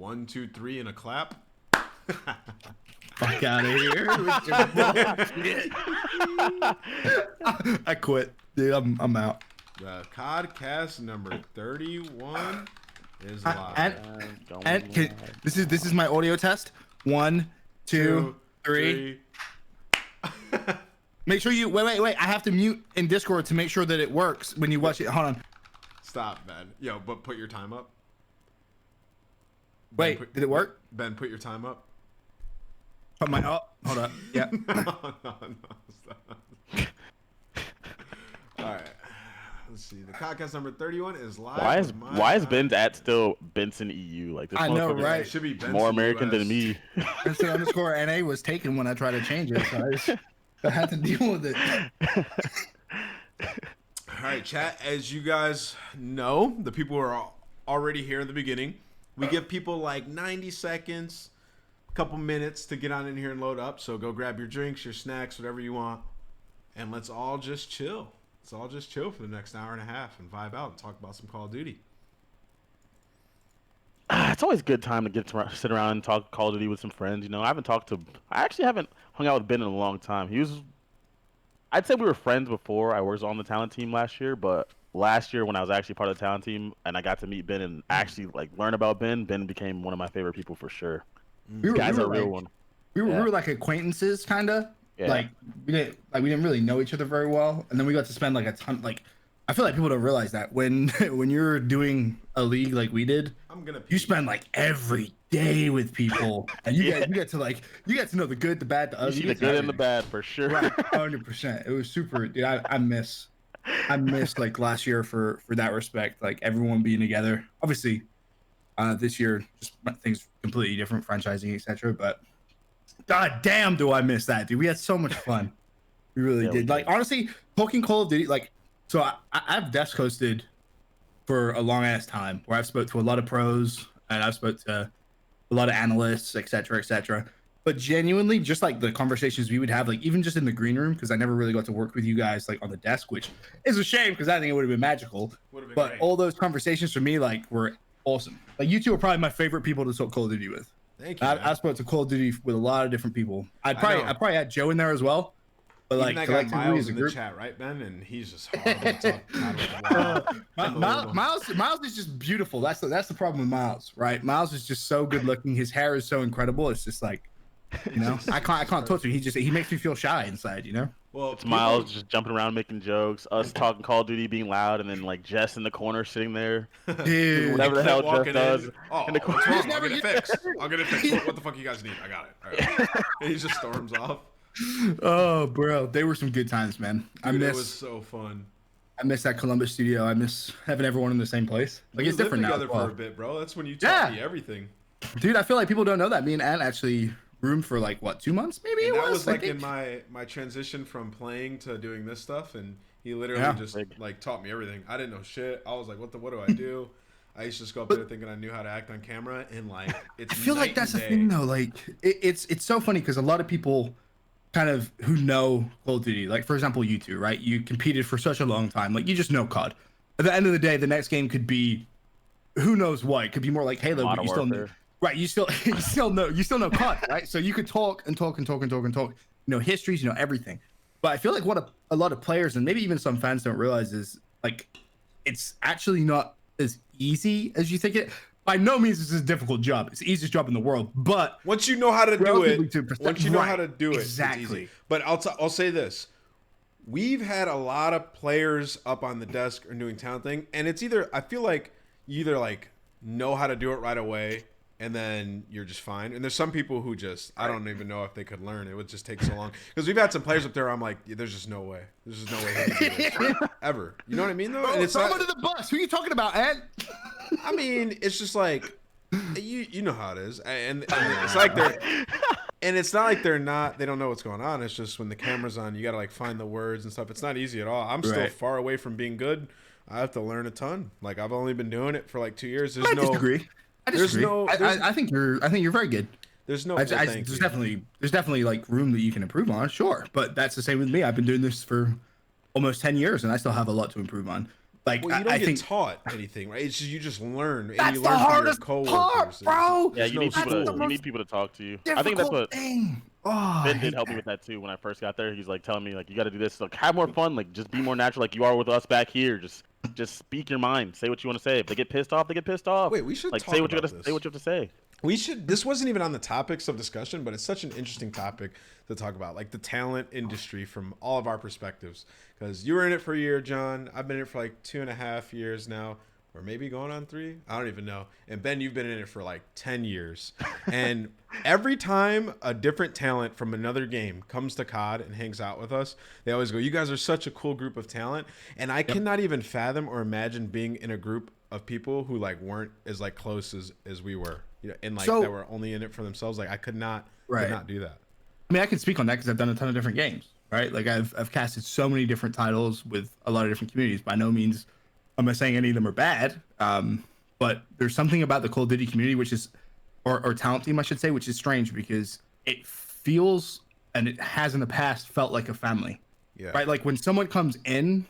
1, 2, 3, and a clap. Fuck out of here. I quit. Dude, I'm out. The Codcast number 31 is live. This is my audio test. 1, 2, 3. Make sure you wait. I have to mute in Discord to make sure that it works when you watch it. Hold on. Stop, Ben. Yo, but put your time up. Wait, did it work? Ben, put your time up. Put my up. Hold up. Yeah. no, stop. All right. Let's see. The podcast number 31 is live. Why is Ben's at still Benson EU? Like this I know, right? It should be Benson more American US. than me. Benson underscore NA was taken when I tried to change it, so I had to deal with it. All right, chat. As you guys know, the people who are already here in the beginning, we give people like 90 seconds, a couple minutes to get on in here and load up. So go grab your drinks, your snacks, whatever you want, and let's all just chill. Let's all just chill for the next hour and a half and vibe out and talk about some Call of Duty. It's always a good time to sit around and talk Call of Duty with some friends. You know, I actually haven't hung out with Ben in a long time. I'd say we were friends before I was on the talent team last year, but last year when I was actually part of the talent team and I got to meet Ben and actually like learn about Ben became one of my favorite people for sure. We were a real like, one. We were like acquaintances, kind of. Yeah. Like we didn't really know each other very well, and then we got to spend like a ton. Like I feel like people don't realize that when you're doing a league like we did, you spend like every day with people, and you get to know the good, the bad, the ugly. You see the good and the bad for sure. Right, 100%. It was super. Dude, I miss like last year for that respect. Like everyone being together. Obviously, this year just things completely different, franchising, etc. But god damn, do I miss that, dude? We had so much fun. We really did. Like honestly, talking Call of Duty, like so I've desk hosted for a long ass time where I've spoke to a lot of pros and I've spoke to a lot of analysts, etc. But genuinely, just like the conversations we would have, like even just in the green room, because I never really got to work with you guys like on the desk, which is a shame because I think it would have been magical. But great. All those conversations for me like were awesome. Like you two are probably my favorite people to talk Call of Duty with. Thank you. I spoke to Call of Duty with a lot of different people. I probably had Joe in there as well. But even like that guy Miles in group, the chat, right, Ben? And he's just horrible to talk. Miles is just beautiful. That's the problem with Miles, right? Miles is just so good looking. His hair is so incredible. It's just like, you know, I can't talk to him. He makes me feel shy inside, you know. Well, it's Miles just jumping around making jokes, us talking Call of Duty being loud, and then like Jess in the corner sitting there, dude, whatever the hell Jess does. Oh, what's wrong? I'll get it fixed. What the fuck you guys need? I got it. All right. And he just storms off. Oh, bro, they were some good times, man. Dude, it was so fun. I miss that Columbus studio. I miss having everyone in the same place. Like it's different now. Together for a bit, bro. That's when you taught me everything. Dude, I feel like people don't know that. Me and Ann actually roomed for like what, 2 months, maybe. And that was like in my transition from playing to doing this stuff, and he literally just like taught me everything. I didn't know shit. I was like, what do I do? I used to just go up there thinking I knew how to act on camera, and like it's. I feel like that's the thing though. Like it's so funny because a lot of people kind of who know Call of Duty, like for example, you two, right? You competed for such a long time, like you just know COD. At the end of the day, the next game could be who knows what. It could be more like Halo, but you still know, right? You still know COD, right? So you could talk. You know histories, you know everything. But I feel like what a lot of players and maybe even some fans don't realize is like it's actually not as easy as you think it. By no means is this a difficult job. It's the easiest job in the world. But once you know how to do it, exactly. It's easy. But I'll say this. We've had a lot of players up on the desk or doing talent thing, and it's I feel like you either like know how to do it right away and then you're just fine. And there's some people who just, I don't even know if they could learn. It would just take so long. Because we've had some players up there, I'm like, there's just no way. There's just no way he can do this. Ever. You know what I mean, though? Bro, and it's throw him under the bus. Who are you talking about, Ed? I mean, it's just like, you know how it is. And it's like they're, and it's not like they don't know what's going on. It's just when the camera's on, you got to like find the words and stuff. It's not easy at all. I'm still far away from being good. I have to learn a ton. Like I've only been doing it for like 2 years. I disagree. I think you're very good. There's no. There's definitely like room that you can improve on, sure. But that's the same with me. I've been doing this for almost 10 years, and I still have a lot to improve on. Like, Well, you don't I get think taught anything, right? It's just you just learn, and that's you the learn from your hardest coworkers. part, bro. Yeah, you need That's people the to most talk to you. I think that's difficult what thing. Oh, I Ben did hate help me that. with that too when I first got there. He's like telling me like you got to do this, like have more fun, like just be more natural, like you are with us back here. Just speak your mind, say what you want to say. If they get pissed off, they get pissed off. Wait, we should like talk say what you about gotta this. say what you have to say. We should. This wasn't even on the topics of discussion, but it's such an interesting topic to talk about, like the talent industry from all of our perspectives. Because you were in it for a year, John. I've been in it for like 2.5 years now, or maybe going on 3. I don't even know. And Ben, you've been in it for like 10 years. And every time a different talent from another game comes to COD and hangs out with us, they always go, "You guys are such a cool group of talent." And I cannot even fathom or imagine being in a group of people who like weren't as like close as we were. You know, and like that were only in it for themselves. Like I could not do that. I mean, I can speak on that because I've done a ton of different games, right? Like I've casted so many different titles with a lot of different communities. By no means am I saying any of them are bad, but there's something about the Call of Duty community, which is, or talent team, I should say, which is strange because it feels, and it has in the past felt like a family, right? Like when someone comes in,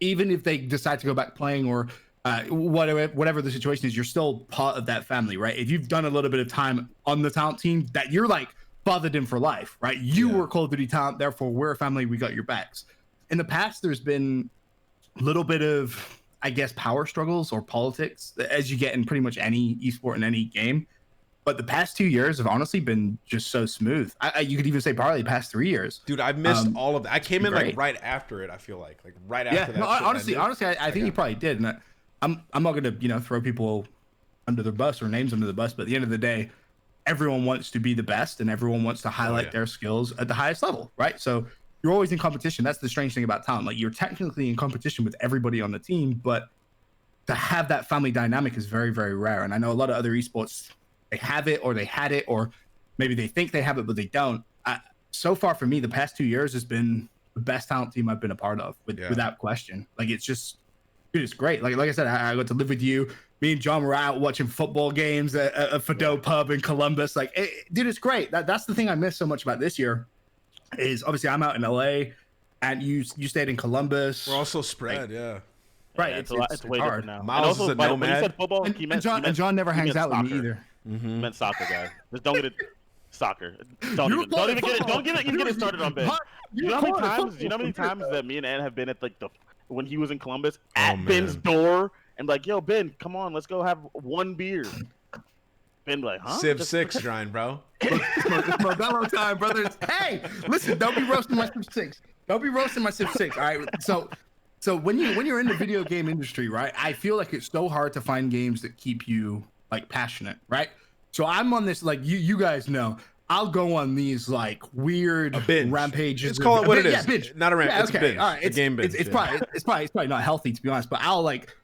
even if they decide to go back playing or whatever the situation is, you're still part of that family, right? If you've done a little bit of time on the talent team, that you're like fathered in for life, right? You were Call of Duty talent, therefore we're a family, we got your backs. In the past, there's been a little bit of, I guess, power struggles or politics as you get in pretty much any esport in any game. But the past 2 years have honestly been just so smooth. You could even say probably the past 3 years. Dude, I've missed all of that. I came in like right after it. I feel like right after that. No, honestly, I think you probably did. And I'm not gonna throw people under the bus or names under the bus, but at the end of the day, everyone wants to be the best and everyone wants to highlight their skills at the highest level, right? So you're always in competition. That's the strange thing about talent. Like you're technically in competition with everybody on the team, but to have that family dynamic is very, very rare. And I know a lot of other esports, they have it or they had it, or maybe they think they have it, but they don't. So far for me, the past 2 years has been the best talent team I've been a part of without question. Like it's just, dude, it's great. Like I said, I got to live with you. Me and John were out watching football games at a Fido pub in Columbus. Like, dude, it's great. That's the thing I miss so much about this year. Is obviously I'm out in LA, and you stayed in Columbus. We're also spread, right. Yeah, it's way hard different now. Miles is a nomad. When you said football, and John never hangs out with me either. He meant soccer, guy. Just don't get it. Soccer. Don't even get it. Don't get it started on Ben. You know how many times that me and Ann have been at like when he was in Columbus at Ben's door and like, yo, Ben, come on, let's go have one beer. Ben be like, huh? Civ 6 grind, bro. It's Modelo time, brothers. Hey, listen, don't be roasting my Civ 6. Don't be roasting my Civ 6. All right. So when you're in the video game industry, right? I feel like it's so hard to find games that keep you like passionate, right? So I'm on this, like you guys know, I'll go on these like weird rampages. Let's call it what it is. Yeah, binge. Not a ramp. Yeah, it's a binge. All right. It's a game binge. It's probably not healthy, to be honest, but I'll like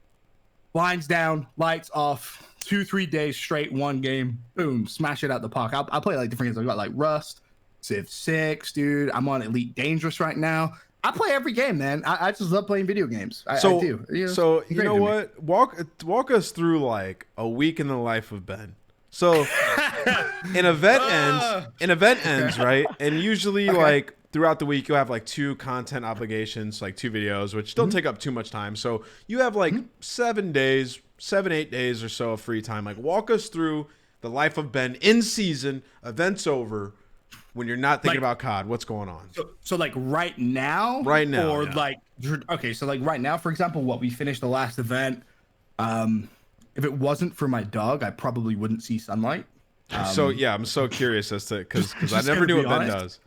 blinds down, lights off, 2-3 days straight, one game, boom, smash it out the park. I'll play like different games. I got like Rust, Civ 6, dude. I'm on Elite Dangerous right now. I play every game, man. I just love playing video games. I do. You know what? Walk us through like a week in the life of Ben. So an event ends, right? And usually like throughout the week you'll have like 2 content obligations, like 2 videos, which don't take up too much time. So you have like 7, 8 days or so of free time. Like walk us through the life of Ben in season, events over, when you're not thinking about COD. What's going on? So like right now? Right now. Or like, okay, so like right now, for example, we finished the last event. If it wasn't for my dog, I probably wouldn't see sunlight. So yeah, I'm so curious as to because I never knew what Ben does.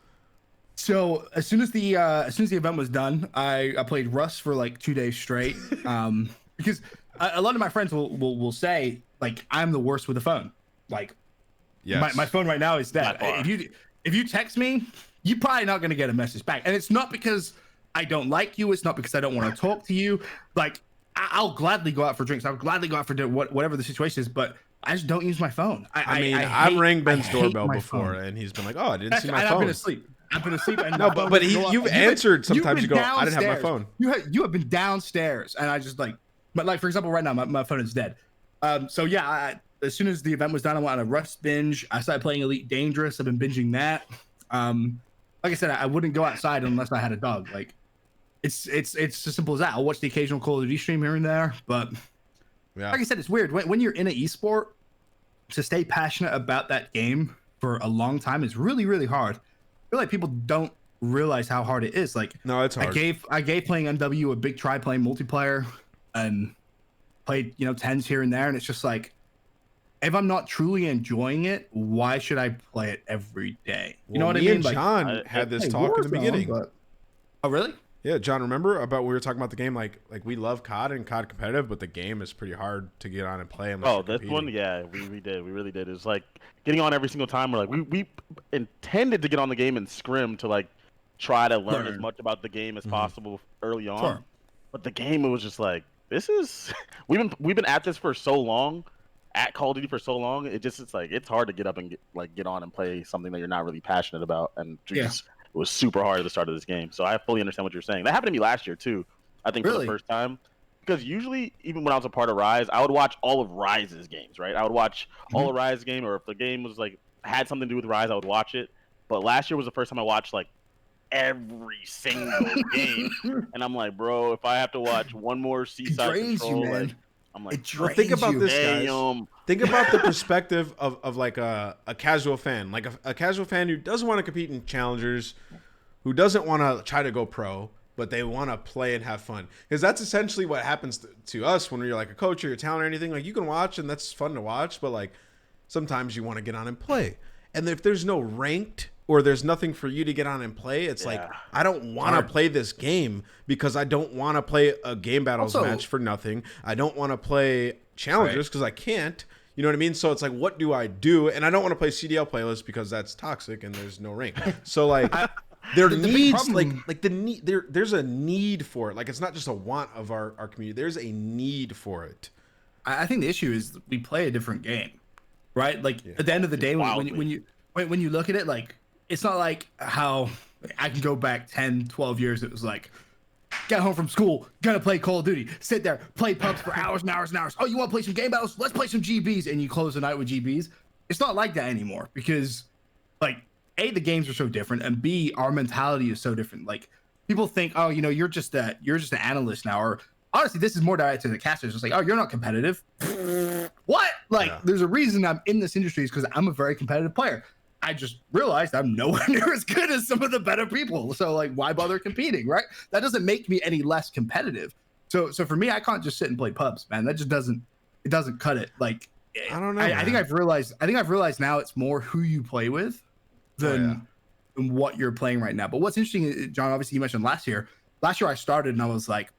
So as soon as the event was done, I played Rust for like 2 days straight. Because a lot of my friends will say like I'm the worst with the phone. Like, my phone right now is dead. If you text me, you're probably not gonna get a message back, and it's not because I don't like you. It's not because I don't want to talk to you. Like, I'll gladly go out for drinks. I'll gladly go out for dinner, whatever the situation is. But I just don't use my phone. I've rang Ben's doorbell before, and he's been like, "Oh, I didn't see my phone." I've been asleep. And no, but you've answered. Sometimes you go, "I didn't have my phone." You have been downstairs, and I just like, but like for example, right now my phone is dead. So yeah, as soon as the event was done, I went on a Rust binge. I started playing Elite Dangerous. I've been binging that. Like I said, I wouldn't go outside unless I had a dog. Like, it's as simple as that. I'll watch the occasional Call of Duty stream here and there, but Yeah. like I said, it's weird when you're in an esport to stay passionate about that game for a long time is really, really hard. I feel like people don't realize how hard it is. Like, No, it's hard. I gave playing MW a big try playing multiplayer and played, tens here and there. And it's just like, if I'm not truly enjoying it, why should I play it every day? You know what I mean? And John had this talk in the beginning. Oh, really? Yeah, John, remember about we were talking about the game, like we love COD and COD competitive, but the game is pretty hard to get on and play. Oh, this one, yeah, we really did. It's like getting on every single time. We're like, we intended to get on the game and scrim to like try to learn as much about the game as possible early on. Sure. But the game, it was just like, this is we've been at this for so long, at Call of Duty for so long. It's like it's hard to get up and get on and play something that you're not really passionate about. And it was super hard at the start of this game. So I fully understand what you're saying. That happened to me last year too. I think for the first time. Because usually, even when I was a part of Rise, I would watch all of Rise's games, right? I would watch all of Rise's game, or if the game was like had something to do with Rise, I would watch it. But last year was the first time I watched like every single game, and I'm like, bro, if I have to watch one more Seaside Control, like, I'm like, well, think about this, guys. Think about the perspective of like a casual fan, like a casual fan who doesn't want to compete in challengers, who doesn't want to try to go pro, but they want to play and have fun. Because that's essentially what happens to us when you're like a coach or your talent or anything. Like, you can watch and that's fun to watch, but like sometimes you want to get on and play. And if there's no ranked or there's nothing for you to get on and play, it's like, I don't want to play this game because I don't want to play a game battles match for nothing. I don't want to play challengers because I can't. You know what I mean? So it's like, what do I do? And I don't want to play CDL playlists because that's toxic and there's no rank. So like, there's a need for it. Like, it's not just a want of our community. There's a need for it. I think the issue is we play a different game, right? Like at the end of the day, when you look at it, like, it's not like how I can go back 10, 12 years. It was like, get home from school, gonna play Call of Duty, sit there, play pubs for hours and hours and hours. Oh, you want to play some game battles? Let's play some GBs. And you close the night with GBs. It's not like that anymore because, like, A, the games are so different, and B, our mentality is so different. Like, people think, oh, you're just an analyst now, or honestly, this is more direct to the casters. It's like, oh, you're not competitive. What? Like, there's a reason I'm in this industry is because I'm a very competitive player. I just realized I'm nowhere near as good as some of the better people. So like, why bother competing, right? That doesn't make me any less competitive. So for me, I can't just sit and play pubs, man. That just doesn't cut it. Like, I don't know. I think I've realized now it's more who you play with than what you're playing right now. But what's interesting, John, obviously you mentioned last year I started and I was like,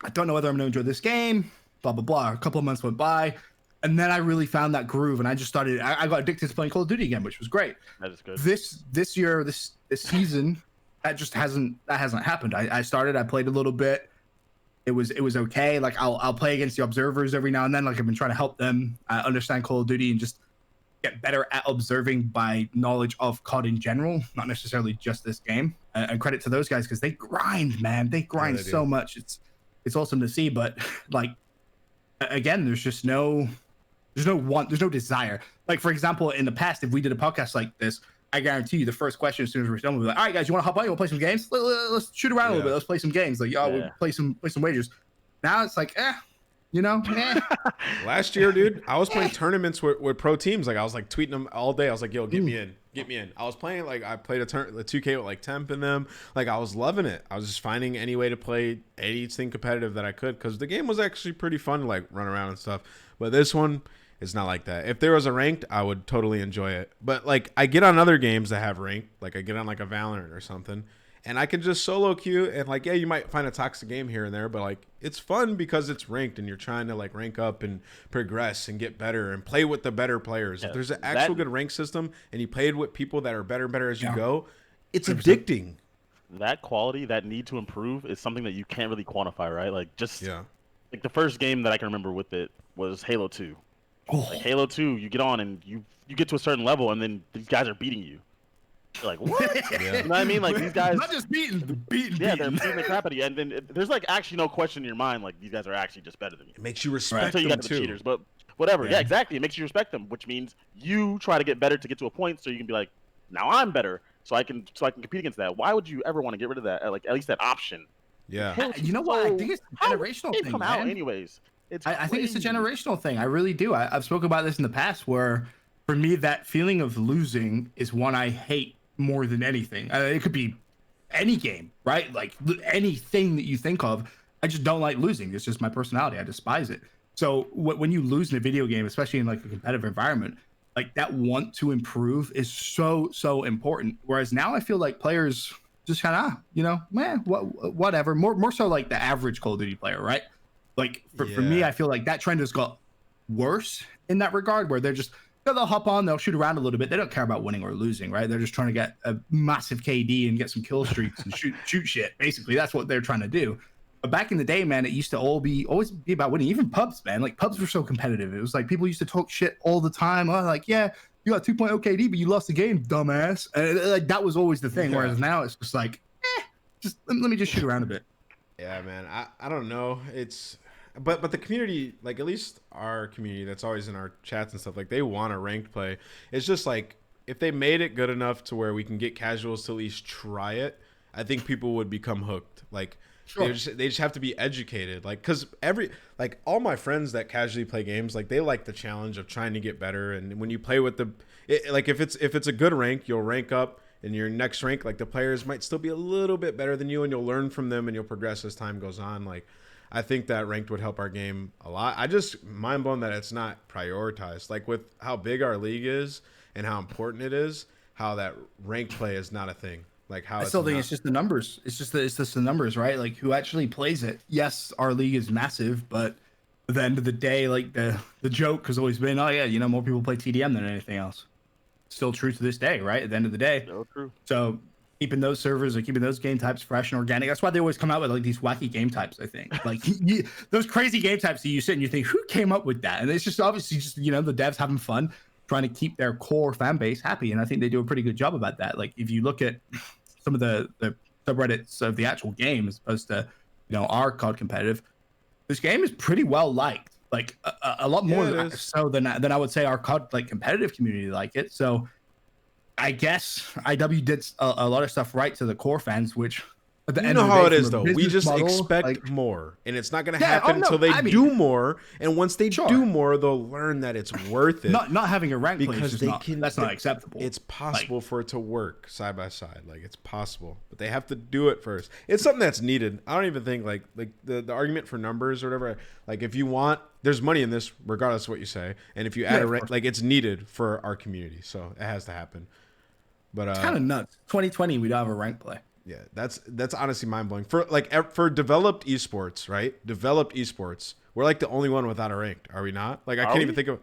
I don't know whether I'm going to enjoy this game, blah, blah, blah. A couple of months went by. And then I really found that groove, and I just started. I got addicted to playing Call of Duty again, which was great. That is good. This year, this season, that hasn't happened. I started. I played a little bit. It was okay. Like, I'll play against the observers every now and then. Like, I've been trying to help them understand Call of Duty and just get better at observing by knowledge of COD in general, not necessarily just this game. And credit to those guys because they grind, man. They grind so much. It's awesome to see. But like, again, there's no desire. Like, for example, in the past, if we did a podcast like this, I guarantee you the first question as soon as we're done, we'll be like, all right, guys, you want to hop on? You want to play some games? Let's shoot around a little bit. Let's play some games. Like, we'll play some wagers. Now it's like, Last year, dude, I was playing tournaments with pro teams. Like, I was like tweeting them all day. I was like, yo, get me in. I was playing, like, I played the 2K with like Temp in them. Like, I was loving it. I was just finding any way to play anything competitive that I could because the game was actually pretty fun to like run around and stuff. But this one, it's not like that. If there was a ranked, I would totally enjoy it. But like, I get on other games that have ranked. Like, I get on like a Valorant or something, and I can just solo queue and like, you might find a toxic game here and there, but like, it's fun because it's ranked and you're trying to like rank up and progress and get better and play with the better players. If there's an actual good rank system and you played with people that are better and better as you go, it's 100%. Addicting. That quality, that need to improve is something that you can't really quantify, right? Like, just like the first game that I can remember with it was Halo 2. Like, Halo 2, you get on and you get to a certain level and then these guys are beating you. You're like, what? You know what I mean? Like, these guys, not just beating. Yeah, they're beating the crap out of you, and then there's like actually no question in your mind, like, these guys are actually just better than you. It makes you respect until you them got to too. The cheaters, but whatever. Yeah, exactly. It makes you respect them, which means you try to get better to get to a point, so you can be like, now I'm better, so I can compete against that. Why would you ever want to get rid of that? Like, at least that option. Yeah. You know what? I think it's a How generational they thing, come out man. anyways. It's I think it's a crazy. generational thing. I really do. I've spoken about this in the past where for me, that feeling of losing is one I hate more than anything. It could be any game, right? Like anything that you think of. I just don't like losing. It's just my personality. I despise it. So when you lose in a video game, especially in like a competitive environment, like that want to improve is so important. Whereas now I feel like players just kind of, whatever. More so like the average Call of Duty player, right? Like for me, I feel like that trend has got worse in that regard, where they're just they'll hop on, they'll shoot around a little bit. They don't care about winning or losing, right? They're just trying to get a massive KD and get some kill streaks and shoot shit. Basically, that's what they're trying to do. But back in the day, man, it used to always be about winning. Even pubs, man, like pubs were so competitive. It was like people used to talk shit all the time. Oh, like, yeah, you got 2.0 KD, but you lost the game, dumbass. And like that was always the thing. Whereas now it's just like, just let me just shoot around a bit. Yeah, man. I don't know. But the community, like at least our community that's always in our chats and stuff, like they want a ranked play. It's just like if they made it good enough to where we can get casuals to at least try it, I think people would become hooked. Like sure. they just have to be educated. Like because all my friends that casually play games, like they like the challenge of trying to get better. And when you play with like if it's a good rank, you'll rank up. In your next rank, like the players might still be a little bit better than you, and you'll learn from them, and you'll progress as time goes on. Like, I think that ranked would help our game a lot. I just mind blown that it's not prioritized. Like with how big our league is and how important it is, how that ranked play is not a thing. Like how I still think it's just the numbers. It's just the numbers, right? Like who actually plays it. Yes, our league is massive, but at the end of the day, like the joke has always been, oh yeah, more people play TDM than anything else. Still true to this day, right? At the end of the day. So true. So keeping those servers or keeping those game types fresh and organic. That's why they always come out with like these wacky game types, I think. Like those crazy game types that you sit and you think, who came up with that? And it's just obviously just, the devs having fun, trying to keep their core fan base happy. And I think they do a pretty good job about that. Like if you look at some of the subreddits of the actual game as opposed to, our COD competitive, this game is pretty well liked. Like a lot more so than I would say our COD like competitive community like it. So I guess IW did a lot of stuff right to the core fans, which at the end of the day, how it is though. We just model, expect more, and it's not going to happen until they do more. And once they do more, they'll learn that it's worth it. Not having a rank play is that's not acceptable. It's possible for it to work side by side. Like it's possible, but they have to do it first. It's something that's needed. I don't even think like the argument for numbers or whatever. Like if you want, there's money in this regardless of what you say, and if you add a rank, like it's needed for our community, so it has to happen. But it's kind of nuts. 2020, we don't have a rank play. Yeah, that's honestly mind blowing for developed esports, right? Developed esports, we're like the only one without a ranked, are we not? Like I can't even think of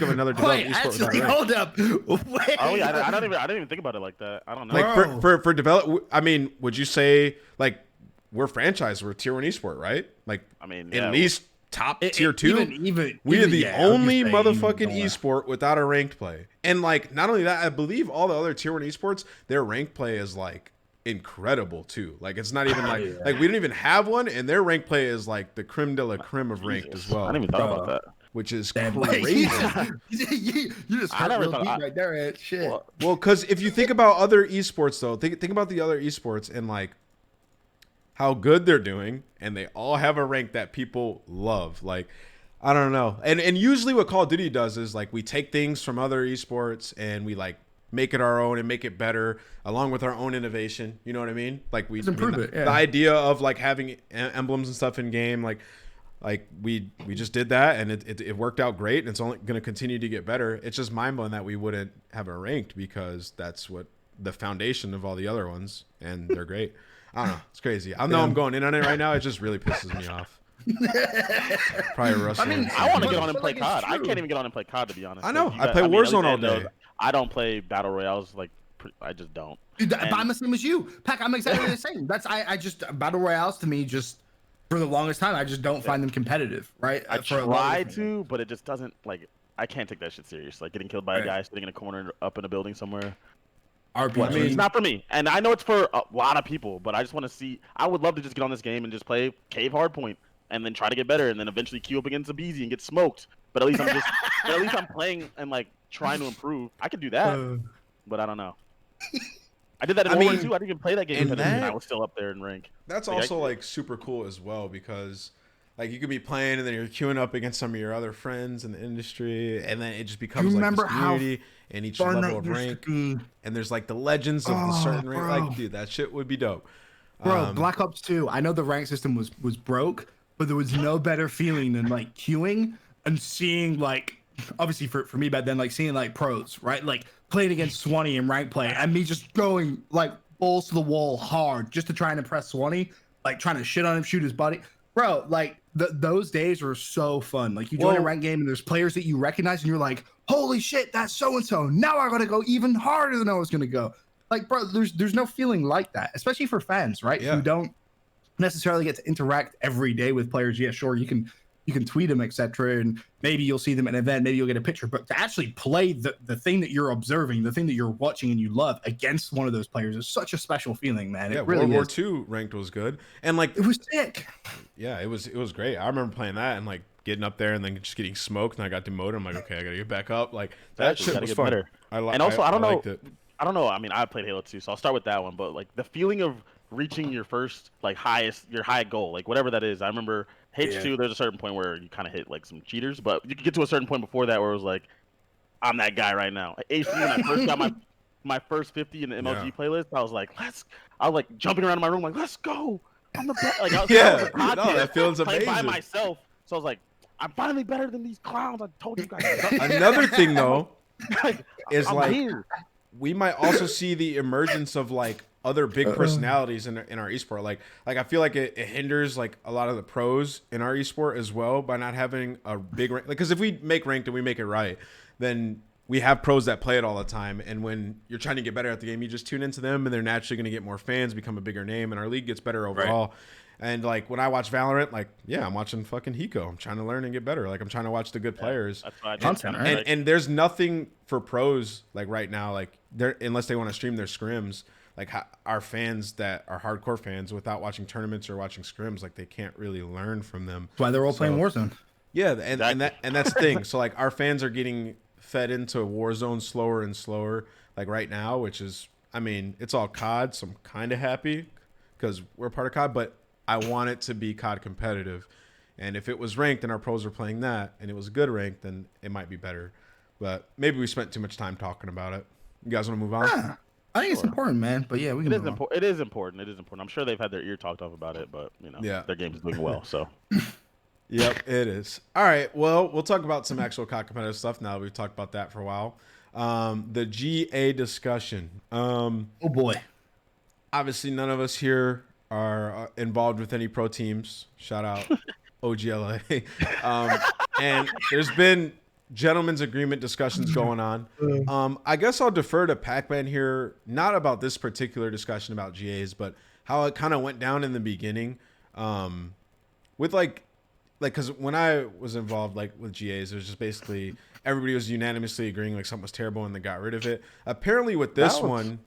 another developed esport without a ranked. Hold up. Wait. Oh yeah, I didn't even think about it like that. I don't know. Like for develop, I mean, would you say like we're franchise, we're tier 1 esport, right? Like I mean, at least top tier 2. We are the only motherfucking esport without a ranked play. And like not only that, I believe all the other tier 1 esports, their ranked play is like incredible too. Like it's not even like we don't even have one, and their rank play is like the creme de la creme of ranked as well. I didn't even thought about that. Which is crazy. you just heard real deep right there. Shit. Well, because if you think about other esports though, think about the other esports and like how good they're doing, and they all have a rank that people love. Like I don't know. And usually what Call of Duty does is like we take things from other esports and we like make it our own and make it better along with our own innovation. You know what I mean? Like we improve it. Yeah. The idea of like having emblems and stuff in game, like we just did that and it worked out great, and it's only going to continue to get better. It's just mind blowing that we wouldn't have it ranked because that's what the foundation of all the other ones, and they're great. I don't know. It's crazy. I know I'm going in on it right now. It just really pisses me off. Probably Russell. I mean, I want to get on and play COD. I can't even get on and play COD, to be honest. I know. I play Warzone all day. I don't play battle royales. Like I just don't. Dude, I'm the same as you, Pac. I'm exactly the same. That's I just battle royales to me just for the longest time I just don't find them competitive. Right? I try to, but it just doesn't like. I can't take that shit serious. Like getting killed by a guy sitting in a corner up in a building somewhere. RPG. I mean, it's not for me, and I know it's for a lot of people. But I just want to see. I would love to just get on this game and just play Cave Hardpoint, and then try to get better, and then eventually queue up against a BZ and get smoked. But at least I'm playing and like trying to improve. I could do that, but I don't know. I did that in I World War mean, II. I didn't even play that game and competitively, and I that was still up there in rank. that's Like, also like super cool as well because like you could be playing and then you're queuing up against some of your other friends in the industry, and then it just becomes like this remember how community and each fun level that of used to rank, be? and there's like the legends of the Oh, certain rank. bro. Like, dude, that shit would be dope. Bro, Black Ops 2, I know the rank system was broke, but there was no better feeling than like queuing and seeing like obviously for me back then, like seeing like pros, right? Like playing against Swanee in rank play and me just going like balls to the wall hard just to try and impress Swanee, like trying to shit on him, shoot his buddy. Bro, like those days were so fun. Like you join a Well- rank game and there's players that you recognize and you're like, holy shit, that's so and so. Now I gotta go even harder than I was gonna go. Like, bro, there's no feeling like that, especially for fans, right? Yeah. Who don't necessarily get to interact every day with players. Yeah, sure, you can tweet them, etc., and maybe you'll see them at an event, maybe you'll get a picture. But to actually play the thing that you're observing, the thing that you're watching and you love against one of those players is such a special feeling, man. Yeah, It really World is. War II ranked was good, and like It was sick. yeah, it was great. I remember playing that and like getting up there and then just getting smoked, and I got demoted. I'm like, okay, I gotta get back up. Like that Exactly, shit gotta was get fun. better. And also, I don't know. liked it. I don't know. I mean, I played Halo 2, so I'll start with that one. But like the feeling of reaching your first, like your high goal, like whatever that is. I remember H2. There's a certain point where you kind of hit like some cheaters, but you could get to a certain point before that where it was like, I'm that guy right now. H3, when I first got my first 50 in the MLG Yeah. playlist, I was like, I was like jumping around in my room, like, let's go. I'm the best. Like, Yeah, I was a no, podcast that feels playing by amazing. myself. So I was like, I'm finally better than these clowns. I told you guys. Another thing though is I'm like here. we might also see the emergence of like other big personalities in our esport. Like I feel like it hinders like a lot of the pros in our esport as well by not having a big rank. Like, because if we make ranked and we make it right, then we have pros that play it all the time. And when you're trying to get better at the game, you just tune into them, and they're naturally going to get more fans, become a bigger name, and our league gets better overall. Right. And like when I watch Valorant, like yeah, I'm watching fucking Hiko. I'm trying to learn and get better. Like I'm trying to watch the good players. That's why I Content, right? And there's nothing for pros like right now, like they're unless they want to stream their scrims. Like our fans that are hardcore fans without watching tournaments or watching scrims, like they can't really learn from them. That's why they're all playing Warzone. Yeah, and that's the thing. So like our fans are getting fed into Warzone slower and slower, like right now, which is, I mean, it's all COD, so I'm kind of happy because we're part of COD, but I want it to be COD competitive. And if it was ranked and our pros were playing that and it was a good rank, then it might be better. But maybe we spent too much time talking about it. You guys want to move on? Yeah, I think it's important, man. But yeah, we can It is move on. important. It is important. It is important. I'm sure they've had their ear talked off about it, but you know, their game's doing well. So, Yep, it is. All right. Well, we'll talk about some actual COD competitive stuff now that we've talked about that for a while. The GA discussion. Oh boy. Obviously, none of us here are involved with any pro teams. Shout out OGLA. And there's been gentlemen's agreement discussions going on. I guess I'll defer to Pac-Man here, not about this particular discussion about GAs, but how it kind of went down in the beginning. With like, because when I was involved like with GAs, it was just basically everybody was unanimously agreeing like something was terrible and they got rid of it. Apparently with this one,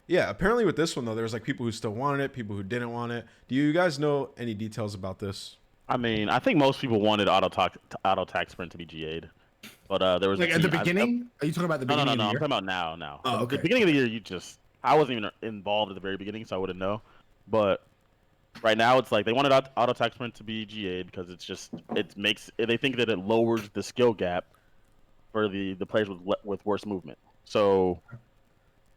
though, there was like people who still wanted it, people who didn't want it. Do you guys know any details about this? I mean, I think most people wanted auto tax sprint to be GA'd, but there was Like a at the team- beginning? Are you talking about the beginning No. of the I'm year? talking about now. Oh, At okay. the beginning of the year, I wasn't even involved at the very beginning, so I wouldn't know. But right now, it's like they wanted auto tax sprint to be GA'd because they think that it lowers the skill gap for the players with worse movement. So.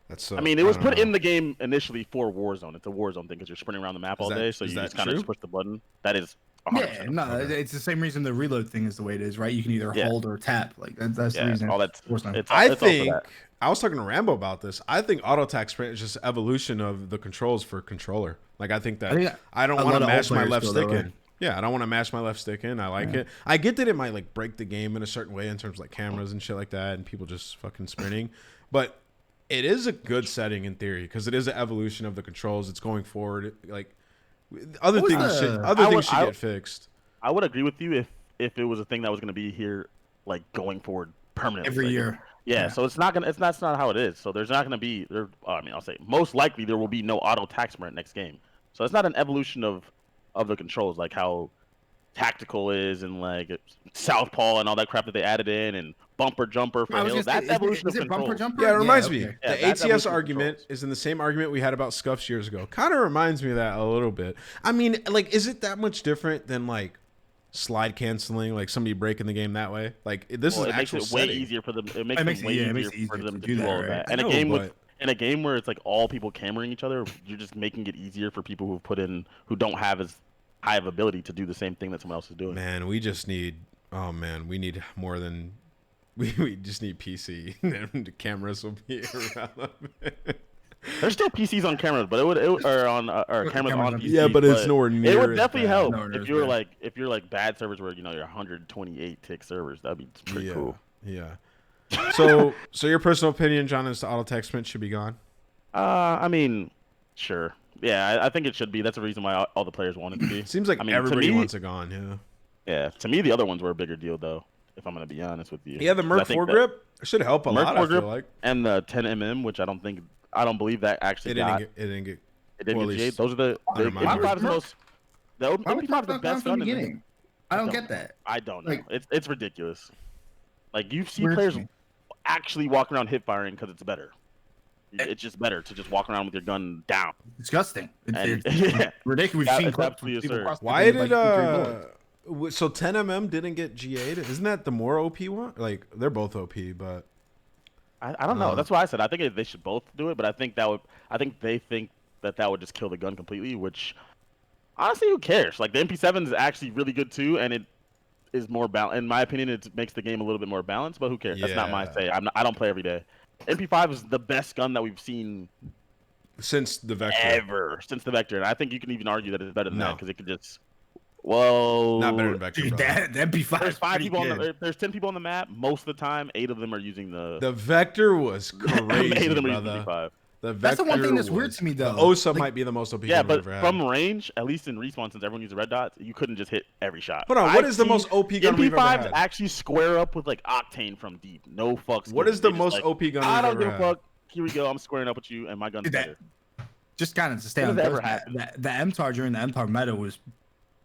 That's I mean, it was put in the game initially for Warzone. It's a Warzone thing because you're sprinting around the map all day, so you just kind of just push the button. That is 100%. Yeah, no, it's the same reason the reload thing is the way it is, right? You can either hold or tap. Like that's the reason. All that's Warzone. I think I was talking to Rambo about this. I think auto attack sprint is just evolution of the controls for controller. Like I think that I don't want to mash my left stick in. Yeah, I don't want to mash my left stick in. I like it. I get that it might like break the game in a certain way in terms of like cameras and shit like that, and people just fucking sprinting. But it is a good setting in theory because it is an evolution of the controls. It's going forward. Like other things should get fixed. I would agree with you if it was a thing that was going to be here, like going forward permanently every year. Yeah, so it's not how it is. So there's not going to be I'll say most likely there will be no auto tax sprint next game. So it's not an evolution of the controls like how tactical is and like southpaw and all that crap that they added in and bumper jumper for hills. That's evolution is of it bumper control. jumper? Yeah, it reminds okay. me. Yeah, The that's ATS evolution argument controls. is in the same argument we had about scuffs years ago. Kind of reminds me of that a little bit. I mean, like, is it that much different than like slide canceling, like somebody breaking the game that way? Like, this is It makes actual it way setting. easier for them. It makes it way easier for them to do all of that. I And know, a game but- with in a game where it's like all people cammering each other, you're just making it easier for people who don't have as high of ability to do the same thing that someone else is doing. Man, we just need. Oh man, we need more than. We just need PC. And the cameras will be irrelevant. There's still PCs on cameras, but it would or on or cameras on PC. Yeah, but it's nowhere near. It would as definitely bad. help Nowhere near if as you're bad. like bad servers where you're 128 tick servers. That'd be pretty Yeah, cool. yeah. So your personal opinion, John, is the auto text print should be gone. I mean, sure. Yeah, I think it should be. That's the reason why all the players want it to be. Seems like I mean, to everybody me- wants it gone. Yeah. Yeah, to me the other ones were a bigger deal though. If I'm gonna be honest with you. Yeah, the 'Cause I Merc think 4 that grip should help a Merc lot. 4 I feel grip like and the 10mm, which I don't believe that actually it got. didn't get. It didn't well, get at G8. least Those are the under my MP5 is the Merc- most. The Why would MP5 is the you best from gun the in the beginning? I don't don't get that. I don't know. Like- It's ridiculous. Like you see Weird to players me. actually walk around hip firing because it's better. It's just better to just walk around with your gun down. Disgusting. And- It's yeah. ridiculous. We've Yeah, seen it's clips absolutely of people absurd. across the Why game did with, like, 2-3 bullets. so 10mm didn't get G8? Isn't that the more OP one? Like they're both OP, but I don't know. That's why I said I think they should both do it, but I think they think that would just kill the gun completely. Which honestly, who cares? Like the MP7 is actually really good too, and it is more balanced. In my opinion, it makes the game a little bit more balanced. But who cares? That's not my Yeah. say. I don't play every day. MP5 is the best gun that we've seen since the Vector, ever since the Vector, and I think you can even argue that it's better than that No. because it could just. Well, not better than Vector. Dude, Bro. that MP5 There's is 5 pretty people on good. there's 10 people on the map. Most of the time, 8 of them are using The Vector was 8 crazy, of them are using brother. MP5. The That's the one thing that's Vector weird was- to me, though. The OSA Like- might be the most OP Yeah, gun but I've ever had. from range, at least in respawn, since everyone uses red dots, you couldn't just hit every shot. Hold on, what I've is the seen most OP gun we've ever MP5s had? actually square up with like Octane from deep. No fucks. What given. is the They just most like, OP gun I we've don't ever give a had? fuck. Here we go. I'm squaring up with you, and my gun's Dude, that- better. Just kind of to stay When on does that ever course, happen? the MTAR during the MTAR meta was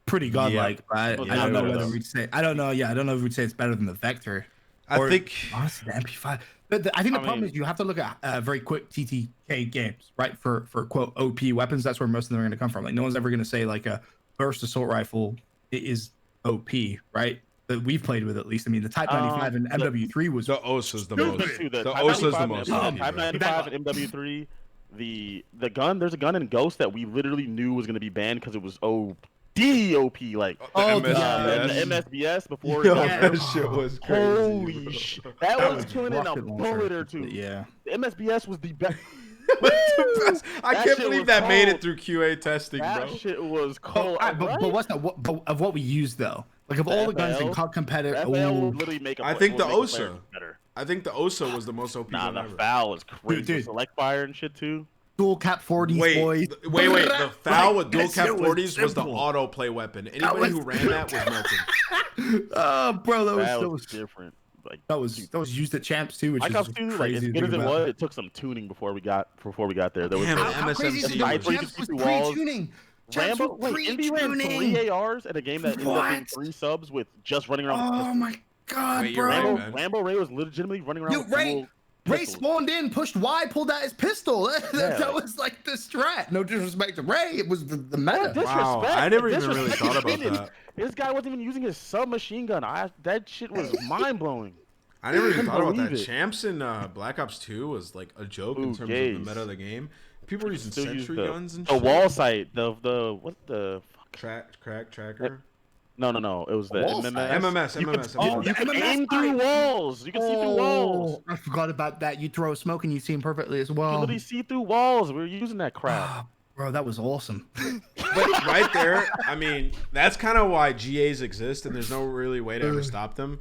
pretty godlike. But I Yeah, don't know it whether was. we'd say. I don't know. Yeah, I don't know if we'd say it's better than the Vector. I Or- think honestly, the MP5. But I think the I problem mean- is you have to look at very quick TTK games, right? For quote OP weapons, that's where most of them are going to come from. Like no one's ever going to say like a burst assault rifle is OP, right? That we've played with at least. I mean, the Type 95 and MW3 was the OSA's the There's most. been two, The Type OSA's the 95 most and- OP. Type bro. 95 and MW3. The gun, there's a gun in Ghost that we literally knew was going to be banned because it was OP, like Oh, The the MSBS. the MSBS before. Yo, it got that shit was crazy. Holy bro. shit! That was killing in a rocket launcher. bullet or two. Yeah. The MSBS was the best. I That can't shit believe was that made cold. it through QA testing, That bro. shit was Oh, cold. but what's that? But of what we used though, like of all the guns in FL? COD competitive, FL would literally make a I think the would make a OSA. player better. I think the OSA was the most OP Nah, gun the ever. foul was crazy. Dude. Select fire and shit too. dual cap 40s, boys. Wait. The foul with dual that cap shit was 40s was the simple. auto play weapon. Anybody who ran that was melting. Oh, bro, that That was was different. Like that was used at champs too, which Black is Ops 2, like as crazy. to good as think it about. was, it took some tuning before we got there. There was Damn, like, How crazy is it? Sites though? where you Champs could was see through walls. pre-tuning. Champs Rambo, was wait, Indy ran pre-tuning. 3 ARs at a game that ended up being What? 3 subs with just running around. with Oh pistols. my god, Wait, you're bro! right, Rambo, man. Rambo Ray was legitimately running around Yo, with Ray- dual Ray pistols. spawned in, pushed Y, pulled out his pistol. That Yeah. was like the strat. No disrespect to Ray, it was the What meta. disrespect? Wow, I never even really Disrespect thought about is that. This guy wasn't even using his submachine gun. That shit was mind blowing. I never even Couldn't thought about that. believe it. Champs in Black Ops 2 was like a joke in Ooh, terms of gays. the meta of the game. People were using Still use sentry the, guns and the shit. wall sight. The what the fuck? Tracker. No. It was the Wall MMS. sight? MMS. You could, MMS. Oh, you the could MMS aim through sight. walls. You could see through walls. I forgot about that. You throw smoke and you see him perfectly as You well. could literally see through walls. We were using that crap. Ah, bro, that was awesome. But right there, I mean, that's kind of why GAs exist, and there's no really way to ever stop them.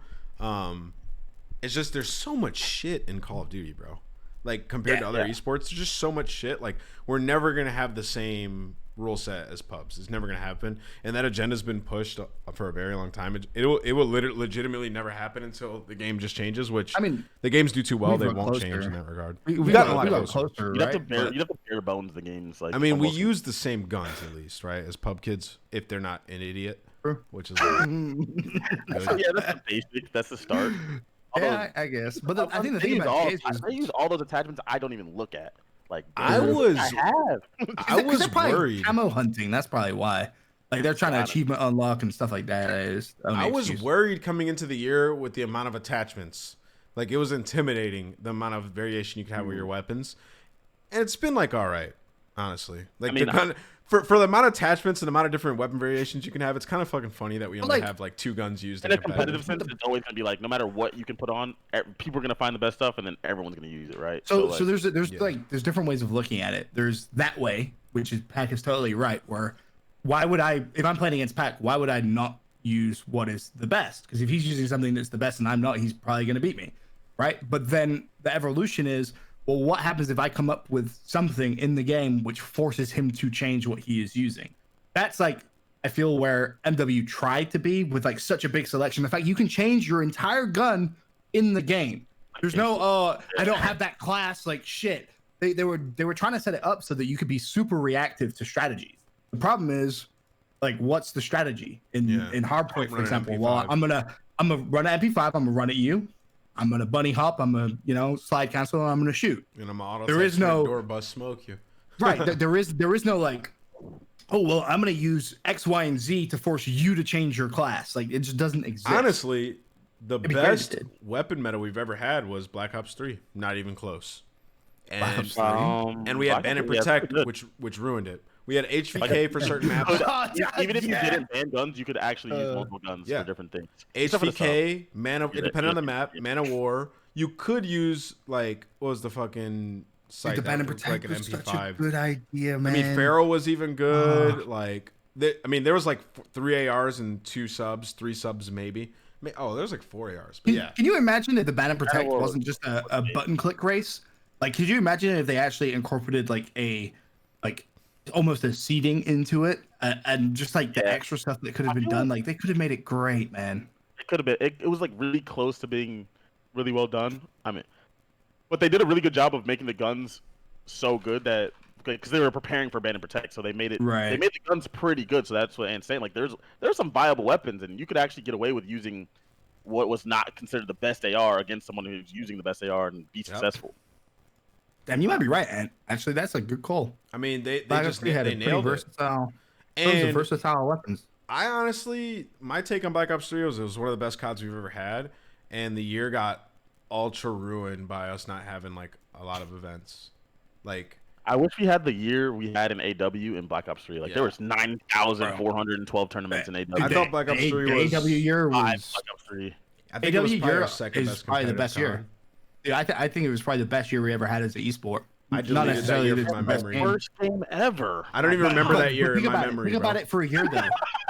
It's just there's so much shit in Call of Duty, bro. Like compared to other esports, there's just so much shit. Like we're never gonna have the same rule set as pubs. It's never gonna happen, and that agenda's been pushed for a very long time. It will legitimately never happen until the game just changes. Which I mean, the games do too well; we've they got won't closer. change in that regard. we've gotten a lot got closer. You'd have to right? bare bones the games. Like I mean, we almost- use the same guns at least, right? As pub kids, if they're not an idiot. which is good. Yeah, that's the basic. That's the start. Yeah, I guess. But I think the They thing use about all, Jay's was they use all those attachments. I don't even look at. Like I damn, was I have. I was they're probably worried. camo hunting. That's probably why. Like they're trying to Gotta. achievement unlock and stuff like that. I was worried coming into the year with the amount of attachments. Like it was intimidating the amount of variation you could have with your weapons, and it's been like all right, honestly. Like for the amount of attachments and the amount of different weapon variations you can have, it's kind of fucking funny that we only have like 2 guns used. In a competitive sense, it's always gonna be like no matter what you can put on, people are gonna find the best stuff, and then everyone's gonna use it, right? So there's different ways of looking at it. There's that way, which is Pac is totally right. Where why would I, if I'm playing against Pac, why would I not use what is the best? Because if he's using something that's the best and I'm not, he's probably gonna beat me, right? But then the evolution is, well, what happens if I come up with something in the game which forces him to change what he is using? That's like, I feel where MW tried to be with like such a big selection. In fact, you can change your entire gun in the game. There's no, I don't have that class. Like shit. They were trying to set it up so that you could be super reactive to strategies. The problem is, like, what's the strategy in Hardpoint, for example? Well, I'm gonna run an MP5. I'm gonna run at you. I'm gonna bunny hop. I'm gonna slide cancel. And I'm gonna shoot. And I'm auto. There is no door bust smoke you. Right. There is no like, oh well, I'm gonna use X, Y, and Z to force you to change your class. Like it just doesn't exist. Honestly, the best weapon meta we've ever had was Black Ops 3. Not even close. And we had Ban and Protect, which ruined it. We had HVK for certain maps. Even if you didn't ban guns, you could actually use multiple guns for different things. HVK, it depended on the map, Man of War. You could use like what was the fucking sight? The Ban and Protect like an was MP5. such a good idea, man. I mean, Pharaoh was even good. Like, there was like 3 ARs and 2 subs, 3 subs maybe. Oh, there's like 4 ARs. But yeah. Can you imagine if the Ban and Protect wasn't just a button click race? Like, could you imagine if they actually incorporated like almost a seeding into it and just like the extra stuff that could have been done? Like, they could have made it great, man. It could have been. It was like really close to being really well done. I mean, but they did a really good job of making the guns so good that because they were preparing for Ban and Protect, so they made it. Right. They made the guns pretty good. So that's what Ant's saying. Like, there's some viable weapons, and you could actually get away with using what was not considered the best AR against someone who's using the best AR and be successful. Damn, you might be right, Ant. Actually, that's a good call. I mean, they had a nailed versatile, and versatile weapons. I honestly, my take on Black Ops 3 was it was one of the best CODs we've ever had, and the year got ultra ruined by us not having like a lot of events. Like, I wish we had the year we had in AW in Black Ops 3. Like there was 9,412 tournaments in AW. I thought Black Ops 3 was AW year was Black Ops 3. I think AW it was probably year our second is best probably the competitive best year. con. Yeah, I think it was probably the best year we ever had as an esport. I deleted Not necessarily that year from the my best memory. game. First game ever. I don't even remember that year in Think my about memory. Think about bro. it for a year though.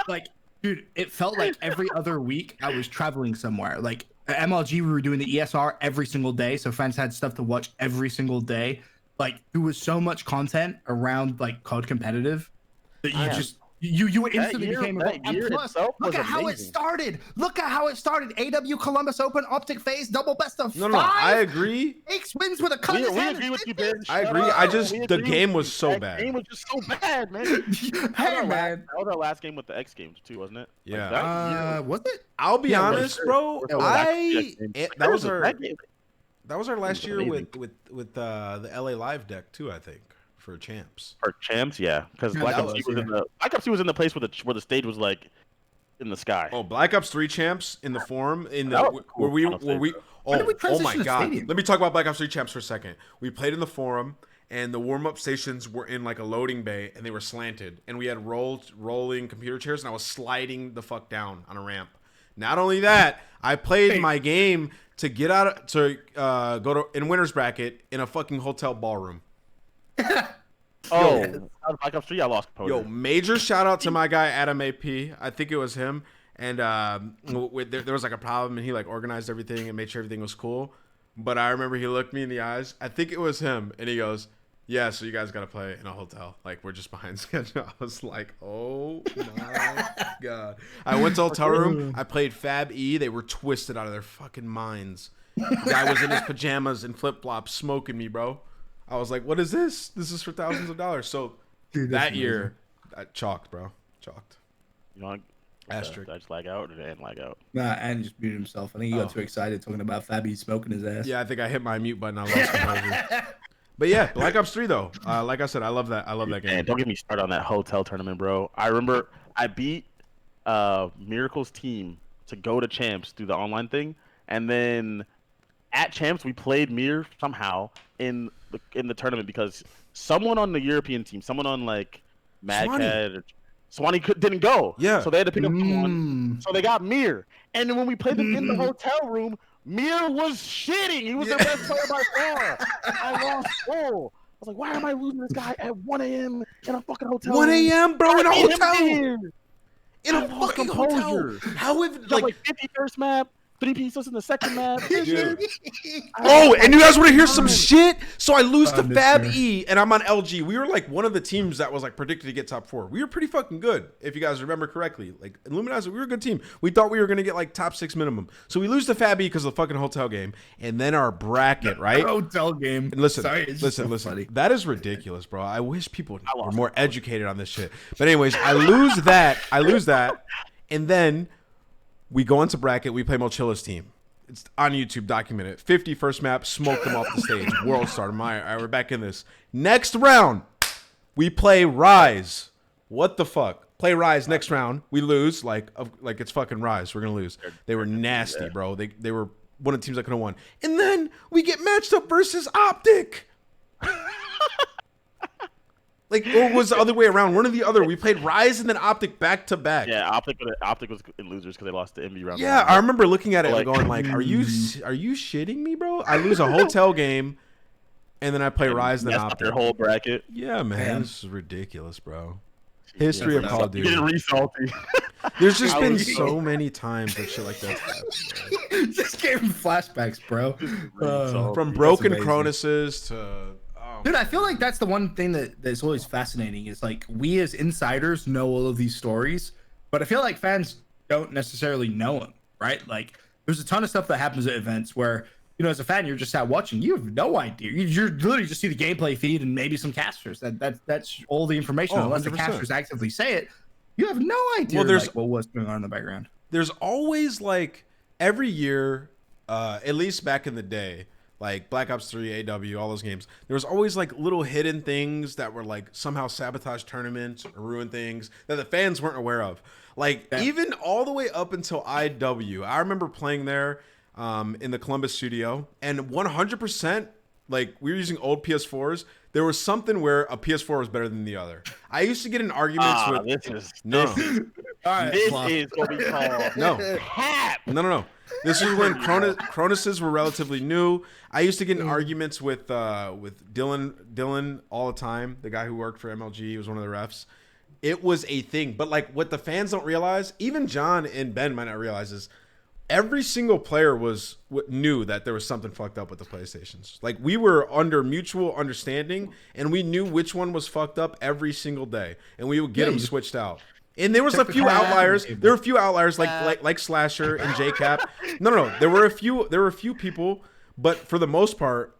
Like, dude, it felt like every other week I was traveling somewhere. Like at MLG, we were doing the ESR every single day, so fans had stuff to watch every single day. Like there was so much content around like COD competitive that you just you instantly became involved. And plus, look at how it started. Look at how it started. AW Columbus Open, Optic Phase, double best of 5. No, I agree. 8 wins with a cut. We agree with you, Ben. I agree. The game was so bad. The game was just so bad, man. Hey, man. That was our last game with the X Games too, wasn't it? Yeah. Was it? I'll be honest, bro. That was our last year amazing. with the LA Live deck too. I think for champs. For champs, yeah, because Black Ops 2 was in the place where the stage was like in the sky. Oh, Black Ops 3 champs in the forum where we oh my god. Let me talk about Black Ops 3 champs for a second. We played in the forum and the warm-up stations were in like a loading bay and they were slanted and we had rolling computer chairs and I was sliding the fuck down on a ramp. Not only that, I played my game to get out to go to in winners bracket in a fucking hotel ballroom. Black Ops 3, I lost Poder. Yo, major shout out to my guy Adam AP. I think it was him. And there was like a problem, and he like organized everything and made sure everything was cool. But I remember he looked me in the eyes. I think it was him, and he goes, "Yeah, so you guys got to play in a hotel. Like we're just behind schedule." I was like, "Oh my god!" I went to the hotel room. I played Fab E. They were twisted out of their fucking minds. The guy was in his pajamas and flip flops, smoking me, bro. I was like, "What is this? This is for thousands of dollars." So dude, that year, I chalked, bro. Chalked. You know, Asterisk. Did I just lag out or did I lag out? Nah, and he just muted himself. I think he got too excited talking about Fabi smoking his ass. Yeah, I think I hit my mute button. I lost composure. But yeah, Black Ops 3 though. Like I said, I love that. I love that game. And don't get me started on that hotel tournament, bro. I remember I beat Miracle's team to go to Champs through the online thing, and then at Champs we played Mir somehow in the tournament because someone on the European team, someone on like Maghead or Swanee didn't go. Yeah. So they had to pick up someone. So they got Mir, and then when we played them in the hotel room, Mir was shitting. He was the best player by far. I lost full. I was like, why am I losing this guy at 1 a.m. in a fucking hotel? 1 a.m., bro, in a hotel. In a lost fucking composure. hotel. How have like 50 first map, 3 pieces in the second map. Dude. Oh, and you guys want to hear some shit? So I lose to Fab E, and I'm on LG. We were like one of the teams that was like predicted to get top 4. We were pretty fucking good, if you guys remember correctly. Like Illuminati, we were a good team. We thought we were gonna get like top 6 minimum. So we lose to Fab E because of the fucking hotel game, and then our bracket, right? Hotel game. And listen, Sorry, listen. funny. That is ridiculous, bro. I wish people were more educated on this shit. But anyways, I lose that, and then we go into bracket. We play Mochilla's team. It's on YouTube, documented. 50 first map, smoked them off the stage. World star, Meyer. All right, we're back in this. Next round, we play Rise. What the fuck? Play Rise next round. We lose. Like it's fucking Rise. We're gonna lose. They were nasty, bro. They were one of the teams that could have won. And then we get matched up versus Optic. Like, or was the other way around? One or the other. We played Rise and then Optic back to back. Yeah, Optic was in losers because they lost the MV round. Yeah, I remember looking at it and going like, "Are you shitting me, bro? I lose a hotel game, and then I play Rise and then Optic." Their whole bracket. Yeah, man, this is ridiculous, bro. History of Call of Duty. Getting re-salty. There's just been so many times that shit like that happened. Just gave him flashbacks, bro. From broken Cronuses to. Dude, I feel like that's the one thing that's always fascinating is like we as insiders know all of these stories, but I feel like fans don't necessarily know them, right? Like there's a ton of stuff that happens at events where, you know, as a fan, you're just out watching. You have no idea. You're literally just see the gameplay feed and maybe some casters. That's all the information. Unless 100%. The casters actively say it, you have no idea what was going on in the background. There's always like every year, at least back in the day, like Black Ops 3, AW, all those games, there was always like little hidden things that were like somehow sabotage tournaments or ruin things that the fans weren't aware of. Like even all the way up until IW, I remember playing there in the Columbus studio, and 100%, like we were using old PS4s. There was something where a PS4 was better than the other. I used to get in arguments with. This is going to be called No. This is when Cronuses were relatively new. I used to get in arguments with Dylan all the time. The guy who worked for MLG, he was one of the refs. It was a thing. But like what the fans don't realize, even John and Ben might not realize, is every single player knew that there was something fucked up with the PlayStations. Like we were under mutual understanding, and we knew which one was fucked up every single day, and we would get them switched out. And there was a few outliers. There were a few outliers like Slasher and JCap. No. There were a few people, but for the most part,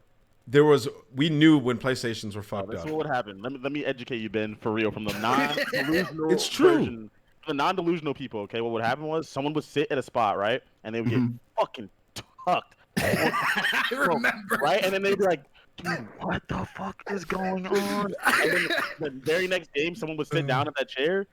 we knew when PlayStations were fucked up. That's what would happen. Let me educate you, Ben, for real, from the non-delusional It's true. version. The non-delusional people, okay, what would happen was someone would sit at a spot, right, and they would get fucking tucked. I remember. Right, and then they'd be like, dude, what the fuck is going on? And then the very next game, someone would sit down in that chair,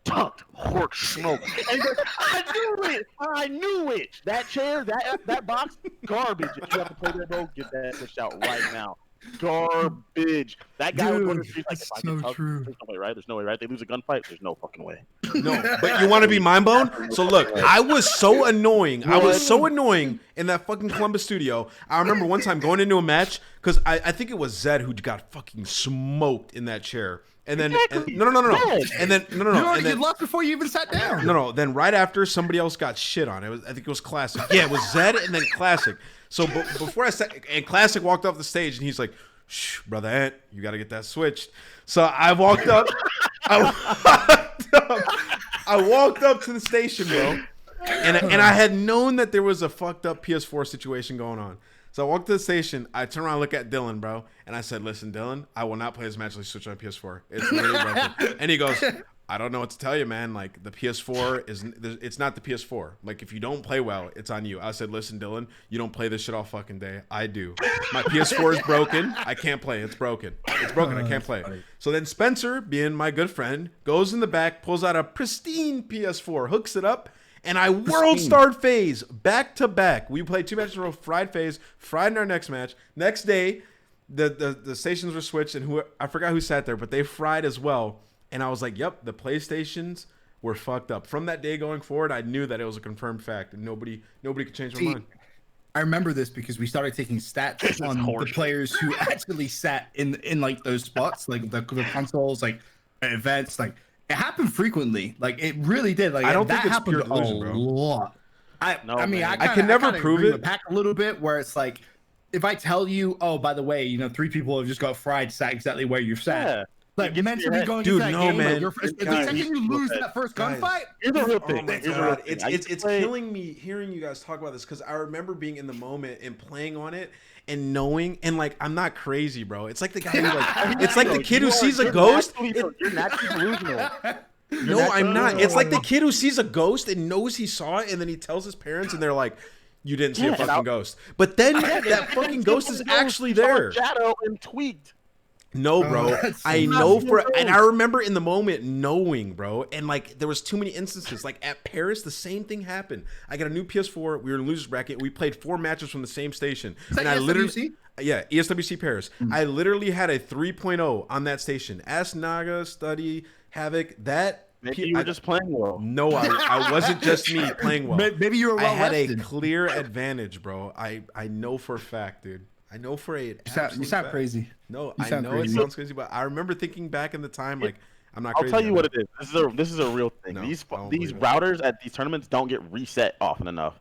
tucked, hork, smoke. And he's like, I knew it. That chair, that box, garbage. If you have to play there, bro, get that switched out right now. Garbage. That guy would go to the street like, if I get tucked, there's no way, right? There's no way, right? They lose a gunfight, there's no fucking way. No, but you want to be mind blown? So look, I was so annoying. In that fucking Columbus studio. I remember one time going into a match because I think it was Zed who got fucking smoked in that chair. And then no. And then You left before you even sat down. No. Then right after, somebody else got shit on. I think it was Classic. Yeah, it was Zed and then Classic. So before I sat, and Classic walked off the stage and he's like, "Shh, brother Ant, you got to get that switched." So I walked up. I walked up to the station, bro, and I had known that there was a fucked up PS4 situation going on. So I walked to the station. I turn around and look at Dylan, bro, and I said, "Listen, Dylan, I will not play this match unless you switch on PS4. It's really broken." And he goes, I don't know what to tell you, man. Like the PS4 it's not the PS4. Like if you don't play well, it's on you. I said, listen, Dylan, you don't play this shit all fucking day. I do. My PS4 is broken. I can't play. It's broken. It's broken. I can't play. So then Spencer, being my good friend, goes in the back, pulls out a pristine PS4, hooks it up, and I world starred FaZe back to back. We played 2 matches in a row, fried FaZe, fried in our next match. Next day, the stations were switched, and I forgot who sat there, but they fried as well. And I was like, yep, the PlayStations were fucked up. From that day going forward, I knew that it was a confirmed fact, and nobody could change my mind. I remember this because we started taking stats on the players who actually sat in like those spots, like the consoles, like events. Like it happened frequently. Like it really did. Like I don't that think it's happened pure delusion, bro. a lot. I mean, I can never prove it. Back a little bit where it's like, if I tell you, oh, by the way, 3 people have just got fried, sat exactly where you're sat. Yeah. Like mentally going into that game, man. Like, the second you lose that first gunfight, it's a real thing. Oh my God. It's killing me hearing you guys talk about this because I remember being in the moment and playing on it and knowing, and like I'm not crazy, bro. It's like the guy who like it's like the kid who sees a ghost. You're naturally delusional. No, I'm not. It's like the kid who sees a ghost and knows he saw it, and then he tells his parents, and they're like, "You didn't see a fucking ghost." But then that fucking ghost is actually there. Shadow and tweaked. No, bro. I know and I remember in the moment knowing, bro. And like there was too many instances. Like at Paris, the same thing happened. I got a new PS4. We were in losers bracket. We played 4 matches from the same station. And I literally, ESWC Paris. I literally had a 3.0 on that station. Ask Naga, Study, Havoc. Maybe you were just playing well. No, I wasn't just me playing well. Maybe you were well. I had a clear advantage, bro. I know for a fact, dude. I know for a you sound crazy. No, I know crazy. It sounds crazy, but I remember thinking back in the time, like I'm not crazy. I'll tell you what it is. This is a real thing. No, these routers at these tournaments don't get reset often enough.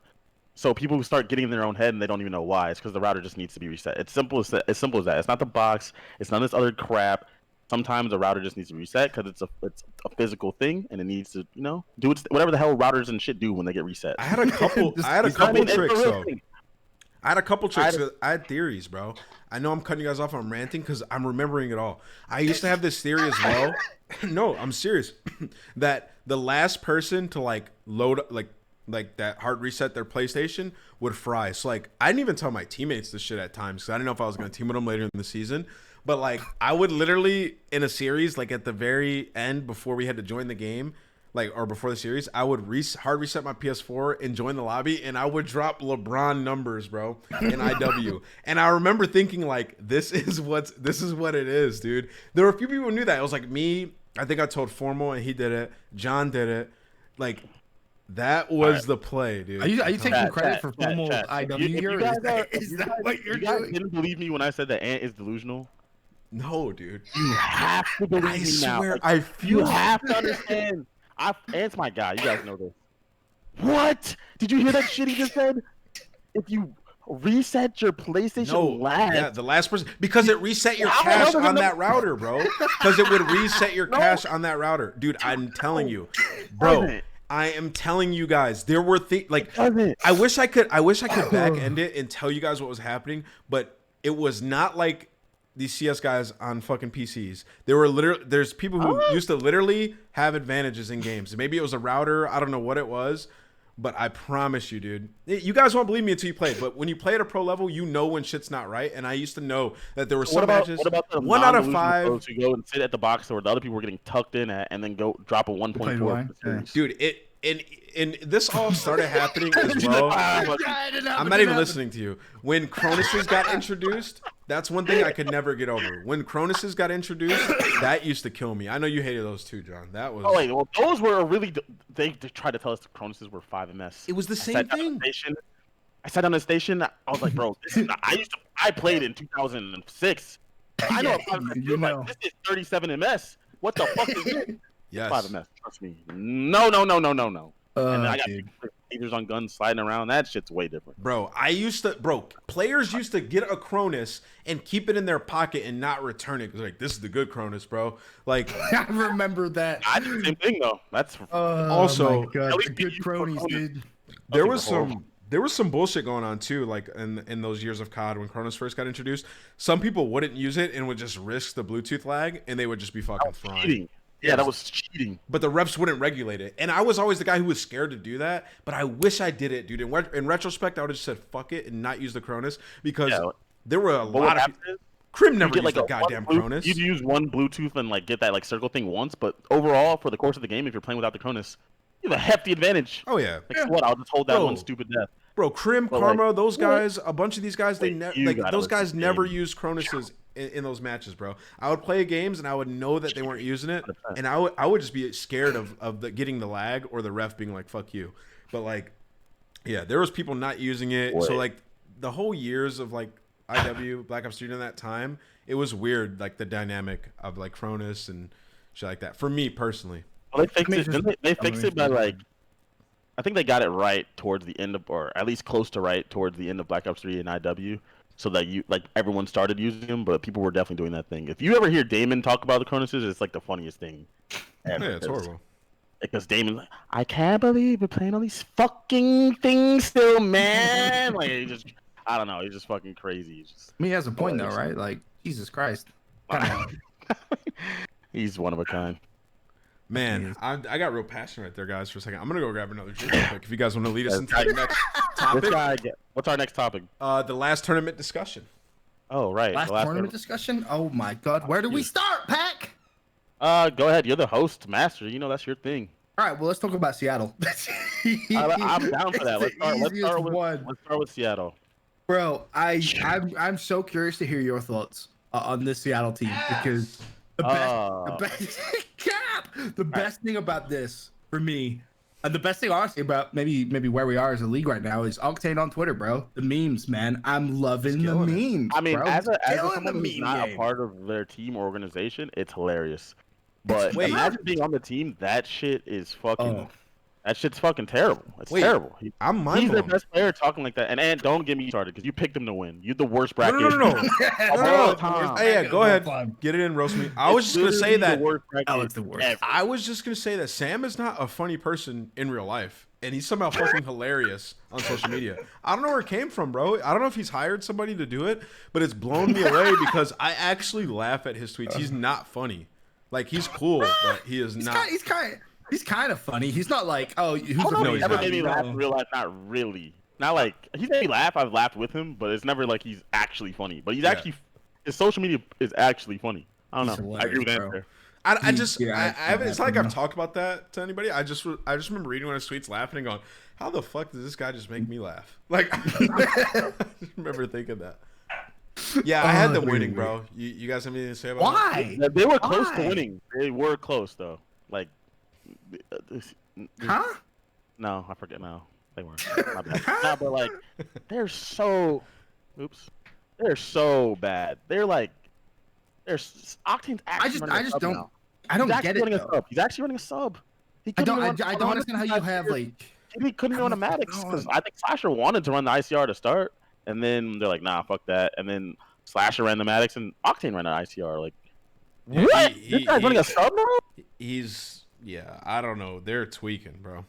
So people who start getting in their own head and they don't even know why. It's because the router just needs to be reset. It's simple as that. It's not the box. It's none of this other crap. Sometimes the router just needs to reset because it's a physical thing and it needs to do whatever the hell routers and shit do when they get reset. I had a couple tricks though. I had a couple tricks. I had theories, bro. I know I'm cutting you guys off. I'm ranting because I'm remembering it all. I used to have this theory as well. No, I'm serious. That the last person to like load like that hard reset their PlayStation would fry. So like I didn't even tell my teammates this shit at times because I didn't know if I was going to team with them later in the season. But like I would literally in a series, like at the very end before we had to join the game, or before the series, I would hard reset my PS4 and join the lobby, and I would drop LeBron numbers, bro, in IW. And I remember thinking, like, this is what it is, dude. There were a few people who knew that. It was like me. I think I told Formal, and he did it. John did it. Like, that was the play, dude. Are you taking credit for Formal IW here? Is that what you're doing? Didn't believe me when I said that Ant is delusional? No, dude. You have to believe me now. I feel you have to understand. Ant's my guy. You guys know this. What? Did you hear that shit he just said? If you reset your PlayStation the last person, because it reset your cache on that router, bro. Because it would reset your cache on that router, dude. I'm telling you, bro. I am telling you guys, there were I wish I could back end it and tell you guys what was happening, but it was not like these CS guys on fucking PCs. There's people who used to literally have advantages in games. Maybe it was a router. I don't know what it was, but I promise you, dude. You guys won't believe me until you play it, but when you play at a pro level, you know when shit's not right. And I used to know that there were some matches. What about the 1 out of 5 who go and sit at the box where the other people were getting tucked in at, and then go drop a 1.4? Dude, and this all started happening as well. I'm not even listening to you. When Cronuses got introduced, that's one thing I could never get over. When Cronuses got introduced, that used to kill me. I know you hated those too, John. That was. Oh wait, well those were really. They tried to tell us the Cronuses were 5MS. It was the same thing. I sat on the station. I was like, bro, I played in 2006. I know. Like, this is 37 MS. What the fuck is it? Yes. 5MS. Trust me. No. And I got lasers on guns sliding around. That shit's way different. Bro, players used to get a Cronus and keep it in their pocket and not return it. Like, this is the good Cronus, bro. Like, I remember that. I did the same thing, though. That's also my God, the good cronies, dude. There was some bullshit going on too, like in those years of COD when Cronus first got introduced. Some people wouldn't use it and would just risk the Bluetooth lag, and they would just be fucking frying. Yeah, that was cheating. But the refs wouldn't regulate it. And I was always the guy who was scared to do that. But I wish I did it, dude. In retrospect, I would have just said, fuck it, and not use the Cronus. Because there were a lot of... Crim never used the goddamn Cronus. You'd use one Bluetooth and like get that like circle thing once. But overall, for the course of the game, if you're playing without the Cronus, you have a hefty advantage. Oh, yeah. Like, what? I'll just hold that one stupid death. Bro, Crim, But, Karma, like, those guys, a bunch of these guys, those guys listen never to me. use Cronuses in those matches, bro. I would play games and I would know that they weren't using it, and I would just be scared of getting the lag or the ref being like, fuck you. But like, yeah, there was people not using it. So like the whole years of like IW, Black Ops 3 during that time, it was weird, like the dynamic of like Cronus and shit like that. For me personally. Well, they fixed it. They fixed it by like, I think they got it right towards the end of, or at least close to right towards the end of Black Ops 3 and IW, so that everyone started using them, but people were definitely doing that thing. If you ever hear Damon talk about the Cronuses, it's like the funniest thing ever. Yeah, it's horrible. Because Damon's like, I can't believe we're playing all these fucking things still, man. Like, I don't know, he's just fucking crazy. I mean, he has a point though, right? Like, Jesus Christ. He's one of a kind. Man, I got real passionate right there, guys, for a second. I'm going to go grab another drink real quick if you guys want to lead us into the next topic. What's our next topic? The last tournament discussion. Oh, right. Last tournament discussion? Oh, my God. Where do we start, Pack? Go ahead. You're the host, master. You know that's your thing. All right, well, let's talk about Seattle. I'm down for that. Let's start with Seattle. Bro, I'm so curious to hear your thoughts on this Seattle team because the best thing about this for me, and the best thing honestly about maybe where we are as a league right now is Octane on Twitter, bro. The memes, man. I'm loving the memes. I mean, bro. as someone who's not a part of their team or organization, it's hilarious. But imagine being on the team. That shit is fucking. That shit's fucking terrible. It's terrible. He's their best player talking like that. And don't get me started because you picked him to win. You're the worst bracket. No. Hey, yeah, go ahead. Get it in, roast me. I was just gonna say that. Alex the worst. I was just gonna say that Sam is not a funny person in real life, and he's somehow fucking hilarious on social media. I don't know where it came from, bro. I don't know if he's hired somebody to do it, but it's blown me away because I actually laugh at his tweets. He's not funny. Like, he's cool, but he is not. He's kind of funny. He's not like, he's never made me laugh in real life. Not really. Not like he's made me laugh. I've laughed with him, but it's never like he's actually funny. But he's actually his social media is actually funny. I don't know. I agree with that. It's not like I've talked about that to anybody. I just remember reading one of his tweets, laughing and going, "How the fuck does this guy just make me laugh?" Like, I just remember thinking that. Yeah, I had them winning, bro. You guys have anything to say about why? that? They were close to winning. They were close though. Like. Huh? No, I forget now. They weren't. My bad. No, but like, they're so. Oops. They're so bad. They're like. Octane's actually. I don't get it. He's actually running a sub. I don't understand how you have like. He couldn't run a Maddox because I think Slasher wanted to run the ICR to start, and then they're like, nah, fuck that, and then Slasher ran the Maddox and Octane ran an ICR. Like, what? This guy's running a sub now? Yeah, I don't know. They're tweaking, bro.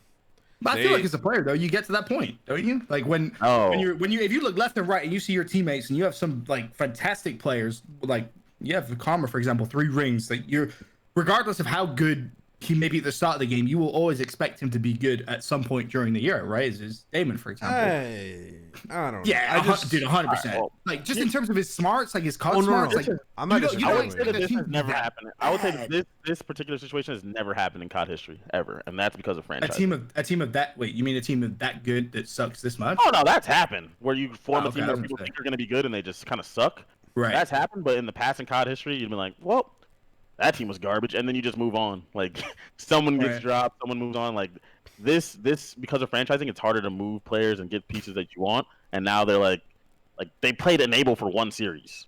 But I feel like as a player though, you get to that point, don't you? Like when if you look left and right and you see your teammates and you have some like fantastic players, like you have Karma, for example, 3 rings, like you're regardless of how good he may be at the start of the game, you will always expect him to be good at some point during the year, right? Is Damon, for example. I don't know. Yeah, dude, 100%. Like just in terms of his smarts, like his COD smarts. Like, I'm not I would say that this has never happened. I would say this particular situation has never happened in COD history ever, and that's because of franchise. A team of that. Wait, you mean a team of that good that sucks this much? Oh no, that's happened. Where you form a team that people think are going to be good and they just kind of suck. Right. That's happened, but in the past in COD history, you'd be like, well, that team was garbage, and then you just move on. Like someone gets dropped, someone moves on. Like this because of franchising, it's harder to move players and get pieces that you want. And now they're like they played Enable for 1 series,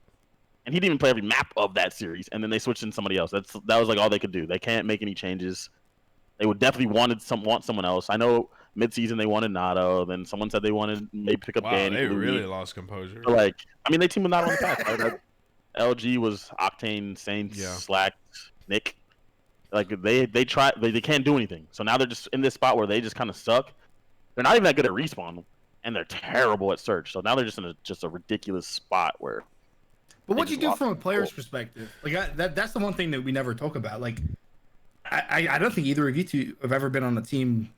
and he didn't even play every map of that series. And then they switched in somebody else. That was like all they could do. They can't make any changes. They would definitely want someone else. I know mid-season they wanted Nato. Then someone said they wanted maybe pick up Danny. They really lost composure. But like, I mean, they teamed with Nato on the pack. Right? Like, LG was Octane, Saints, Slack, Nick. Like they can't do anything. So now they're just in this spot where they just kind of suck. They're not even that good at respawn, and they're terrible at search. So now they're just in a ridiculous spot where. But what you do from a player's perspective, like that's the one thing that we never talk about. Like, I don't think either of you two have ever been on a team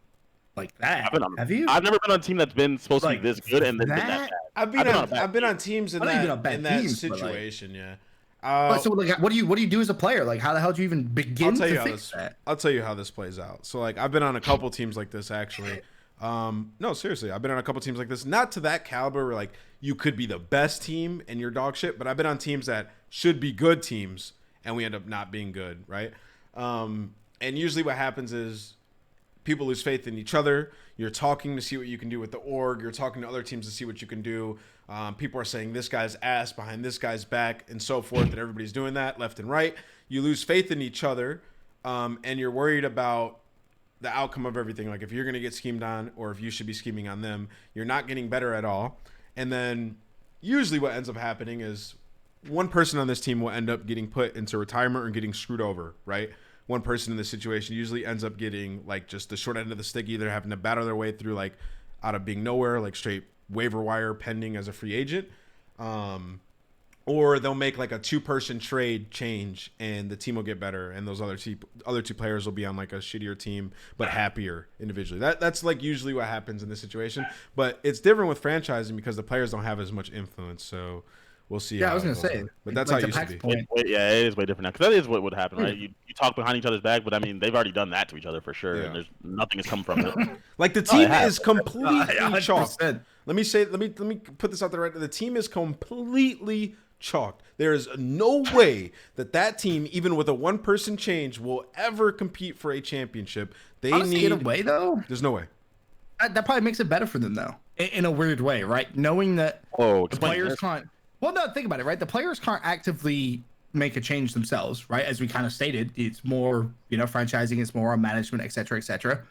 like that. Have you? I've never been on a team that's been supposed to be this good and then been that that? bad. I've been on teams in I know you've been on that bad in that teams, but, like- situation. Yeah. But so like, what do you do as a player? Like, how the hell do you even begin to fix that? I'll tell you how this plays out. So like, I've been on a couple teams like this actually. No, seriously, I've been on a couple teams like this. Not to that caliber where like you could be the best team and you're dog shit, but I've been on teams that should be good teams and we end up not being good, right? And usually what happens is people lose faith in each other. You're talking to see what you can do with the org. You're talking to other teams to see what you can do. People are saying this guy's ass behind this guy's back and so forth, and everybody's doing that left and right. You lose faith in each other, and you're worried about the outcome of everything. Like if you're going to get schemed on or if you should be scheming on them, you're not getting better at all. And then usually what ends up happening is one person on this team will end up getting put into retirement or getting screwed over, right? One person in this situation usually ends up getting like just the short end of the stick, either having to battle their way through like out of being nowhere, like straight waiver wire pending as a free agent. Or they'll make like a 2-person trade change and the team will get better. And those other two players will be on like a shittier team, but happier individually. That's like usually what happens in this situation, but it's different with franchising because the players don't have as much influence. So we'll see. Yeah, I was gonna say, but that's like how it used to be. point. Yeah, it is way different now because that is what would happen, right? You talk behind each other's back, but I mean, they've already done that to each other for sure, and there's nothing has come from it. Like the team is completely 100%. chalked. Let me put this out there right now. The team is completely chalked. There is no way that team, even with a 1-person change, will ever compete for a championship. They Honestly, in a way, though, there's no way. That probably makes it better for them, though, in a weird way, right? Knowing that the players can't. Well, no, think about it, right? The players can't actively make a change themselves, right? As we kind of stated, it's more, franchising, it's more on management, et cetera, et cetera.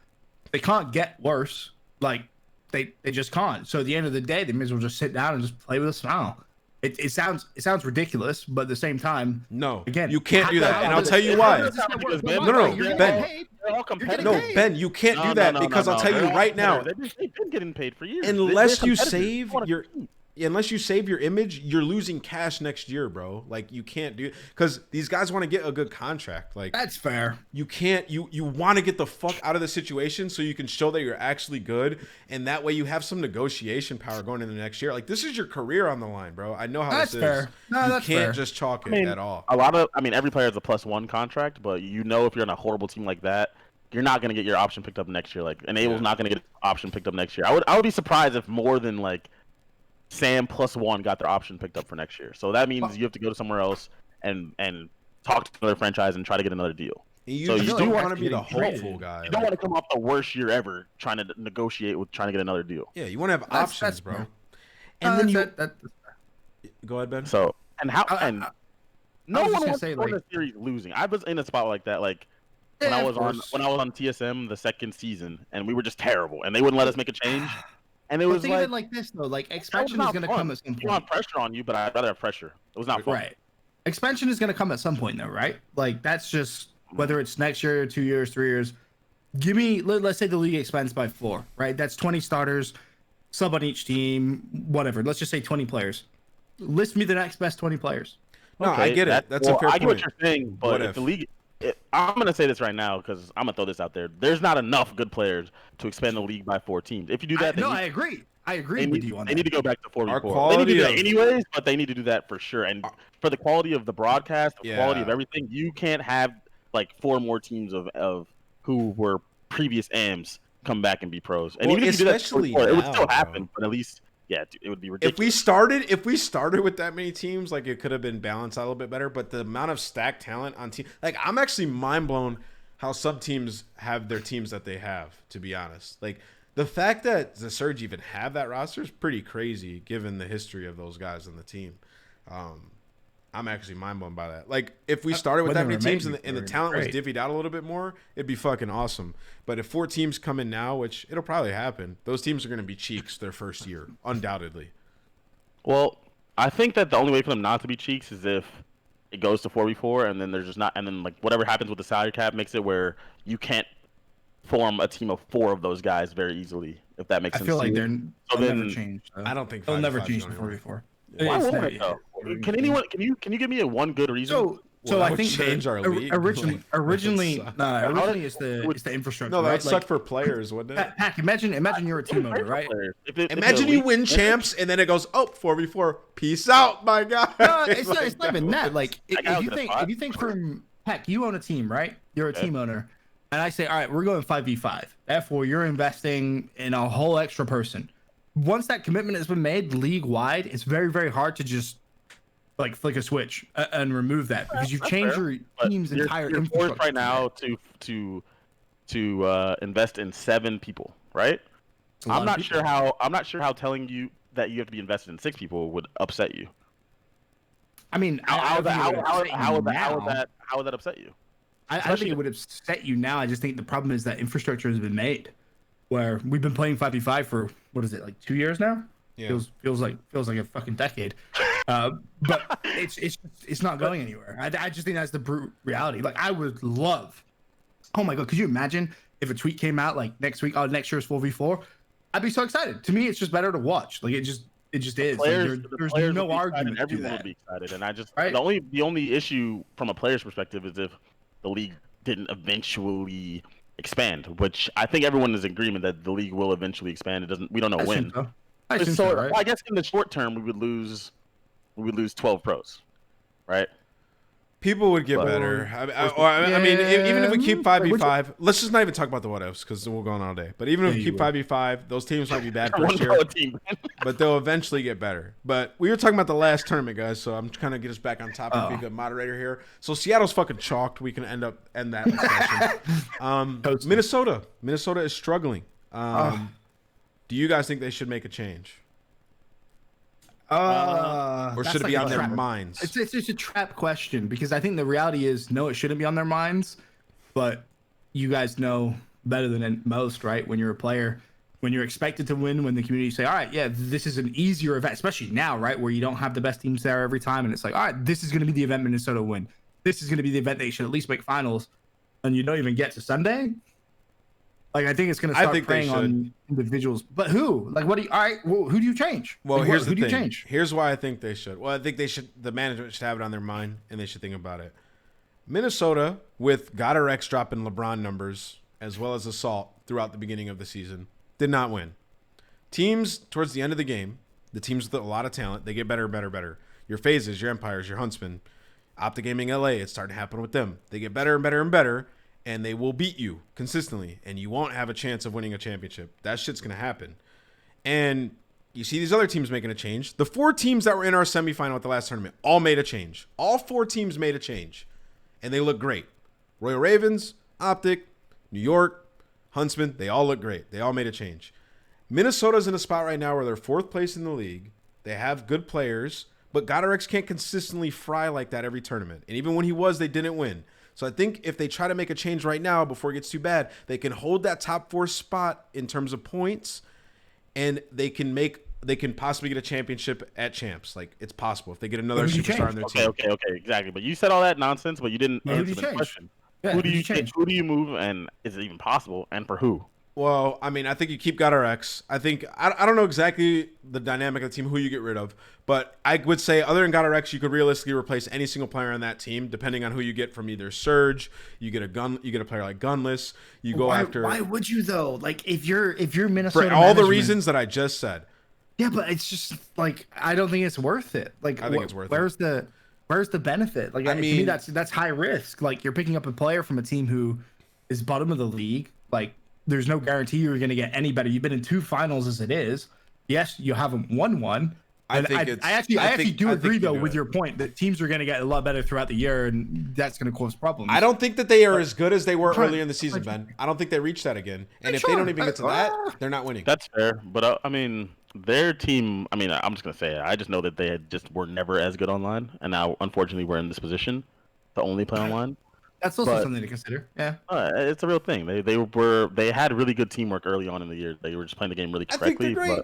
They can't get worse. Like, they just can't. So at the end of the day, they may as well just sit down and just play with a smile. It sounds ridiculous, but at the same time, no, again, you can't do that, and I'll tell you why. No, Ben, you can't do that because I'll tell you right now. They've been getting paid for years. Unless you save your image, you're losing cash next year, bro. Like you can't do it because these guys want to get a good contract. Like that's fair. You can't. You want to get the fuck out of the situation so you can show that you're actually good, and that way you have some negotiation power going into the next year. Like this is your career on the line, bro. I know how that's this fair. is. No, you that's can't fair. just chalk it at all. Every player has a +1 contract, but if you're in a horrible team like that, you're not gonna get your option picked up next year. Like Enable's not gonna get an option picked up next year. I would be surprised if more than like Sam +1 got their option picked up for next year. So that means you have to go to somewhere else and talk to another franchise and try to get another deal. You do want to be the hopeful guy. You don't want to come off the worst year ever trying to negotiate with trying to get another deal. Yeah, you want to have options, bro. Fair. And then go ahead, Ben. So no one wants say, to win a series losing. I was in a spot like that, like when I was on TSM the second season, and we were just terrible, and they wouldn't let us make a change. And it was think of it like this though, like expansion is going to come at some point. You want pressure on you, but I'd rather have pressure. It was not fun. Right. Expansion is going to come at some point though, right? Like that's just whether it's next year, 2 years, 3 years. Give me, let's say the league expands by 4, right? That's 20 starters, sub on each team, whatever. Let's just say 20 players. List me the next best 20 players. No, I get it. That's a fair point. I get what you're saying, but if the league, I'm going to say this right now because I'm going to throw this out there. There's not enough good players to expand the league by 4 teams. If you do that, I agree. I agree with you on that. They need to go back to 4v4. They need to do that anyways, but they need to do that for sure. And for the quality of the broadcast, the quality of everything, you can't have like 4 more teams of who were previous AMs come back and be pros. And even if you do that, it would still happen. But at least, it would be ridiculous. If we started with that many teams, like it could have been balanced out a little bit better. But the amount of stacked talent on team, like I'm actually mind blown how some teams have their teams that they have. To be honest, like the fact that the Surge even have that roster is pretty crazy, given the history of those guys on the team. I'm actually mind blown by that. Like, if we started with that many teams and the talent was divvied out a little bit more, it'd be fucking awesome. But if 4 teams come in now, which it'll probably happen, those teams are going to be cheeks their first year, undoubtedly. Well, I think that the only way for them not to be cheeks is if it goes to 4v4, and then there's just not, and then like whatever happens with the salary cap makes it where you can't form a team of 4 of those guys very easily. If that makes sense. I feel like they'll never change. I don't think they'll never change to 4v4. Why won't it though? Can you give me one good reason So that I would think change our league. originally it's the infrastructure. No, that right? would suck for players, wouldn't it? Pack, imagine you're a team owner, right? Imagine you win champs and then it goes, oh, 4v4. Peace out, my guy. No, it's not even that. Like guy was if you think from Pack, you own a team, right? You're a team owner, and I say, all right, we're going 5v5. Therefore, you're investing in a whole extra person. Once that commitment has been made league wide, it's very, very hard to just like flick a switch and remove that because you've changed your team's entire you're infrastructure forced right now to invest in 7 people, right? I'm not sure how telling you that you have to be invested in 6 people would upset you. I mean, How would that upset you? I don't think it would upset you now. I just think the problem is that infrastructure has been made where we've been playing 5v5 for what is it, like 2 years now? Yeah. Feels like a fucking decade. But it's not going anywhere. I just think that's the brute reality. Like I would love. Oh my god, could you imagine if a tweet came out like next week? Oh, next year's 4v4. I'd be so excited. To me, it's just better to watch. Like it just is. There's no argument. Everyone would be excited, and the only issue from a player's perspective is if the league didn't eventually expand, which I think everyone is in agreement that the league will eventually expand. We don't know when. I assume so, right? I guess in the short term we would lose 12 pros, right? People would get better. I mean, even if we keep 5v5, let's just not even talk about the what ifs because we'll go on all day. But even if we keep 5v5, those teams might be bad first year, but they'll eventually get better. But we were talking about the last tournament, guys, so I'm trying to get us back on topic. Be a good moderator here. So Seattle's fucking chalked. We can end that discussion. Minnesota is struggling. Do you guys think they should make a change? Or should it be on their minds? It's just a trap question because I think the reality is no, it shouldn't be on their minds. But you guys know better than most, right? When you're a player, when you're expected to win, when the community say, all right, yeah, this is an easier event, especially now, right? Where you don't have the best teams there every time. And it's like, all right, this is going to be the event Minnesota win. This is going to be the event they should at least make finals. And you don't even get to Sunday. Like, I think it's going to start preying on individuals. But who? Like, what do you, all right, well, who do you change? Well, like, here's the thing. Who do you change? Here's why I think they should. Well, I think the management should have it on their mind, and they should think about it. Minnesota, with Goddard X dropping LeBron numbers, as well as assault throughout the beginning of the season, did not win. Teams, towards the end of the game, the teams with a lot of talent, they get better. Your Phases, your Empires, your Huntsmen, Optic Gaming LA, it's starting to happen with them. They get better, and they will beat you consistently, and you won't have a chance of winning a championship. That shit's going to happen. And you see these other teams making a change. The 4 teams that were in our semifinal at the last tournament all made a change. All 4 teams made a change, and they look great. Royal Ravens, Optic, New York, Huntsman, they all look great. They all made a change. Minnesota's in a spot right now where they're 4th place in the league. They have good players, but Goddard X can't consistently fry like that every tournament. And even when he was, they didn't win. So I think if they try to make a change right now before it gets too bad, they can hold that top 4 spot in terms of points, and they can possibly get a championship at champs. Like, it's possible if they get another superstar on their team. Okay, exactly. But you said all that nonsense, but you didn't answer the question. Yeah, who do you change? Who do you move, and is it even possible, and for who? Well, I mean, I think you keep Goddard X. I think I don't know exactly the dynamic of the team, who you get rid of, but I would say other than Goddard X, you could realistically replace any single player on that team, depending on who you get from either Surge. You get a player like Gunless. You go after. Why would you though? Like if you're Minnesota for all the reasons that I just said. Yeah, but it's just like I don't think it's worth it. Like I think it's worth it. Where's the benefit? Like I mean, to me, that's high risk. Like you're picking up a player from a team who is bottom of the league. Like there's no guarantee you're going to get any better. You've been in 2 finals as it is. Yes, you haven't won one. I actually do agree though with your point that teams are going to get a lot better throughout the year, and that's going to cause problems. I don't think that they are as good as they were earlier in the season, Ben. I don't think they reached that again. And if they don't even get to that, they're not winning. That's fair, but I mean, their team. I mean, I'm just going to say it. I just know that they were never as good online, and now unfortunately we're in this position to only play online. That's also something to consider. Yeah, it's a real thing. They had really good teamwork early on in the year. They were just playing the game really correctly. I think they're great.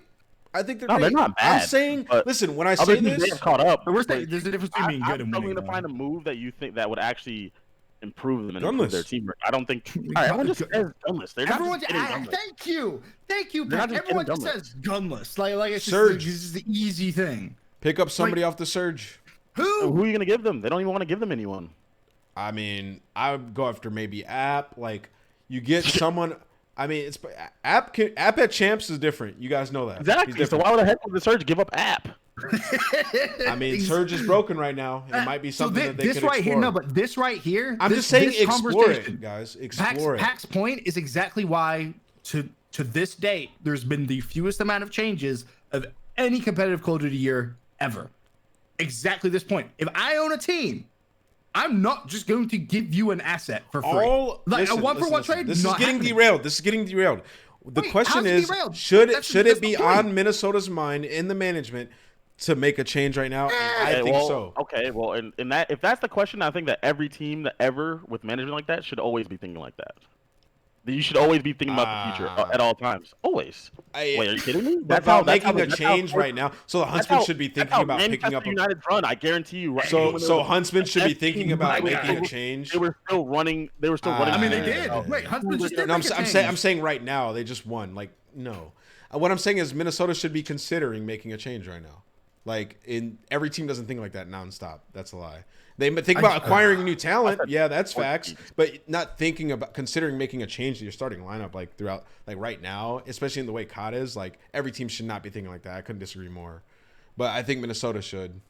I think they're great. They're not bad. I'm saying, listen, when I say this, they have caught up. There's a difference between being good and winning. I'm struggling to find a move that you think that would actually improve them and improve their teamwork. I don't think. All right, everyone just says Gunless. They're not just Gunless. Thank you, Pat. Everyone just says Gunless. Like it's Surge. This is the easy thing. Pick up somebody off the Surge. Who are you gonna give them? They don't even want to give them anyone. I mean, I would go after maybe App. Like, you get someone. I mean, it's App at Champs is different. You guys know that. Exactly. So why would the heck would the Surge give up App? I mean, Surge is broken right now. It might be something that they could explore. Here, no, but this right here. I'm just saying, explore it, guys. Explore it. Pack's point is exactly why to this date there's been the fewest amount of changes of any competitive Call of Duty year ever. Exactly this point. If I own a team, I'm not just going to give you an asset for free. A 1-for-1 trade. This is getting derailed. The question is, should it be on Minnesota's mind in the management to make a change right now? And I think so. Okay, well, in that, if that's the question, I think that every team that ever with management like that should always be thinking like that. You should always be thinking about the future at all times. Always. Wait, are you kidding me? That's how making a change right now. So the Huntsman should be thinking about picking up. United run. I guarantee you. Right? So Huntsman should be thinking about making a change. They were still running. I mean, they did. Wait, Huntsman just did. I'm saying right now they just won. Like, no. What I'm saying is Minnesota should be considering making a change right now. Like, every team doesn't think like that nonstop. That's a lie. They think about acquiring new talent. Yeah, that's facts. But not thinking about considering making a change to your starting lineup, like throughout, like right now, especially in the way COD is. Like, every team should not be thinking like that. I couldn't disagree more. But I think Minnesota should.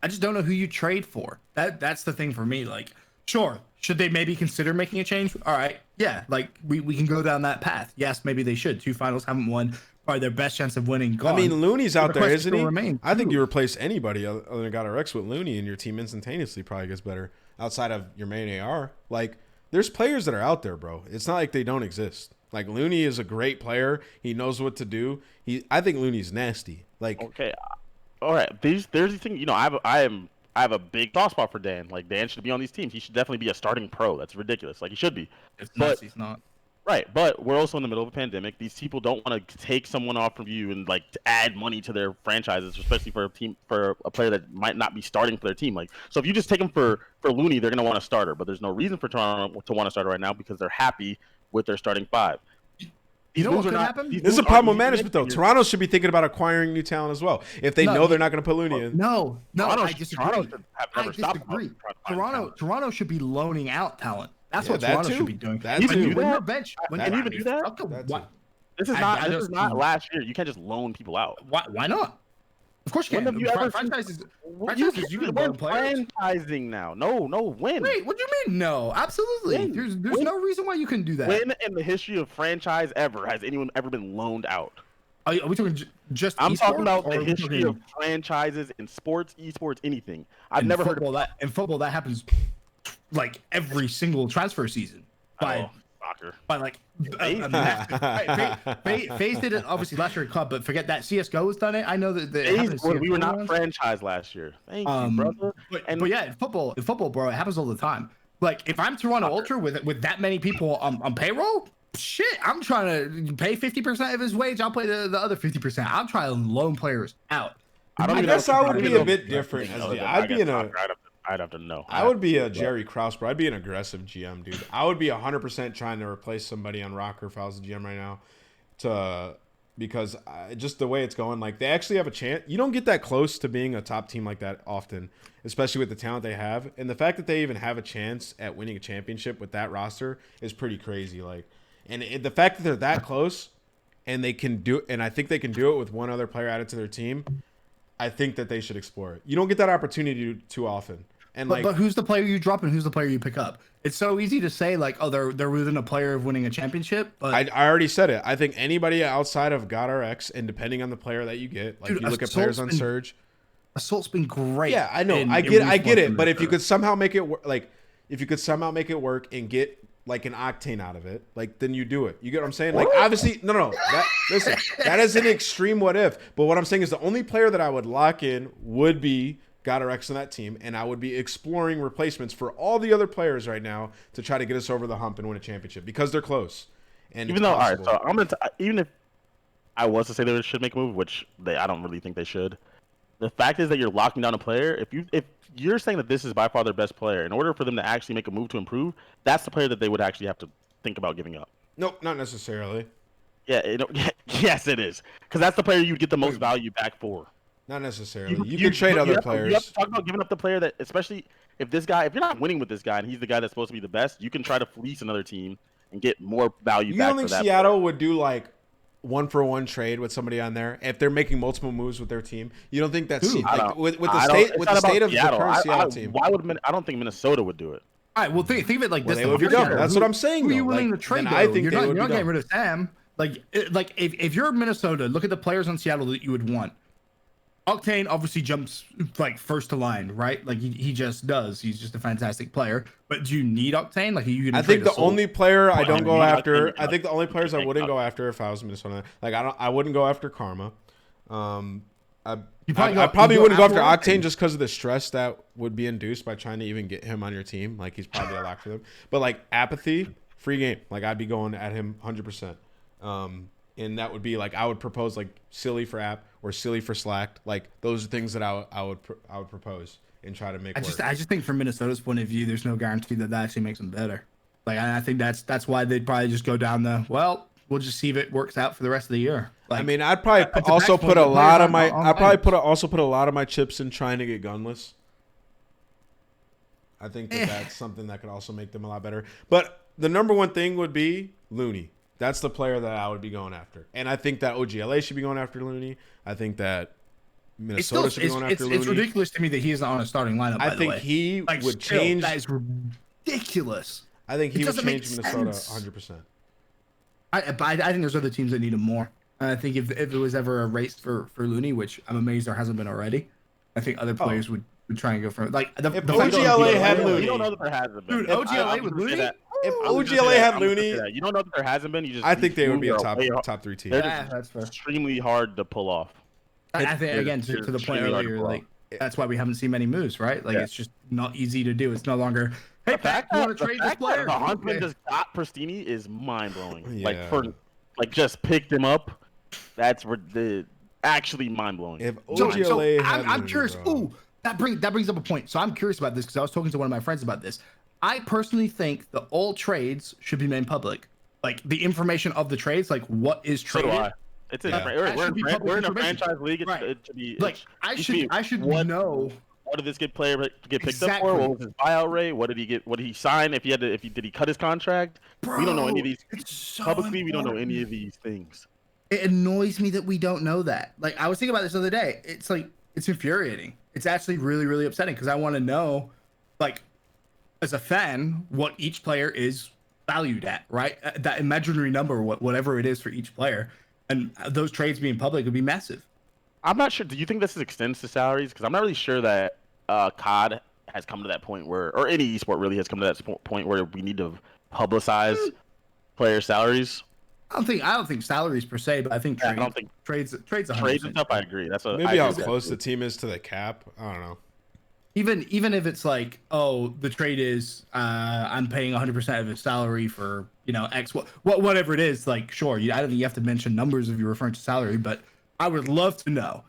I just don't know who you trade for. That's the thing for me. Like, sure, should they maybe consider making a change? All right, yeah, like we can go down that path. Yes, maybe they should. 2 finals, haven't won. Probably their best chance of winning gone. I mean, Looney's out there, isn't he? I think you replace anybody other than GodRx with Looney, and your team instantaneously probably gets better outside of your main AR. Like, there's players that are out there, bro. It's not like they don't exist. Like, Looney is a great player. He knows what to do. I think Looney's nasty. Like, okay, all right. There's the thing. You know, I have a big soft spot for Dan. Like, Dan should be on these teams. He should definitely be a starting pro. That's ridiculous. Like, he should be. But he's not. Right, but we're also in the middle of a pandemic. These people don't want to take someone off from you and like to add money to their franchises, especially for a player that might not be starting for their team. Like, so if you just take them for Looney, they're gonna want a starter. But there's no reason for Toronto to want a starter right now because they're happy with their starting 5. You know what could happen? This is a problem with management, though. Toronto should be thinking about acquiring new talent as well. If they know they're not going to put Looney in. No, I disagree. Toronto should be loaning out talent. That's what Toronto should be doing. When your bench, when you even do that, this is not last year. You can't just loan people out. Why not? Of course you can. When have you ever franchises you can loan franchising now? No, win. Wait, what do you mean? No, absolutely. There's no reason why you couldn't do that. When in the history of franchise ever has anyone ever been loaned out? Are we talking just? I'm talking about the history of franchises in sports, esports, anything. I've never heard of that. In football, that happens like every single transfer season. Soccer. By like FaZe did it obviously last year in club, but forget that. CS:GO has done it. I know that we were not franchised last year. Thank you, brother. But yeah, in football, bro, it happens all the time. Like if I'm Toronto Ultra with that many people on payroll, shit, I'm trying to pay 50% of his wage. I'll pay the other 50%. I'm trying to loan players out. I guess I would be a bit different. I'd have to know. I would be a Jerry Krause, bro. I'd be an aggressive GM, dude. I would be 100% trying to replace somebody on Rocker if I was a GM right now, because just the way it's going, like they actually have a chance. You don't get that close to being a top team like that often, especially with the talent they have, and the fact that they even have a chance at winning a championship with that roster is pretty crazy. Like, and the fact that they're that close, and they can do, and I think they can do it with one other player added to their team. I think that they should explore it. You don't get that opportunity too often. But who's the player you drop and who's the player you pick up? It's so easy to say like, oh, they're within a player of winning a championship. But I already said it. I think anybody outside of GodRx, and depending on the player that you get, like you look at players on Surge. Assault's been great. Yeah, I know. I get it. But if you could somehow make it work, and get like an octane out of it, like then you do it. You get what I'm saying? Like obviously, no. Listen, that is an extreme what if. But what I'm saying is the only player that I would lock in would be GodRx on that team, and I would be exploring replacements for all the other players right now to try to get us over the hump and win a championship because they're close. And even though, all right, so I'm gonna even if I was to say they should make a move, which I don't really think they should. The fact is that you're locking down a player. If you're saying that this is by far their best player, in order for them to actually make a move to improve, that's the player that they would actually have to think about giving up. Nope, not necessarily. Yeah, yes, it is, because that's the player you'd get the most value back for. Not necessarily. You can trade other players. You have to talk about giving up the player that, especially if this guy, if you're not winning with this guy and he's the guy that's supposed to be the best, you can try to fleece another team and get more value You back don't think for that Seattle player. would do like 1-for-1 trade with somebody on there if they're making multiple moves with their team? You don't think that's like, with the state of the current Seattle team? Why would I don't think Minnesota would do it. All right, well, think of it like this. They would be dumb. That's what I'm saying. Who are you willing to trade? I think you're they would not be getting rid of Sam. Like if you're Minnesota, look at the players on Seattle that you would want. Octane obviously jumps like first to line, right? Like he just does. He's just a fantastic player. But do you need Octane? Like I think the only player I don't go after. I think the only players I wouldn't go after if I was Minnesota. Like I wouldn't go after Karma. I probably wouldn't go after Octane just because of the stress that would be induced by trying to even get him on your team. Like he's probably a lock for them. But like Apathy, free game. Like I'd be going at him 100%. And that would be like I would propose like Silly for App or Silly for Slacked. Like those are things that I would propose and try to make work. I just think from Minnesota's point of view, there's no guarantee that actually makes them better. Like I think that's why they'd probably just go down the we'll just see if it works out for the rest of the year. Like, I mean, I'd probably also put a lot of my put a lot of my chips in trying to get gunless. I think that's something that could also make them a lot better. But the number one thing would be Looney. That's the player that I would be going after. And I think that OGLA should be going after Looney. I think that Minnesota should be going after Looney. It's ridiculous to me that he's not on a starting lineup, I think he would change. That is ridiculous. I think he would change Minnesota 100%. I think there's other teams that need him more. And I think if it was ever a race for Looney, which I'm amazed there hasn't been already, I think other players would try and go for it. Like if OGLA had Looney, you don't know that there hasn't been. Dude, OGLA with Looney. If OGLA had Looney, you don't know that there hasn't been. I think they would be a top 3 team. They're just extremely hard to pull off. I think again to the point earlier, like that's why we haven't seen many moves, right? Like it's just not easy to do. It's no longer hey, Pat, you want to trade this player? The Huntsman just got Pristini is mind blowing. Like just picked him up. That's actually mind blowing. If OGLA had I'm curious. Ooh, that brings up a point. So I'm curious about this because I was talking to one of my friends about this. I personally think that all trades should be made public. Like the information of the trades, like what is traded. So do I. It's we're in a franchise league. It should be like I should know. What did this player get picked up for? What was his buyout rate? What did he get? What did he sign? Did he cut his contract? Bro, we don't know any of these. So publicly, we don't know any of these things. It annoys me that we don't know that. Like I was thinking about this the other day. It's like it's infuriating. It's actually really, really upsetting because I want to know, like, as a fan, what each player is valued at, right? That imaginary number, whatever it is for each player, and those trades being public would be massive. I'm not sure. Do you think this extends to salaries? Because I'm not really sure that COD has come to that point where, or any esport really has come to that point where we need to publicize player salaries. I don't think salaries per se, but I think trades. I don't think trades. Trades and stuff. I agree. That's maybe how close the team is to the cap. I don't know. Even if it's like, oh, the trade is I'm paying 100% of his salary for X, whatever it is. Like, sure, I don't think you have to mention numbers if you're referring to salary, but I would love to know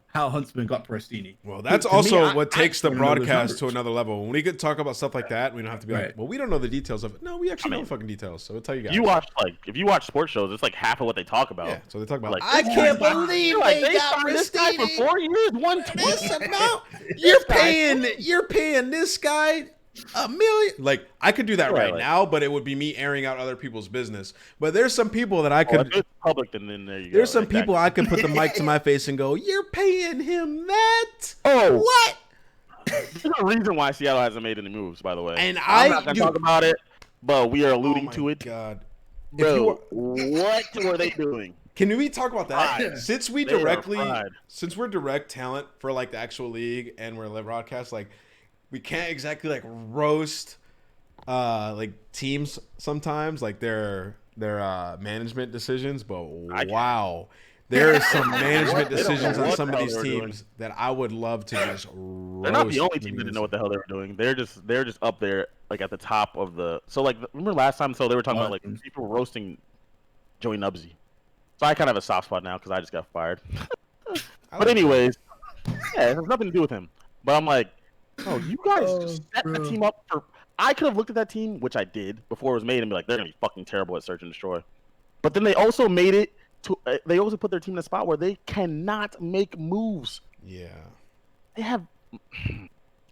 how Huntsman got Pristini. Well, that's also what takes the broadcast to another level. When we could talk about stuff like that, we don't have to be like, well, we don't know the details of it. No, we actually know the fucking details. So we'll tell you guys. If you watch sports shows, it's like half of what they talk about. Yeah, so they talk about like, I can't believe they got this guy for 4 years, 120. You're paying this guy $1 million. Like I could do that right now, but it would be me airing out other people's business. But there's some people that I could. If it's public, then there you go. There's some people I could put the mic to my face and go, "You're paying him that? Oh, what?" There's a reason why Seattle hasn't made any moves, by the way. And I'm not gonna talk about it, but we are alluding to it. God, bro, what were they doing? Can we talk about that? Pride. Since we're direct talent for like the actual league and we're live broadcast, like. We can't exactly like roast like teams sometimes, like their management decisions, but wow. There are some management decisions on some of these teams that I would love to just roast. They're not the only team that didn't know what the hell they were doing. They're just up there like at the top of the remember last time they were talking about like people were roasting Joey Nubsy. So I kind of have a soft spot now because I just got fired. But anyways, yeah, it has nothing to do with him. But I'm like, oh, you guys just set the team up for. I could have looked at that team, which I did before it was made, and be like, they're gonna be fucking terrible at search and destroy. But then they also made it they also put their team in a spot where they cannot make moves. Yeah. They have. Can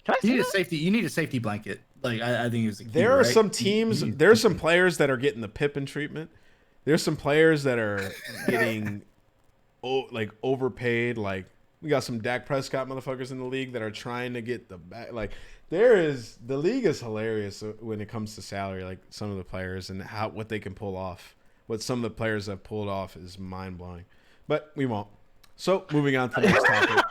I You say need a that? safety. You need a safety blanket. Like I think is the key. There are right? some teams. You need There are some players that are getting the Pippen treatment. There's some players that are getting like overpaid. Like we got some Dak Prescott motherfuckers in the league that are trying to get the back. Like the league is hilarious when it comes to salary. Like some of the players and what they can pull off. What some of the players have pulled off is mind blowing. But we won't. So moving on to the next topic.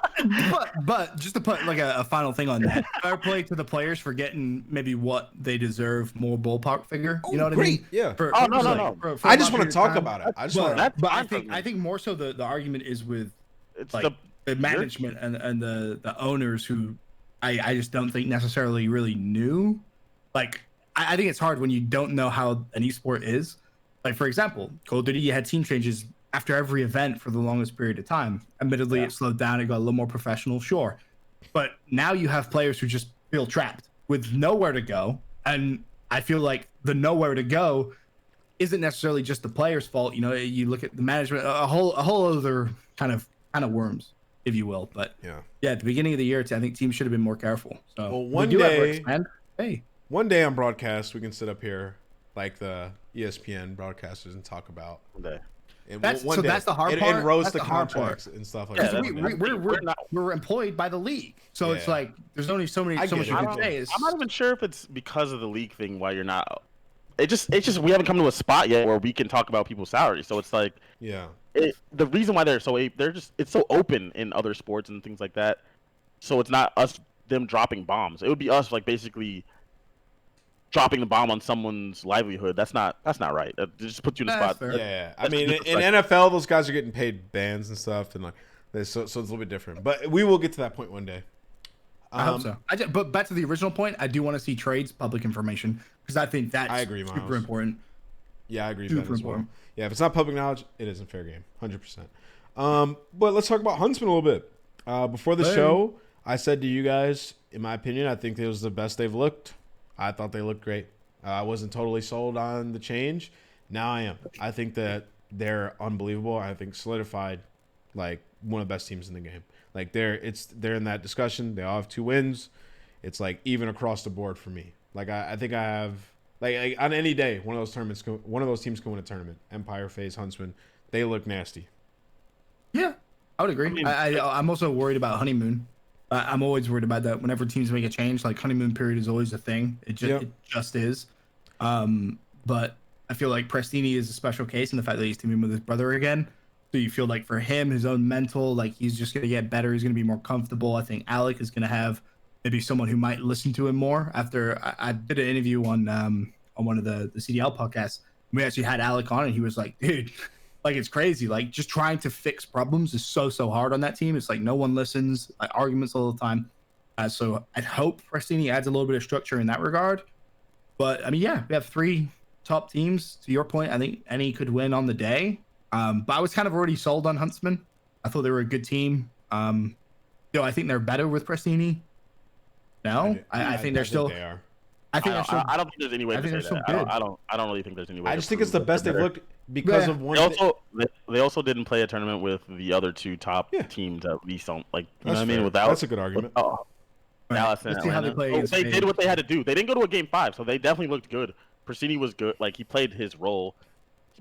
But just to put like a final thing on that, fair play to the players for getting maybe what they deserve, more ballpark figure. You know what I mean? Yeah. No. For I a just long want to period of talk time. about it. I just want. But I fine for me. think more so the argument is with It's like the management and the owners who I just don't think necessarily really knew. Like I think it's hard when you don't know how an esport is. Like for example, Call of Duty, you had team changes after every event for the longest period of time. Admittedly, it slowed down. It got a little more professional, sure. But now you have players who just feel trapped with nowhere to go. And I feel like the nowhere to go isn't necessarily just the player's fault. You know, you look at the management, a whole other kind of worms, if you will. But yeah, at the beginning of the year, I think teams should have been more careful. So Well, if one we do ever day- expand, hey, One day on broadcast, we can sit up here like the ESPN broadcasters and talk about. And That's one so. day, That's the hard part. And roast That's the hard part. contracts and stuff like Yeah, that. Because we're employed by the league, so it's Yeah. like there's only so much I you get can it. say. I'm not even sure if it's because of the league thing why you're not. It's just we haven't come to a spot yet where we can talk about people's salaries. So it's like Yeah. the reason why it's so open in other sports and things like that. So it's not them dropping bombs. It would be us like basically dropping the bomb on someone's livelihood. That's not right. It just puts you in a That's spot. fair. Yeah. I That's mean, the in NFL, those guys are getting paid bands and stuff, and like, so it's a little bit different. But we will get to that point one day. I hope so. But back to the original point, I do want to see trades, public information, because I think that's I agree, Miles. super important. Yeah, I agree. Super Ben, as well. important. Yeah, if it's not public knowledge, it isn't fair game, 100%. But let's talk about Huntsman a little bit. Before the show, I said to you guys, in my opinion, I think it was the best they've looked. I thought they looked great. I wasn't totally sold on the change. Now I am. I think that they're unbelievable. I think solidified like one of the best teams in the game. Like they're in that discussion. They all have 2 wins. It's like even across the board for me. Like I think I have like on any day one of those teams can win a tournament. Empire, FaZe, Huntsman, they look nasty. Yeah, I would agree. I'm also worried about honeymoon. I'm always worried about that. Whenever teams make a change, like honeymoon period is always a thing. It just is. But I feel like Prestini is a special case in the fact that he's teaming with his brother again. So you feel like for him, his own mental, like he's just gonna get better. He's gonna be more comfortable. I think Alec is gonna have maybe someone who might listen to him more. After I did an interview on one of the CDL podcasts, we actually had Alec on, and he was like, dude. Like, it's crazy. Like, just trying to fix problems is so hard on that team. It's like no one listens, like arguments all the time. So I hope Prestini adds a little bit of structure in that regard. But, I mean, yeah, we have 3 top teams. To your point, I think any could win on the day. But I was kind of already sold on Huntsman. I thought they were a good team. I think they're better with Prestini. No? I think they're still... They are. I don't think there's any way to say that. I don't really think there's any way. I just think it's the best they've looked because of one. They also didn't play a tournament with the other 2 top teams at least on like you know what I mean. Without that's a good argument. Dallas and Atlanta. They did what they had to do. They didn't go to a game 5, so they definitely looked good. Prestini was good. Like he played his role.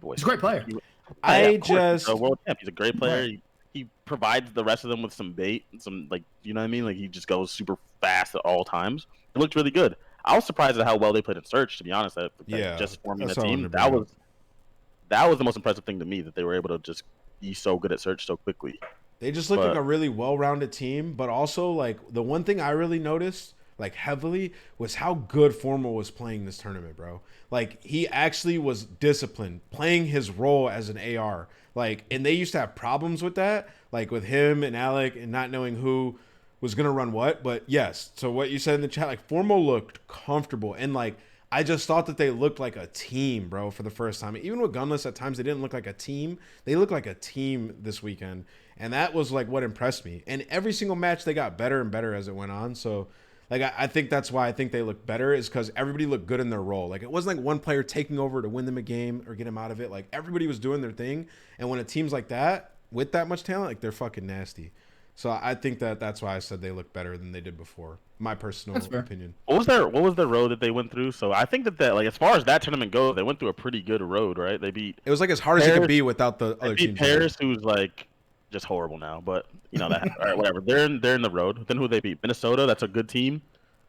He's a great player. He's a world champ. He's a great player. He provides the rest of them with some bait, some like you know what I mean. Like he just goes super fast at all times. It looked really good. I was surprised at how well they played in Search, to be honest. Just forming a team. That was the most impressive thing to me, that they were able to just be so good at Search so quickly. They just looked like a really well-rounded team, but also like the one thing I really noticed like heavily was how good Formal was playing this tournament, bro. Like he actually was disciplined, playing his role as an AR. Like, and they used to have problems with that, like with him and Alec and not knowing who was going to run what. But yes, so what you said in the chat, like Formal looked comfortable. And like, I just thought that they looked like a team, bro, for the first time. Even with Gunless, at times they didn't look like a team. They looked like a team this weekend. And that was like what impressed me. And every single match, they got better and better as it went on. So Like I think that's why I think they look better is because everybody looked good in their role. Like it wasn't like one player taking over to win them a game or get them out of it. Like everybody was doing their thing. And when a team's like that with that much talent, like they're fucking nasty. So I think that's why I said they look better than they did before. My personal opinion. What was their road that they went through? So I think that like as far as that tournament goes, they went through a pretty good road, right? They beat. It was like as hard as it could be without the other teams. Paris, who's like just horrible now, but you know that. All right, whatever. They're in the road. Then who they beat? Minnesota. That's a good team.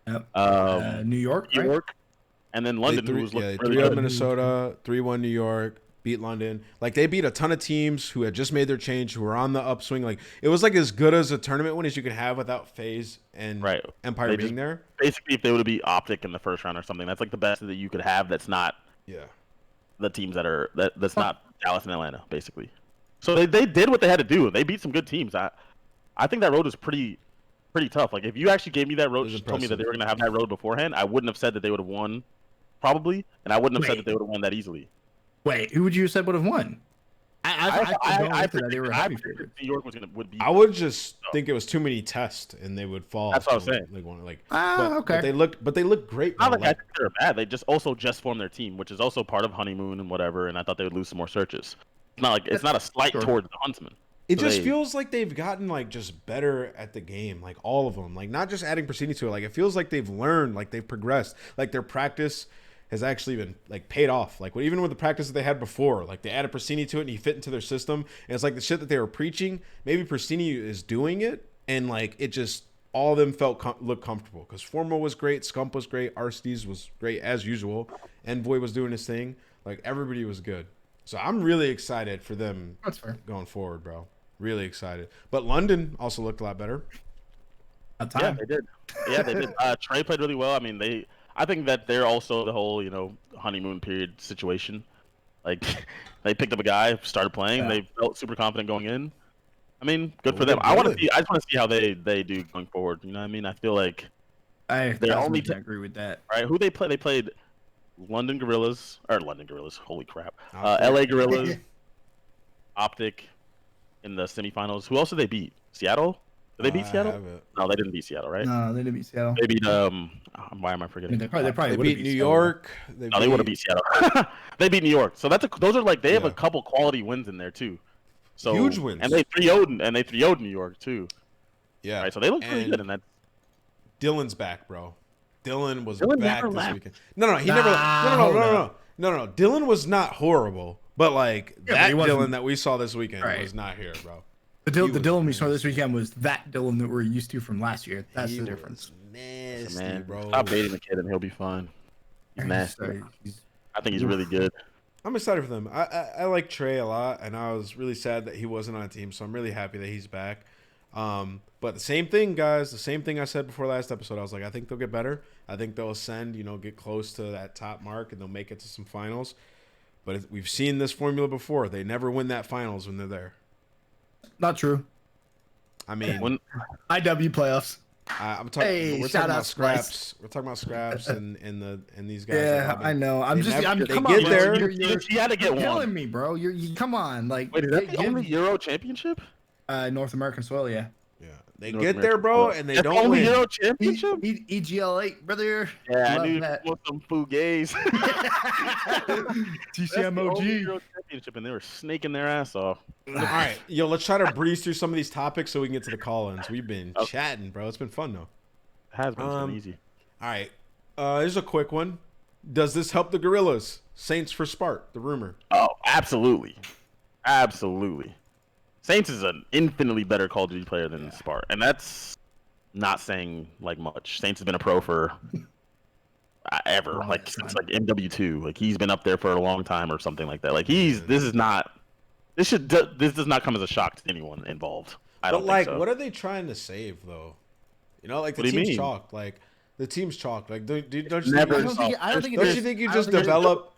Yep. New York, and then London, who was really 3-0 good. Minnesota, 3-1 New York. Beat London. Like they beat a ton of teams who had just made their change, who were on the upswing. Like it was like as good as a tournament win as you could have without FaZe and Empire being there. Basically, if they would have beat Optic in the first round or something, that's like the best that you could have. That's not the teams that's not Dallas and Atlanta, basically. So they did what they had to do. They beat some good teams. I think that road was pretty tough. Like if you actually gave me that road, just told me that they were gonna have that road beforehand, I wouldn't have said that they would have won, probably, and I wouldn't have said that they would have won that easily. Wait, who would you have said would have won? I thought they were happy for New York would be. I would just think it was too many tests and they would fall. That's what I was saying. Okay. But they look great. Not like I think they're bad. They just formed their team, which is also part of honeymoon and whatever. And I thought they would lose some more searches. It's not a slight towards the Huntsman. It just feels like they've gotten like just better at the game, like all of them. Like not just adding Preediction to it. Like it feels like they've learned, like they've progressed, like their practice has actually been like paid off. Like even with the practice that they had before, like they added Preediction to it and he fit into their system. And it's like the shit that they were preaching. Maybe Preediction is doing it, and like it just all of them looked comfortable because Formo was great, Scump was great, Aristides was great as usual, Envoy was doing his thing. Like everybody was good. So I'm really excited for them going forward, bro. Really excited. But London also looked a lot better. Yeah, they did. Yeah, they did. Trey played really well. I mean, I think that they're also the whole, honeymoon period situation. Like, they picked up a guy, started playing, they felt super confident going in. I mean, good for them. I just want to see how they do going forward. You know what I mean? I feel like they're only to agree with that. Right? Who they play? They played London Gorillas. Holy crap! LA Gorillas, Optic in the semifinals. Who else did they beat? Seattle? Did they beat Seattle? No, they didn't beat Seattle, right? No, they didn't beat Seattle. They beat why am I forgetting? They probably beat New York. They would have beat Seattle. They beat New York. So those are like they have a couple quality wins in there too. So huge wins. And they 3-0'd New York too. Yeah. Right, so they look pretty good in that. Dylan's back, bro. Dylan was back this weekend. No, he never. No. Dylan was not horrible, but like that Dylan that we saw this weekend was not here, bro. The Dylan we saw this weekend was that Dylan that we're used to from last year. That's the difference. Nasty, bro. Stop baiting the kid and he'll be fine. He's nasty. I think he's really good. I'm excited for them. I like Trey a lot, and I was really sad that he wasn't on a team, so I'm really happy that he's back. But the same thing, guys, the same thing I said before last episode. I was like, I think they'll get better. I think they'll ascend, get close to that top mark, and they'll make it to some finals. But we've seen this formula before. They never win that finals when they're there. Not true. I mean, IW playoffs. I'm talking. Hey, we're talking about scraps. We're talking about scraps and these guys. Yeah, I know. Come on, there. You had to get one. You're killing me, bro. You come on. Like, wait, is that the only Euro championship? North American soil, yeah. Yeah, they get there, bro, and they don't win. Euro championship. EGL8, brother. Yeah, I knew some fugays. TCMOG Euro championship, and they were snaking their ass off. All right, let's try to breeze through some of these topics so we can get to the call-ins. We've been chatting, bro. It's been fun though. It has been easy. All right, here's a quick one. Does this help the Gorillas? Saints for Spart, the rumor. Oh, absolutely. Saints is an infinitely better Call of Duty player than Spart, and that's not saying like much. Saints has been a pro for ever, since MW2. Like he's been up there for a long time or something like that. Like this does not come as a shock to anyone involved. I don't think so. What are they trying to save though? The team's chalk. Like the team's chalk. Like don't you think you just develop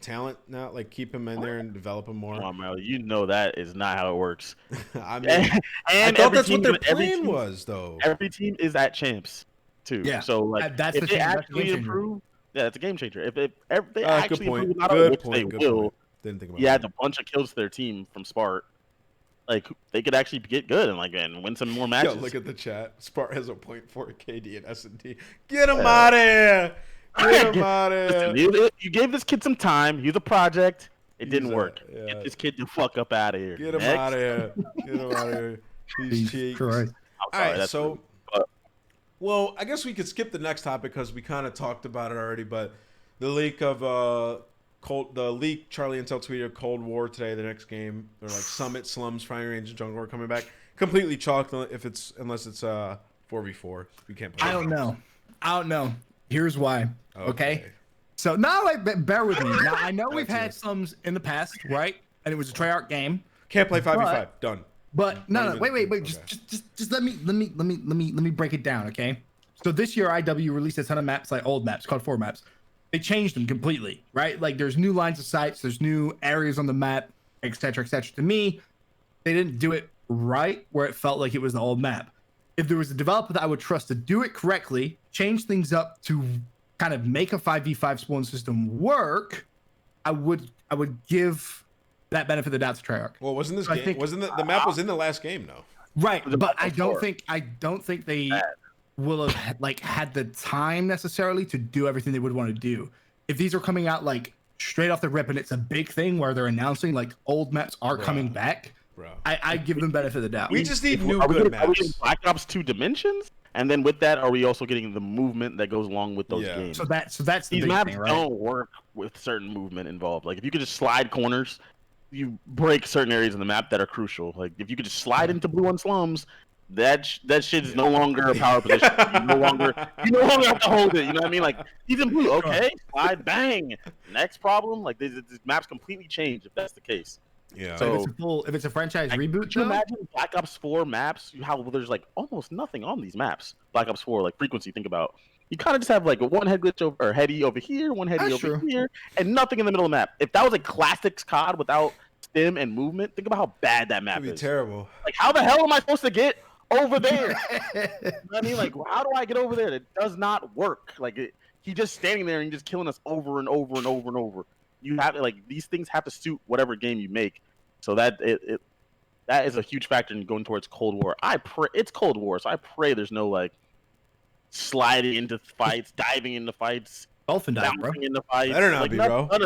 talent now, like keep him in there and develop him more? Come on, Mel. You know that is not how it works. I mean, I thought that's what their plan was, though. Every team is at champs, too. Yeah. So that's if the they thing, actually improve, it's a game changer. If they actually improve, good point. Didn't think about it. add a bunch of kills to their team from Spart. like they could actually get good and win some more matches. Yo, look at the chat. Spart has a 0.4 KD and S&T. Get him out of here. Get him out of here. Listen, you gave this kid some time. He's a project. It didn't work. Get this kid the fuck up out of here. Get him out of here. Get him out of here. These cheeks. All right, so, well, I guess we could skip the next topic because we kind of talked about it already, but the leak of Charlie Intel tweeted Cold War today, the next game. They're like Summit, Slums, Firing Range, and Jungle are coming back. Completely chalked unless it's 4v4. We can't play. I don't know. Here's why. Okay. So now, bear with me. Now I know we've had Slums in the past, right? And it was a Treyarch game. Can't play 5v5. Done. But no, wait. Okay. Just let me break it down, okay? So this year IW released a ton of maps, like old maps, called 4 maps. They changed them completely, right? Like there's new lines of sights, there's new areas on the map, etc., etc. To me, they didn't do it right where it felt like it was the old map. If there was a developer that I would trust to do it correctly, change things up to kind of make a 5v5 spawn system work, I would give that benefit of the doubt to Treyarch. Well, wasn't this game? Wasn't the map was in the last game though? Right, but I don't think they will have had the time necessarily to do everything they would want to do. If these are coming out like straight off the rip and it's a big thing where they're announcing like old maps are coming back, I give them benefit of the doubt. We just need new good maps. Are we getting Black Ops 2 Dimensions? And then with that, are we also getting the movement that goes along with those games? So that's the these big maps thing, right? don't work with certain movement involved. Like if you could just slide corners, you break certain areas in the map that are crucial. Like if you could just slide into blue on slums, that shit is no longer a power position. You no longer have to hold it. You know what I mean? Like he's in blue, okay, slide, bang. Next problem, like these maps completely change if that's the case. Yeah. So if it's a franchise reboot, could you imagine Black Ops 4 maps? How there's like almost nothing on these maps. Black Ops 4, like frequency. Think about you kind of just have like one head glitch or heady over here, one heady over here, and nothing in the middle of the map. If that was a classics COD without stim and movement, think about how bad that map is. Terrible. Like how the hell am I supposed to get over there? You know what I mean? Like how do I get over there? It does not work. Like he's just standing there and just killing us over and over and over and over. You have like these things have to suit whatever game you make, so that that is a huge factor in going towards Cold War. It's Cold War, so I pray there's no like sliding into fights, diving into fights, dolphin dive, bro. Into fights. Better not like, be, bro. None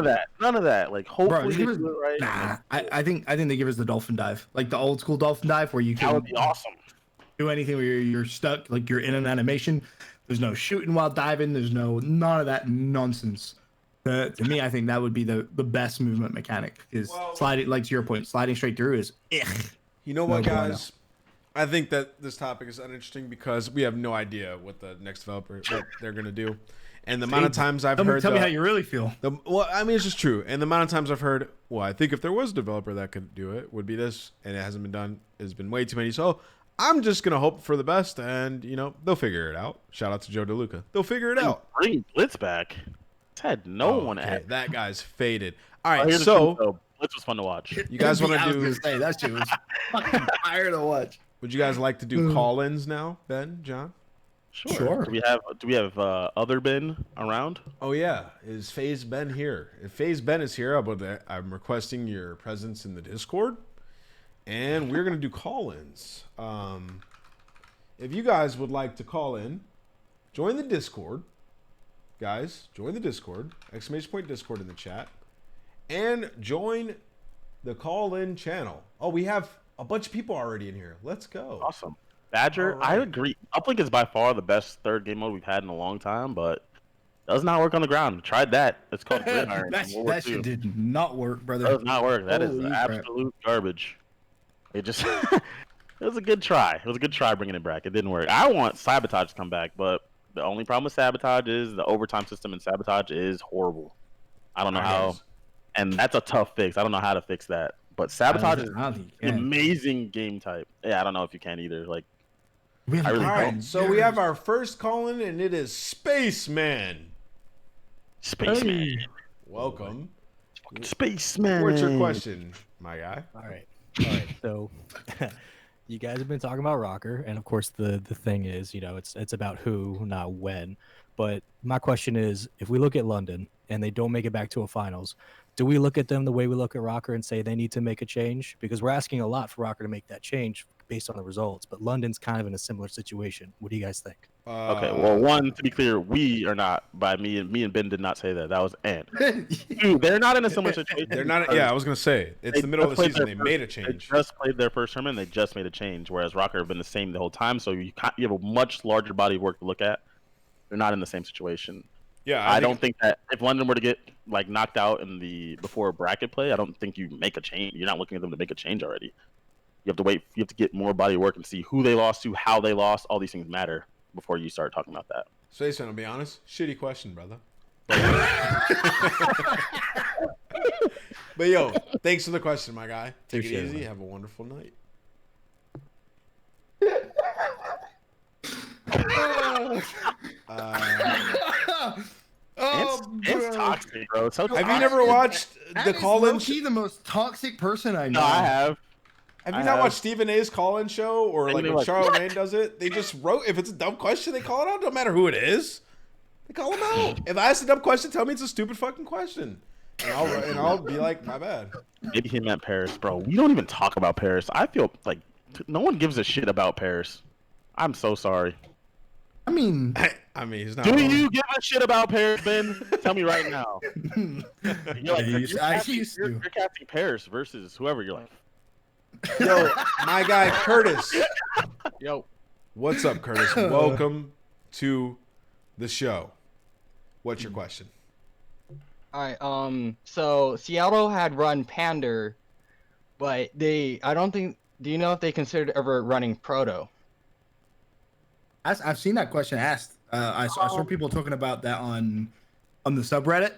of that. Like hopefully bro, they do it right. Nah, I think they give us the dolphin dive, like the old school dolphin dive where you can. That would be awesome. Do anything where you're stuck, like you're in an animation. There's no shooting while diving. There's none of that nonsense. To me, I think that would be the best movement mechanic. Is sliding, like to your point, sliding straight through is. You know what, guys? I think that this topic is uninteresting because we have no idea what the next developer what they're gonna do, and the amount of times I've heard. Tell me how you really feel. Well, I mean, it's just true, and the amount of times I've heard. Well, I think if there was a developer that could do it, would be this, and it hasn't been done. It's been way too many. So I'm just gonna hope for the best, and they'll figure it out. Shout out to Joe DeLuca. They'll figure it out. Bring Blitz back. Had no one at that guy's faded. All right, so Blitz was fun to watch. You guys want to do? Say that shit was fucking fire to watch. Would you guys like to do call-ins now, Ben, John? Sure. Do we have other Ben around? Oh yeah, is FaZe Ben here? If FaZe Ben is here, I'm requesting your presence in the Discord, and we're gonna do call-ins. If you guys would like to call in, join the Discord. Guys, join the Discord, !Discord in the chat, and join the call-in channel. Oh, we have a bunch of people already in here. Let's go. Awesome. Badger, right. I agree. Uplink is by far the best third game mode we've had in a long time, but does not work on the ground. Tried that. It's called Gridiron. that shit did not work, brother. It does not work. That is absolute garbage. It just... it was a good try. It was a good try bringing it back. It didn't work. I want Sabotage to come back, but... The only problem with Sabotage is the overtime system in Sabotage is horrible. I don't know how, and that's a tough fix. I don't know how to fix that. But Sabotage is an amazing game type. Yeah, I don't know if you can either. Like, I really don't. So we have our first call-in, and it is Spaceman. Spaceman. Welcome. Spaceman. What's your question, my guy? All right. So... You guys have been talking about Rocker, and of course the thing is, it's about who, not when. But my question is, if we look at London and they don't make it back to a finals, do we look at them the way we look at Rocker and say they need to make a change? Because we're asking a lot for Rocker to make that change based on the results. But London's kind of in a similar situation. What do you guys think? Okay, well, one, to be clear, we are not. By me and Ben did not say that. That was Ant. Two, they're not in a similar situation. They're not. Yeah, I was gonna say it's the middle of the season. They made a change. They just played their first tournament. They just made a change. Whereas Rocker have been the same the whole time. So you have a much larger body of work to look at. They're not in the same situation. Yeah, I don't think that if London were to get like knocked out in the before bracket play, I don't think you make a change. You're not looking at them to make a change already. You have to wait. You have to get more body of work and see who they lost to, how they lost. All these things matter before you start talking about that. Jason, I'll be honest. Shitty question, brother. But yo, thanks for the question, my guy. Take it easy. Have a wonderful night. It's toxic, bro. It's so toxic. Have you never watched the call-in? He's the most toxic person I know. No, I have. Have you not watched Stephen A's call-in show or like when Charlamagne does it? They just wrote if it's a dumb question, they call it out. Don't matter who it is, they call him out. If I ask a dumb question, tell me it's a stupid fucking question, and I'll be like, my bad. Maybe he meant Paris, bro. We don't even talk about Paris. I feel like no one gives a shit about Paris. I'm so sorry. I mean, he's not. Do you give a shit about Paris, Ben? Tell me right now. You're casting Paris versus whoever. You're like, yo, my guy Curtis. Yo, what's up, Curtis? Welcome to the show. What's your question? All right. So Seattle had run Pander, but I don't think. Do you know if they considered ever running Proto? I've seen that question asked. I saw people talking about that on the subreddit,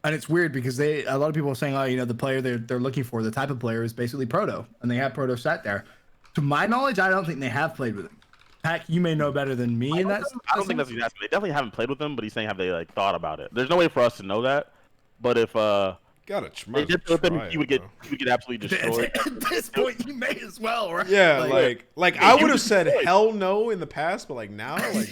and it's weird because a lot of people are saying, oh, the player they're looking for, the type of player is basically Proto, and they have Proto sat there. To my knowledge, I don't think they have played with him. Pack, you may know better than me in that. I don't think that's what he's asking. They definitely haven't played with him, but he's saying have they like thought about it. There's no way for us to know that, but if they did with him, he would get absolutely destroyed. At this point, you may as well, right? Yeah, like I would have said hell no in the past, but like now, like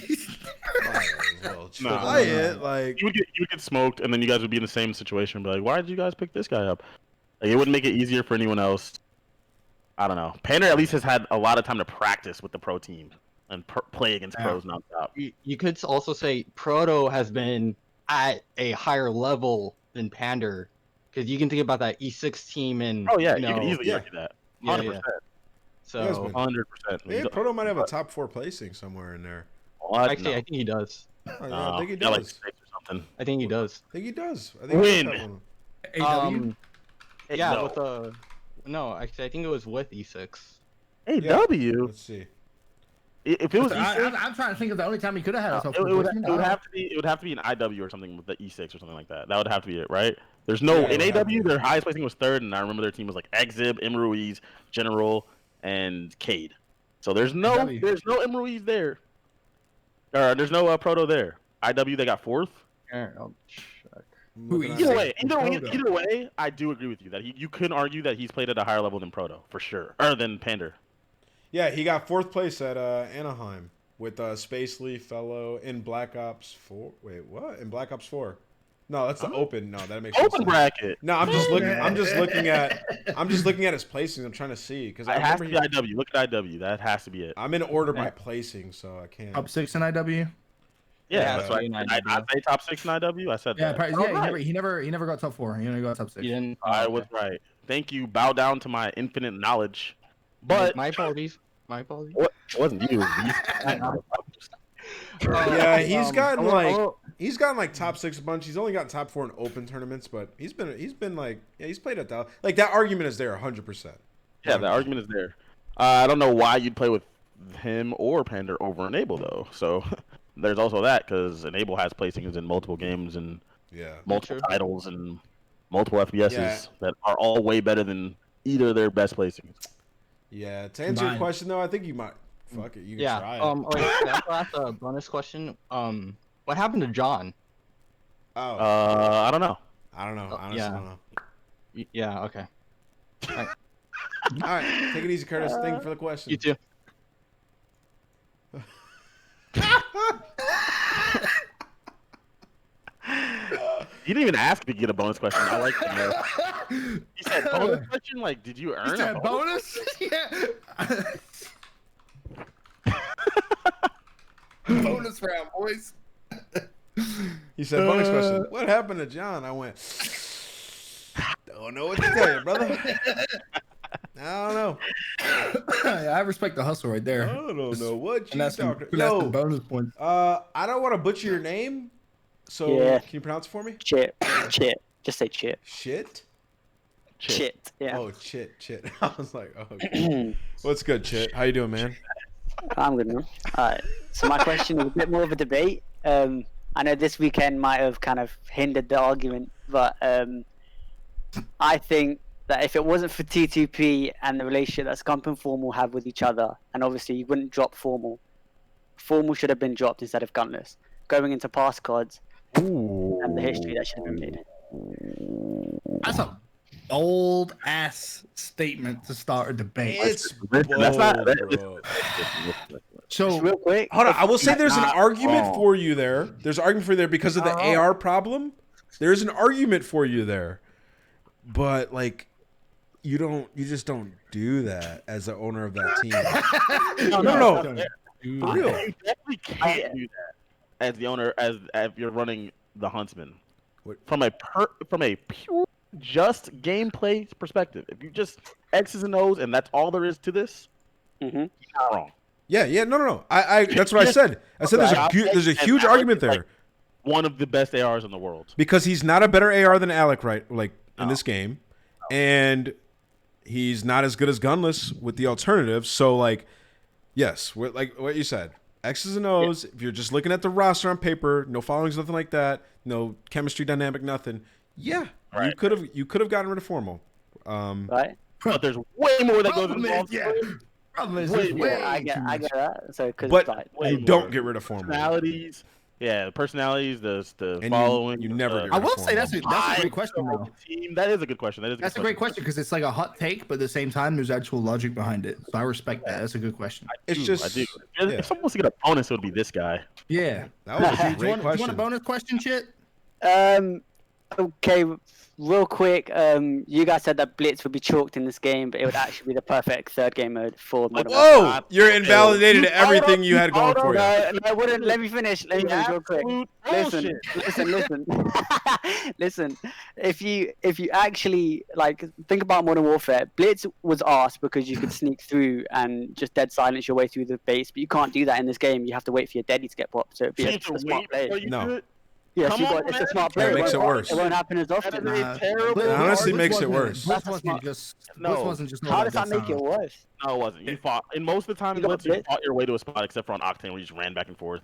try it. Like you would get smoked, and then you guys would be in the same situation. Be like, why did you guys pick this guy up? Like, it wouldn't make it easier for anyone else. I don't know. Pander at least has had a lot of time to practice with the pro team and play against pros nonstop. You could also say Proto has been at a higher level than Pander. Because you can think about that E6 team and you can easily argue that. 100%. Yeah. So 100%. Maybe Proto might have a top 4 placing somewhere in there. Actually, I think he does. I think he does. Like 6 or something. I think he does. I think he does. Win. Yeah, with actually, I think it was with E6. AW. Let's see. If it was E6, I'm trying to think of the only time he could have had a top 4 it would have to be an IW or something with the E6 or something like that. That would have to be it, right? There's no in AW. Their highest placing was 3rd, and I remember their team was like Exib, Ruiz, General, and Cade. So there's no Ruiz there. There's no Proto there. IW they got 4th. I'll check. Either way, I do agree with you that you could argue that he's played at a higher level than Proto for sure, or than Pander. Yeah, he got 4th place at Anaheim with Space Leaf Fellow in Black Ops 4. Wait, what? In Black Ops 4? No, that's the open. No, that makes open bracket. No, I'm just looking at his placings. I'm trying to see because I have to be IW. Look at IW. That has to be it. I'm in order by placing, so I can't. Top 6 in IW. Yeah, that's right. I say top 6 in IW. I said that. Yeah, he never got top 4. He only got top 6. I was right. Thank you. Bow down to my infinite knowledge. But my apologies. What? It wasn't you. Yeah, he's gotten like top 6 a bunch. He's only got top 4 in open tournaments, but he's been like he's played at that. Like that argument is there 100%. Yeah, the argument is there. I don't know why you'd play with him or Pander over Enable though. So there's also that because Enable has placings in multiple games and multiple titles and multiple FBSs that are all way better than either of their best placings. Yeah, to answer your question though, I think you might. Fuck it, you can try it. Can I ask a bonus question? What happened to John? Oh. I don't know. I don't know. Honestly, I don't know. Yeah. Okay. All right. Take it easy, Curtis. Thank you for the question. You too. He didn't even ask me to get a bonus question. I like that. He said bonus question. Like, did you earn a bonus? Yeah. Bonus round, boys. He said, bonus question. What happened to John? I went, don't know what to tell you, brother. I don't know. I respect the hustle right there. I don't know what you That's talking. the Yo, bonus points. I don't want to butcher your name, so Yeah. can you pronounce it for me? Chit. Just say chit. Shit. Chit. Yeah. Oh, chit. I was like, oh. Okay. What's good, Chit? How you doing, man? I'm good, man. Alright. So my question is a bit more of a debate. I know this weekend might have kind of hindered the argument, but I think that if it wasn't for T2P and the relationship that Scump and Formal have with each other, and obviously you wouldn't drop Formal should have been dropped instead of Gunless. Going into pass cards and the history that should have been made. That's a bold ass statement to start a debate. It's That's not. bro. So Just real quick. Hold on. I will say there's an not argument wrong. for you there. There's an argument for you there because of the AR problem. There's an argument for you there. But like, you just don't do that as the owner of that team. No. For real. You definitely can't do that as the owner, as if you're running the Huntsman. What? From a pure just gameplay perspective, if you just X's and O's and that's all there is to this, you're not wrong. Yeah. No. I that's what I said. I said there's a huge argument there. One of the best ARs in the world. Because he's not a better AR than Alec, right? Like in this game, and he's not as good as Gunless with the alternatives. So like, yes, like what you said, X's and O's. Yeah. If you're just looking at the roster on paper, no followings, nothing like that, no chemistry, dynamic, nothing. Yeah, right. You could have gotten rid of Formal. Right. But there's way more that goes involved. Problem is, I get that. So, but like, you don't get rid of Formal. Personalities. Yeah, the personalities, the and following. You never. Get rid I will of say that's a great question, though. That is a good question. That's a great question because it's like a hot take, but at the same time, there's actual logic behind it. So I respect that. That's a good question. I do. If someone wants to get a bonus, it would be this guy. Yeah, that was a great question. question. Do you want a bonus question, Chit? Okay, real quick. You guys said that Blitz would be chalked in this game, but it would actually be the perfect third game mode for Modern Whoa! Warfare. You're invalidated everything you had going for you. No, I wouldn't. Let me finish real quick. Listen. Listen. If you actually like think about Modern Warfare, Blitz was asked because you could sneak through and just dead silence your way through the base, but you can't do that in this game. You have to wait for your deadly to get popped. So it'd be a smart play. No. Yes, it's a smart play. It makes it worse. It won't happen as often. It honestly makes it worse. Blitz wasn't just How does that make it worse? No, it wasn't. You fought, and most of the time, you fought your way to a spot, except for on Octane, where you just ran back and forth.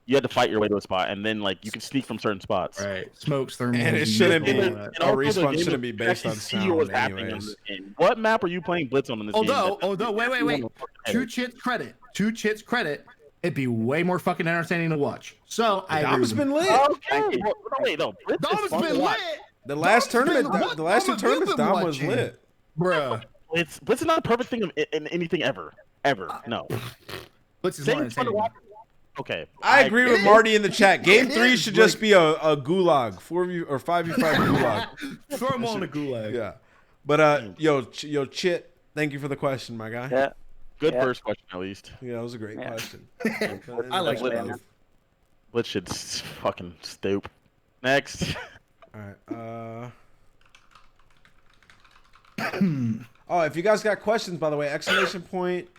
You had to fight your way to a spot, and then like you can sneak from certain spots. Right, smokes, thermal, and it shouldn't be. A respawn shouldn't be based on sound, anyways. What map are you playing Blitz on in this game? Although, wait. To Chit's credit, it'd be way more fucking entertaining to watch. So Dom's been lit. Okay. Wait, no. Dom's been lit. The last tournament, the last two tournaments, Dom was lit. Bruh. Blitz is not a perfect thing in anything ever. No. Blitz is more entertaining. Okay. I agree with Marty in the chat. Game 3 should just be a gulag, 4v or 5v5 gulag. Throw him on the gulag. Yeah. But yo, Chit, thank you for the question, my guy. Yeah. Good first question, at least. Yeah, that was a great question. I like that. Blitz should fucking stoop. Next. All right. Oh, if you guys got questions, by the way, exclamation point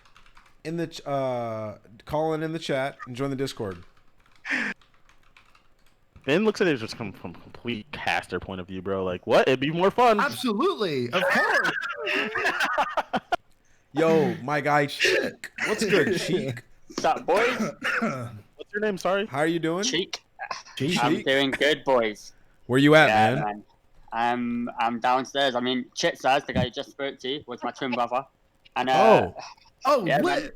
in the calling in the chat and join the Discord. Ben looks at it just from complete caster point of view, bro. Like, what? It'd be more fun. Absolutely, of course. Yo, my guy Cheek. What's good, Cheek? What's up, boys? What's your name? Sorry. How are you doing? Cheek. Cheek. I'm doing good, boys. Where you at, Yeah, man? I'm downstairs. I mean, Chit says, the guy you just spoke to, was my twin brother. And Oh, yeah, lit. man,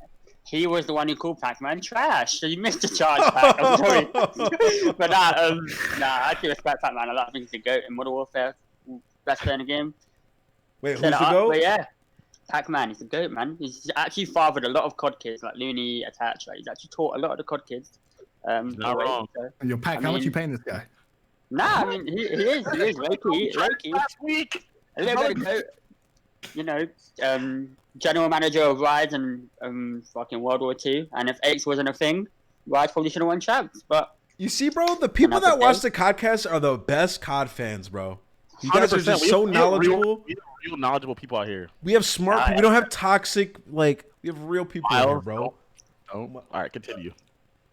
he was the one who called Pac-Man trash. So you missed a charge, Pac. I'm sorry. But I do respect Pac-Man a lot. I think he's a goat in Modern Warfare. Best player in the game. wait, who's Set the it up, goat? But yeah, Pac-Man, he's a goat, man. He's actually fathered a lot of COD kids, like Looney, Attach. Like, he's actually taught a lot of the COD kids. Not wrong. So, Yo, Pac, how much you paying this guy? Nah, I mean he is low-key. Last week. A little bit ago, you know, general manager of Rise and fucking World War II, and if Aches wasn't a thing, Rise probably should have won champs. But You see, bro, the people that watch the Codcast are the best COD fans, bro. You guys are just so knowledgeable. We have real knowledgeable people out here. We have smart people. We don't have toxic, like, we have real people here, bro. Oh, all right, continue.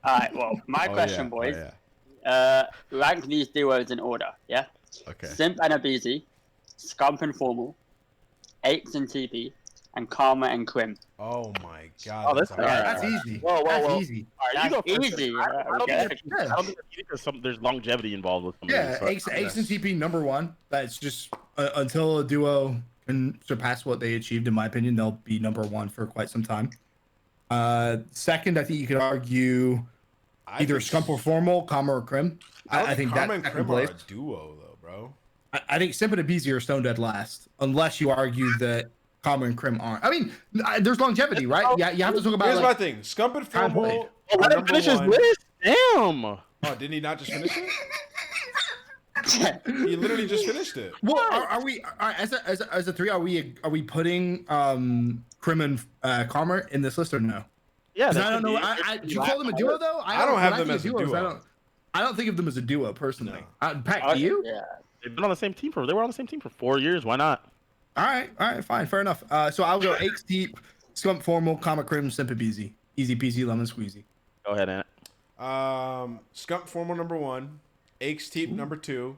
all right, well, my question, boys. Rank these duos in order, yeah? Okay. Simp and Abizi, Scump and Formal, Apes and TP, and Karma and Crim. Oh my god. Oh, that's That's easy. Whoa. That's easy. All right, you go That's first. easy. I don't Okay. think there's longevity involved with some Yeah, of these. So- Ace and TP number one. That's just until a duo can surpass what they achieved, in my opinion, they'll be number one for quite some time. Second, I think you could argue either Scump or Formal, Karma or Crim. I think Karma that's and second Crim are a place. duo, though, bro. I think Simp and Abizi are stone dead last, unless you argue that Karma and Crim aren't. I mean, there's longevity, right? Yeah, you have to talk about. Here's like, my thing. Scump and time played. Formal Oh, are let him number finish his one. list. Damn. Oh, didn't he not just finish it? He literally just finished it. Well, are we as a three? Are we putting Crim and Karma in this list or no? Yeah. 'Cause that I don't could know. be- Do you call them a duo though? I don't have them when I as a think of duo. I don't think of them as a duo personally. No. Pat, do you? Yeah. They've been on the same team they were on the same team for 4 years. Why not? All right, fine, fair enough. So I'll go Aches Deep, Scump Formal, Karma Crim, Simp Abizi. Easy peasy, lemon squeezy. Go ahead, Ant. Scump Formal number 1, Aches Teep number 2,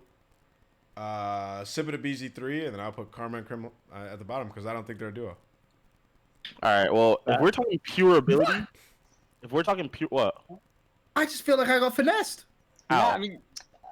Sip It BZ 3, and then I'll put Karma and Crim at the bottom because I don't think they're a duo. All right. Well, if we're talking pure ability, if we're talking pure what? I just feel like I got finessed Yeah, Ow. I mean,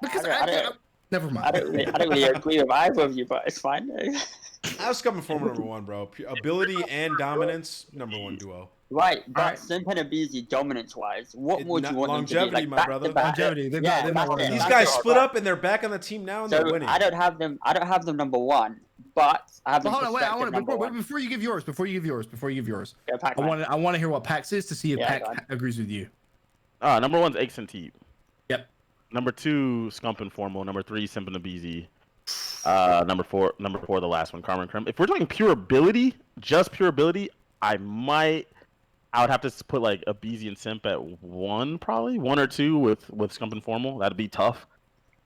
because I don't- never mind. I don't really agree with either of you, but it's fine. I have Scump and Formal number 1, bro. Ability and dominance, number 1 duo. Right, but Alright. Simp and Abizi dominance-wise, what more do you want Longevity, them to be? my Like, brother. back-to-back? Longevity. They've Yeah, not that's won it. enough. These That's guys it. split up and they're back on the team now and they're So winning. I don't have them number one, but I have them. Well, hold on, wait. I want number one. before you give yours. Before you give yours. Go Pac-Man. I want to hear what Pax is to see if Yeah, Pax go on. agrees with you. Number 1's Aches and Teep. Yep. Number 2, Scump and Formal. Number 3, Simp and Abizi. Number four, the last one, Karma and Crim. If we're talking pure ability, just pure ability, I would have to put like Abizi and Simp at 1, probably 1 or 2 with Scump and Formal. That'd be tough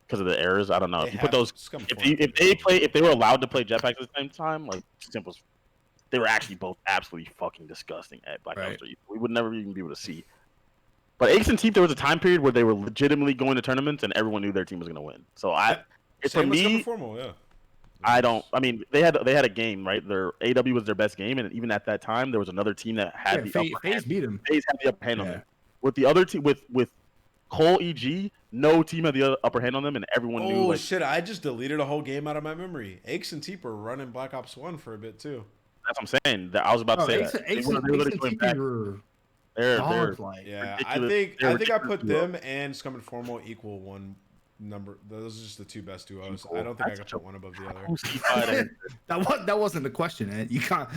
because of the errors. I don't know. If you put those, if they were allowed to play jetpacks at the same time, like Simp was, they were actually both absolutely fucking disgusting at Black Ops 3. We would never even be able to see. But Aches and Teep, there was a time period where they were legitimately going to tournaments and everyone knew their team was going to win. So for Same with Scump me, and Formal, yeah. I mean, they had a game, right? Their AW was their best game, and even at that time, there was another team that had the upper hand. FaZe beat him. FaZe had the upper hand on them. With the other team, with Cole EG, no team had the upper hand on them, and everyone knew. Oh Like, shit! I just deleted a whole game out of my memory. Aches and Teep were running Black Ops 1 for a bit too. that's what I'm saying. I was about to say that. Ace They were literally and going TP back. were They're dogs, like. Yeah, ridiculous. I think I put them and Scum and Formal equal one number. Those are just the 2 best duos. I don't think I could put one above the other. That wasn't the question, man. You can't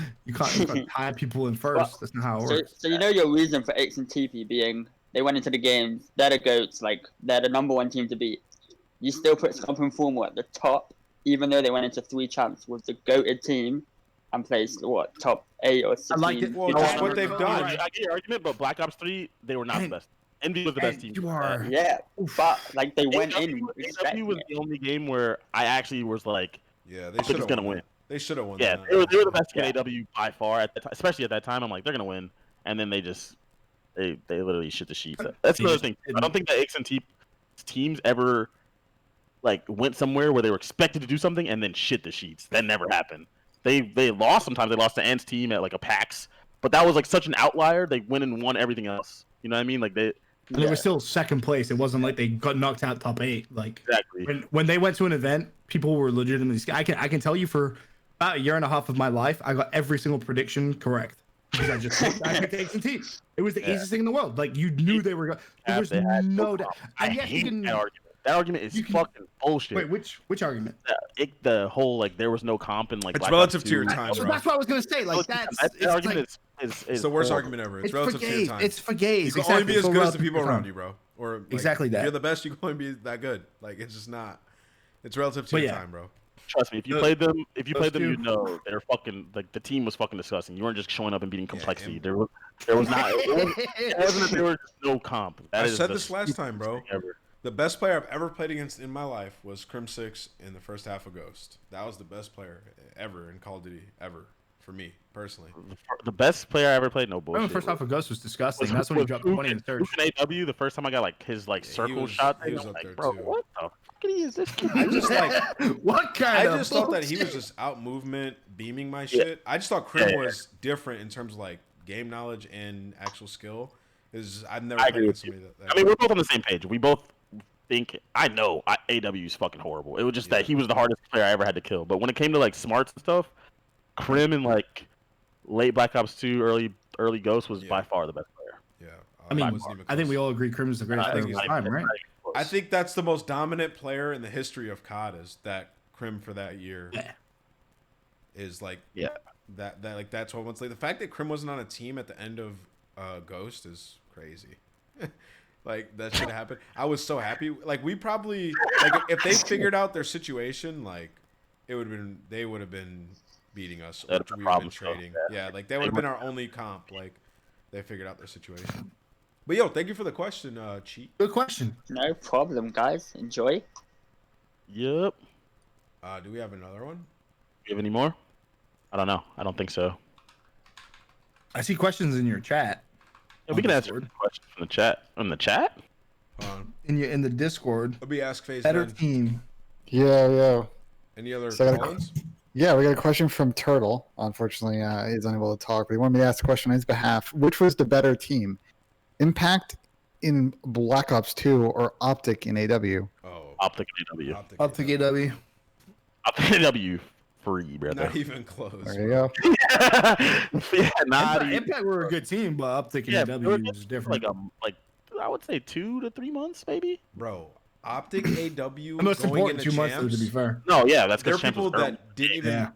tie people in first. Well, That's not how it works. So you know your reason for Aches and TP being they went into the games, they're the GOATs, like they're the number 1 team to beat. You still put Scump and Formal at the top, even though they went into 3 champs with the GOATed team and placed top 8 or 16. I like it. Well, that's what they've done. I get your argument, but Black Ops 3, they were not the best. Envy was the best team. You are. Yeah, but like they went in. AW expecting was it. the only game where I actually was like, Yeah, they I think should it's have gonna won. win. They should have won. Yeah, that. they were the best team Yeah. in AW by far at the time, especially at that time. I'm like, they're gonna win, and then they literally shit the sheets. That's another thing. I don't think the Aches and teams ever like went somewhere where they were expected to do something and then shit the sheets. That never happened. They lost sometimes. They lost to Ant's team at like a PAX, but that was like such an outlier. They went and won everything else. You know what I mean? Like they. And it was still second place. It wasn't like they got knocked out top 8. Like Exactly. when they went to an event, people were legitimately. I can tell you for about a year and a half of my life, I got every single prediction correct because I picked Aches and Teep. It was the easiest thing in the world. Like you knew they were. There was no doubt. I And yes, you hate can. that argument. That argument is fucking bullshit. Wait, which argument? The whole like there was no comp in like It's Black relative Ops to your 2. time, So bro. that's what I was gonna say. Like That it's argument like, is It's the worst argument ever. It's relative to your time. It's for gays. You can only be as good as the people around you, bro. Or like, exactly that. If you're the best, you can only be that good. Like it's just not. It's relative to your time, bro. Trust me, if you played them, you know they're fucking like the team was fucking disgusting. You weren't just showing up and beating complexity. There was not. It wasn't that there was no comp. I said this last time, bro. The best player I've ever played against in my life was Crim6 in the first half of Ghost. That was the best player ever in Call of Duty ever for me personally. The best player I ever played. No bullshit. The first half of Ghost was disgusting. That's when he dropped 20 in the third. AW, the first time I got like his circle shot. He was up there bro, too. what the fuck is this kid? I just what kind of? I just thought that he was just out movement, beaming my shit. I just thought Crim was different in terms of like game knowledge and actual skill. I've never played with somebody that. I mean, we're both on the same page. We both think AW is fucking horrible. It was just that he was the hardest player I ever had to kill. But when it came to like smarts and stuff, Crim and like late Black Ops 2, early Ghost was by far the best player. Yeah, I mean, I think we all agree Crim is the greatest player of all time, right? I think that's the most dominant player in the history of COD. Is that Crim for that year? Is like that like that's what once like the fact that Crim wasn't on a team at the end of Ghost is crazy. Like that should happen. I was so happy. Like we probably like if they figured out their situation, like they would have been beating us. Which we would have been trading. Yeah, like they would have been our only comp. Like they figured out their situation. But yo, thank you for the question, Cheat. Good question. No problem, guys. Enjoy. Yep. Do we have another one? Do you have any more? I don't know. I don't think so. I see questions in your chat. Yeah, we can answer questions from the chat. On the chat? In the Discord. Let me ask Phase Better then. team. Yeah. Any other call-ins? Yeah, we got a question from Turtle. Unfortunately, he's unable to talk, but he wanted me to ask a question on his behalf. Which was the better team? Impact in Black Ops 2 or Optic in AW? Oh, Optic in AW. Optic AW. Optic AW. Free, brother. Not even close. There you go. Impact were a good team, but Optic and AW was different. Like I would say 2 to 3 months, maybe. Bro, Optic AW the most going important into 2 months, champs, to be fair. No, yeah, that's there because are people champs that didn't even.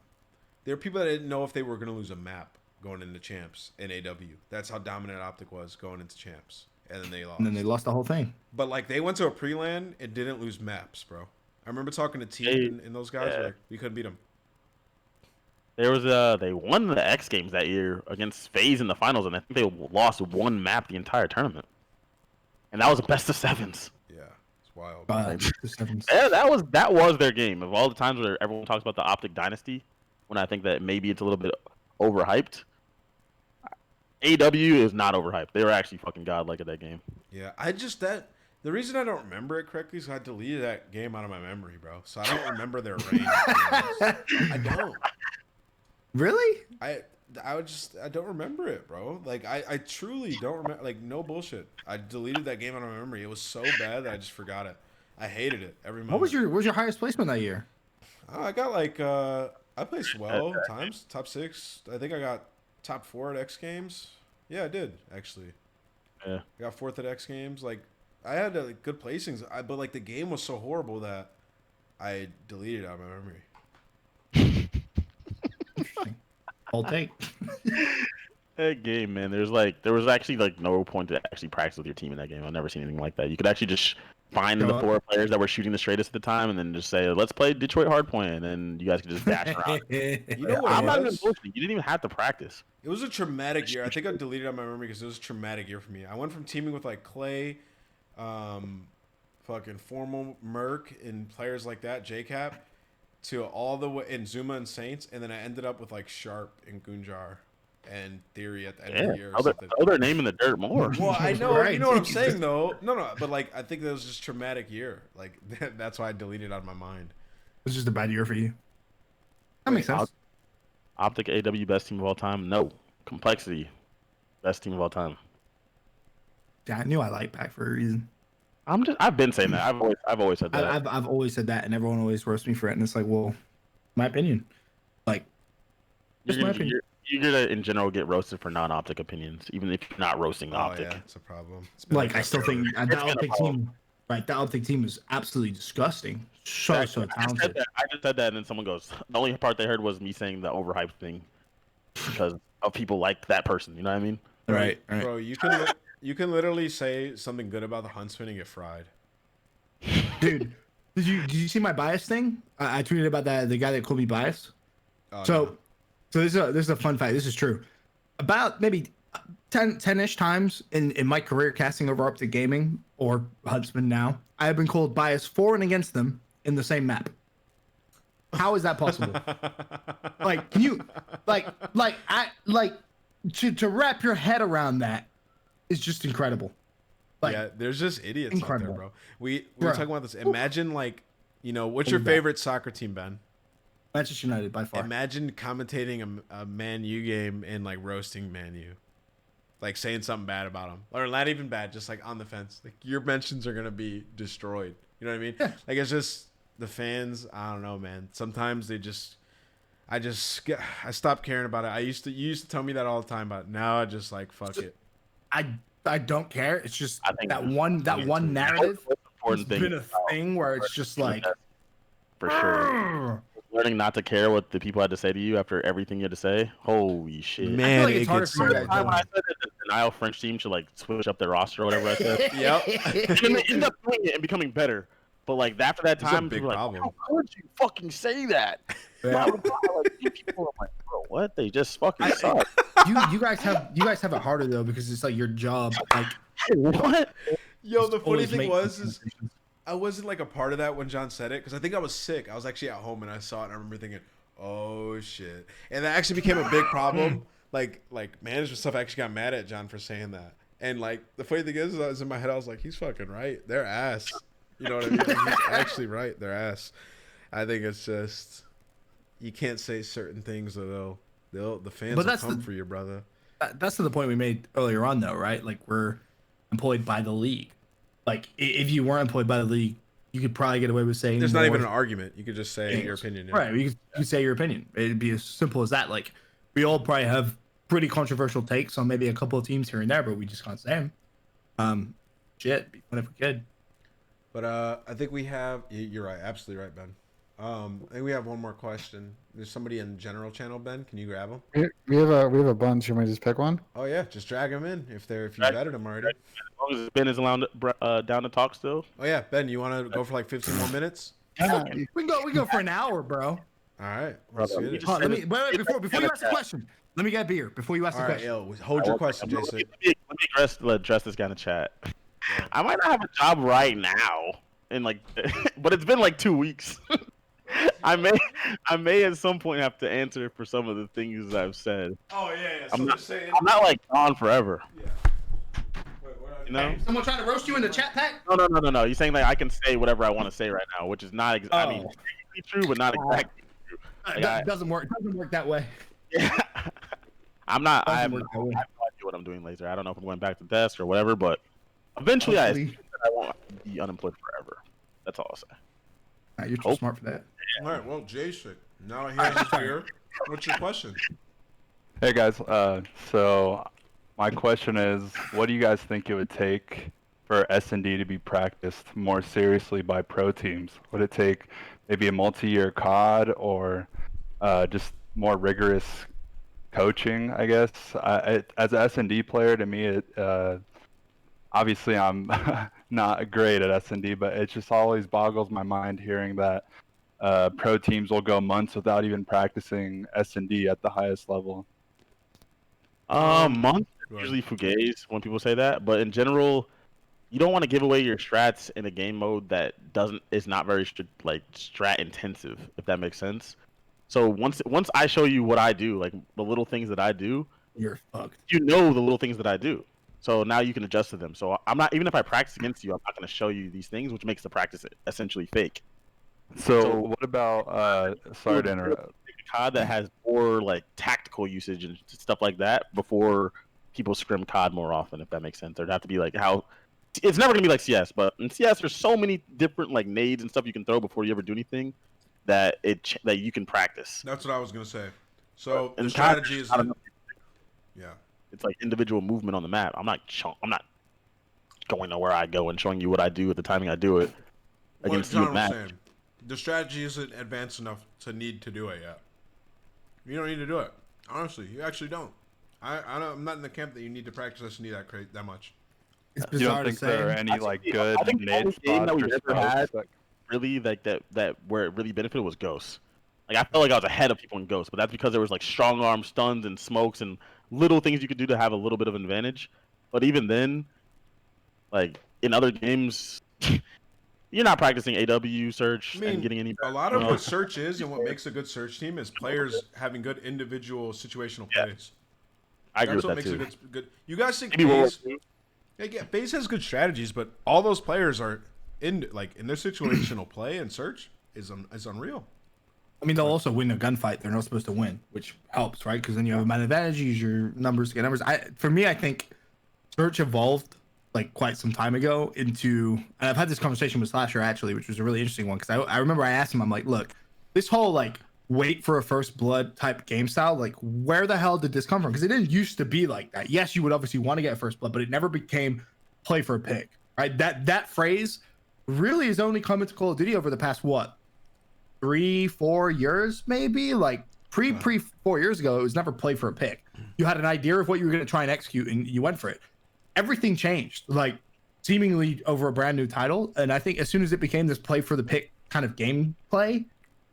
There are people that didn't know if they were going to lose a map going into champs in AW. That's how dominant Optic was going into champs, and then they lost. And then they lost the whole thing. But like they went to a pre-land and didn't lose maps, bro. I remember talking to Team and those guys. Like we couldn't beat them. There was they won the X Games that year against FaZe in the finals, and I think they lost 1 map the entire tournament, and that was a best of 7s. Yeah, it's wild. Yeah, that was their game. Of all the times where everyone talks about the Optic dynasty, when I think that maybe it's a little bit overhyped, AW is not overhyped. They were actually fucking godlike at that game. Yeah, the reason I don't remember it correctly is I deleted that game out of my memory, bro. So I don't remember their range. I don't. Really? I don't remember it, bro. Like I truly don't remember. Like no bullshit. I deleted that game out of my memory. It was so bad that I just forgot it. I hated it every moment. What was your highest placement that year? I got like I placed well times top 6. I think I got top 4 at X Games. Yeah, I did actually. Yeah. I got 4th at X Games. Like I had like, good placings. But like the game was so horrible that I deleted it out of my memory. I'll take. That game, man. There was actually like no point to actually practice with your team in that game. I've never seen anything like that. You could actually just find the 4 players that were shooting the straightest at the time, and then just say, "Let's play Detroit Hardpoint," and then you guys could just dash around. You know what? I'm not even bullshitting. You didn't even have to practice. It was a traumatic year. I think I deleted it out of my memory because it was a traumatic year for me. I went from teaming with like Clay, fucking Formal Merc, and players like that, JCap, to all the way in Zuma and Saints, and then I ended up with like Sharp and Gunjar and Theory at the end of the year. Throw their name in the dirt more. Well, I know, right. You know what I'm saying though. No, but like I think that was just a traumatic year. Like that's why I deleted it out of my mind. It was just a bad year for you. That makes sense. Optic AW best team of all time? No. Complexity best team of all time. Yeah, I knew I liked Pac for a reason. I've been saying that. I've always said that. I've always said that, and everyone always roasts me for it. And it's like, well, my opinion. Like, just my opinion. You're gonna in general get roasted for non-Optic opinions, even if you're not roasting Optic. Yeah, it's a problem. Like, I still think that Optic team, right? That Optic team is absolutely disgusting. So talented. I just said that, and then someone goes, the only part they heard was me saying the overhyped thing. because of people like that person. You know what I mean? Right. Bro, you can literally say something good about the Huntsman and get fried. Dude, did you see my bias thing? I tweeted about the guy that called me biased. Oh, So this is a fun fact. This is true. About maybe 10-ish times in my career casting over up to gaming or Huntsman now, I have been called biased for and against them in the same map. How is that possible? Like, can you to wrap your head around that is just incredible. Like, yeah, there's just idiots incredible. out there, bro. We were talking about this. Imagine, like, what's your favorite soccer team, Ben? Manchester United by far. Imagine commentating a Man U game and like roasting Man U, like saying something bad about them, or not even bad, just like on the fence. Like your mentions are gonna be destroyed. You know what I mean? Yeah. Like it's just the fans. I don't know, man. Sometimes I stopped caring about it. You used to tell me that all the time, but now I just like fuck it. I don't care. It's just I think that one narrative has been a thing where it's just like, for sure. Learning not to care what the people had to say to you after everything you had to say. Holy shit. Man, like it's harder gets for you so guys. When I said that the denial French team should like switch up their roster or whatever I said. Yep. And they end up doing it and becoming better. But like after that It's a time, big people were like, problem. how could you fucking say that? Yeah. People are like, bro, what? They just fucking suck. you guys have it harder though because it's like your job. Like What? Yo, just the funny always thing make was these is I wasn't like a part of that when John said it because I think I was sick. I was actually at home and I saw it and I remember thinking, oh shit, and that actually became a big problem. like management stuff actually got mad at John for saying that. And like the funny thing is, I was in my head, I was like, he's fucking right. They're ass. You know what I mean? Like, he's actually right. They're ass. I think it's just you can't say certain things though. The fans will come for you, brother. That's to the point we made earlier on though, right? Like we're employed by the league. Like if you weren't employed by the league, you could probably get away with saying There's not even an argument. You could just say things. your opinion. Yeah. Right. You could say your opinion. It'd be as simple as that. Like we all probably have pretty controversial takes on maybe a couple of teams here and there, but we just can't say them. Shit, be fun if we could. But I think we have. You're right. Absolutely right, Ben. I think we have one more question. There's somebody in the general channel, Ben. Can you grab them? We have a bunch. You want to just pick one? Oh yeah, just drag them in if you vetted them already. As long as Ben is allowed down to talk still. Oh yeah, Ben, you want to go for like 15 more minutes? Yeah. We go for an hour, bro. All right. Let's Brother, get it. Hold on, before you ask the question, let me get a beer before you ask All the right, question. yo, hold your question, Jason. Let me address this guy in the chat. I might not have a job right now, but it's been like 2 weeks. I may at some point have to answer for some of the things I've said. Oh yeah. I'm not like gone forever. Yeah. You know? Someone trying to roast you in the chat pack? No. You're saying that I can say whatever I want to say right now, which is not. I mean, technically true, but not exactly true. It doesn't work. It doesn't work that way. Yeah. I have no Doesn't work that way. idea what I'm doing later. I don't know if I'm going back to desk or whatever, but eventually I won't be unemployed forever. That's all I'll say. Nah, you're too smart for that. All right. Well, Jason, now here's here. What's your question? Hey guys, so my question is, what do you guys think it would take for S&D to be practiced more seriously by pro teams? Would it take maybe a multi-year COD or just more rigorous coaching, I guess? As an S&D player, to me, obviously I'm not great at S&D, but it just always boggles my mind hearing that pro teams will go months without even practicing S&D at the highest level. Months usually fugazi when people say that, but in general, you don't want to give away your strats in a game mode that is not very strat intensive, if that makes sense. So once I show you what I do, like the little things that I do, You're fucked. you know the little things that I do. So now you can adjust to them. So I'm not, even if I practice against you, I'm not going to show you these things, which makes the practice essentially fake. So what about sorry to interrupt. COD that has more like tactical usage and stuff like that before people scrim COD more often, if that makes sense. There'd have to be like how it's never gonna be like CS, but in CS there's so many different like nades and stuff you can throw before you ever do anything that you can practice. That's what I was gonna say. So And the strategy is, yeah. It's like individual movement on the map. I'm not going to where I go and showing you what I do at the timing I do it What against you John at was match. saying, the strategy isn't advanced enough to need to do it yet. You don't need to do it. Honestly, you actually don't. I'm not in the camp that you need to practice S&D that much. It's You bizarre don't to think there are say. any like good I think the mid only game that spots we or ever had smokes? really like that where it really benefited was Ghosts. Like I felt like I was ahead of people in Ghosts, but that's because there was like strong arm stuns and smokes and little things you could do to have a little bit of advantage. But even then, like in other games, you're not practicing AW search I mean, and getting any. a lot of what search is and what makes a good search team is players having good individual situational plays. I agree That's with what that makes too. a good. You guys think Maybe FaZe? Yeah, FaZe has good strategies, but all those players are in their situational play and search is unreal. I mean, they'll also win a gunfight they're not supposed to win, which helps, right? Because then you have a man advantage, you use your numbers to get numbers. For me, I think search evolved like quite some time ago into, and I've had this conversation with Slasher actually, which was a really interesting one because I remember I asked him, I'm like, look, this whole like wait for a first blood type game style, like where the hell did this come from? Because it didn't used to be like that. Yes, you would obviously want to get first blood, but it never became play for a pick, right? That phrase really has only come into Call of Duty over the past 3-4 years, maybe. Like pre 4 years ago, it was never play for a pick. You had an idea of what you were going to try and execute, and you went for it. Everything changed, like seemingly over a brand new title. And I think as soon as it became this play for the pick kind of gameplay,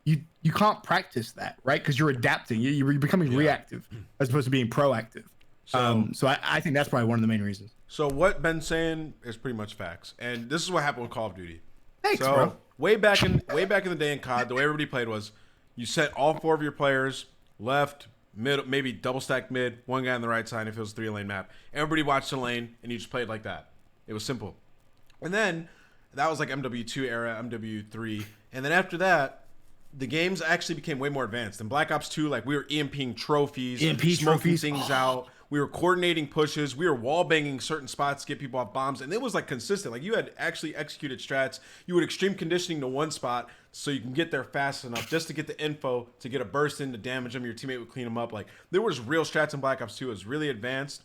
you can't practice that, right? Because you're adapting, you're becoming reactive as opposed to being proactive. So I think that's probably one of the main reasons. So what Ben's saying is pretty much facts, and this is what happened with Call of Duty. Thanks, so bro. way back in the day in COD, the way everybody played was you set all 4 of your players left, mid, maybe double stack mid, one guy on the right side if it was a 3-lane map. Everybody watched the lane, and you just played like that. It was simple. And then that was like MW2 era, MW3, and then after that, the games actually became way more advanced. In Black Ops 2, like we were EMPing trophies, smoking things out. We were coordinating pushes. We were wall banging certain spots to get people off bombs, and it was like consistent. Like you had actually executed strats. You would extreme conditioning to one spot so you can get there fast enough just to get the info to get a burst in to damage them. Your teammate would clean them up. Like there was real strats in Black Ops 2. It was really advanced.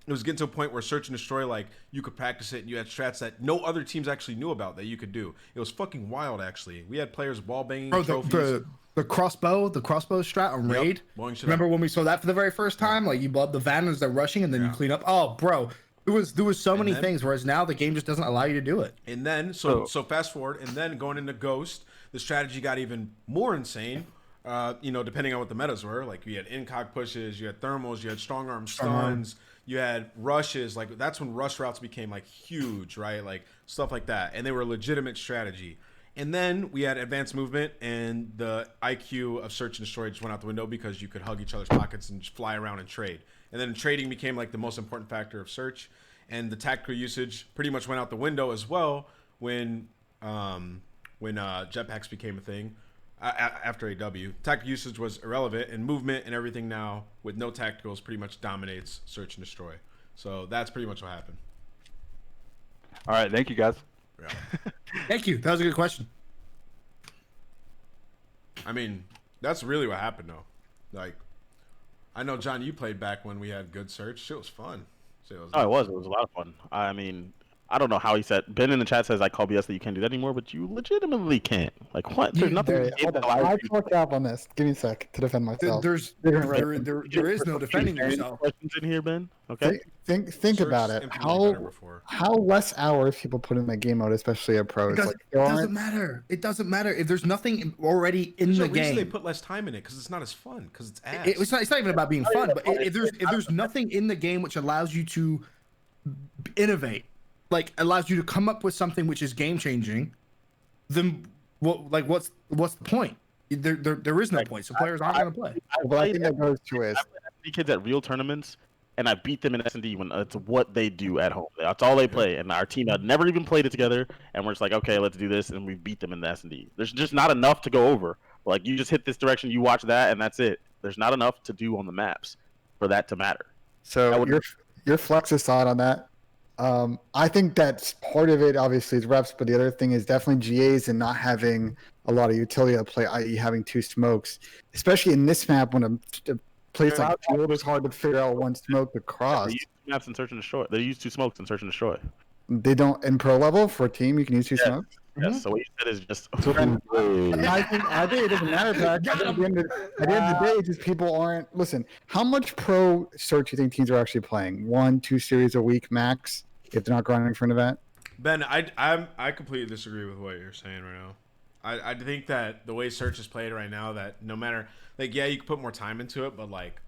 It was getting to a point where search and destroy, like you could practice it, and you had strats that no other teams actually knew about that you could do. It was fucking wild, actually. We had players wall banging trophies. The crossbow strat on Raid. Remember when we saw that for the very first time? Like you blood the van as they're rushing, and then you clean up. Oh, bro, there was so many things. Whereas now the game just doesn't allow you to do it. And then so fast forward, and then going into Ghost, the strategy got even more insane. Depending on what the metas were, like you had incog pushes, you had thermals, you had strong arm stuns. You had rushes, like that's when rush routes became like huge, right? Like stuff like that. And they were a legitimate strategy. And then we had advanced movement, and the IQ of search and destroy just went out the window because you could hug each other's pockets and just fly around and trade. And then trading became like the most important factor of search. And the tactical usage pretty much went out the window as well when jetpacks became a thing. After AW, tactical usage was irrelevant, and movement and everything now with no tacticals pretty much dominates search and destroy. So that's pretty much what happened. All right, thank you guys. Yeah. Thank you. That was a good question. I mean, that's really what happened though. Like, I know John, you played back when we had good search. Shit was fun. It was a lot of fun. I mean, I don't know how he said. Ben in the chat says I call BS that you can't do that anymore, but you legitimately can't. Like what? There's nothing. I talk up on this. Give me a sec to defend myself. There is no defending yourself. Questions in here, Ben? Okay. Think about it. How less hours people put in that game mode, especially a pro. It doesn't matter. It doesn't matter if there's nothing already in the game. They put less time in it because it's not as fun. Because it's ass. It's not even about being fun. But if there's nothing in the game which allows you to innovate, like allows you to come up with something which is game changing, then what's the point? There is no point. So players aren't going to play. Well, I think that goes to it. I play kids at real tournaments, and I beat them in S&D when it's what they do at home. That's all they play. And our team had never even played it together, and we're just like, okay, let's do this, and we beat them in the S&D. There's just not enough to go over. Like you just hit this direction, you watch that, and that's it. There's not enough to do on the maps for that to matter. So your flex aside on that. I think that's part of it, obviously, is reps, but the other thing is definitely GAs and not having a lot of utility to play, i.e. having 2 smokes, especially in this map when a place like Field is hard to figure out one smoke to cross. They use 2 maps in search and destroy. They use 2 smokes in search and destroy. They don't, in pro level, for a team, you can use 2 smokes? Yes. So what you said is just. I think it doesn't matter. Back. I think at the end of the day, just people aren't. Listen, how much pro search do you think teams are actually playing? 1-2 series a week max if they're not grinding for an event. Ben, I completely disagree with what you're saying right now. I think that the way search is played right now, that no matter like yeah, you can put more time into it, but like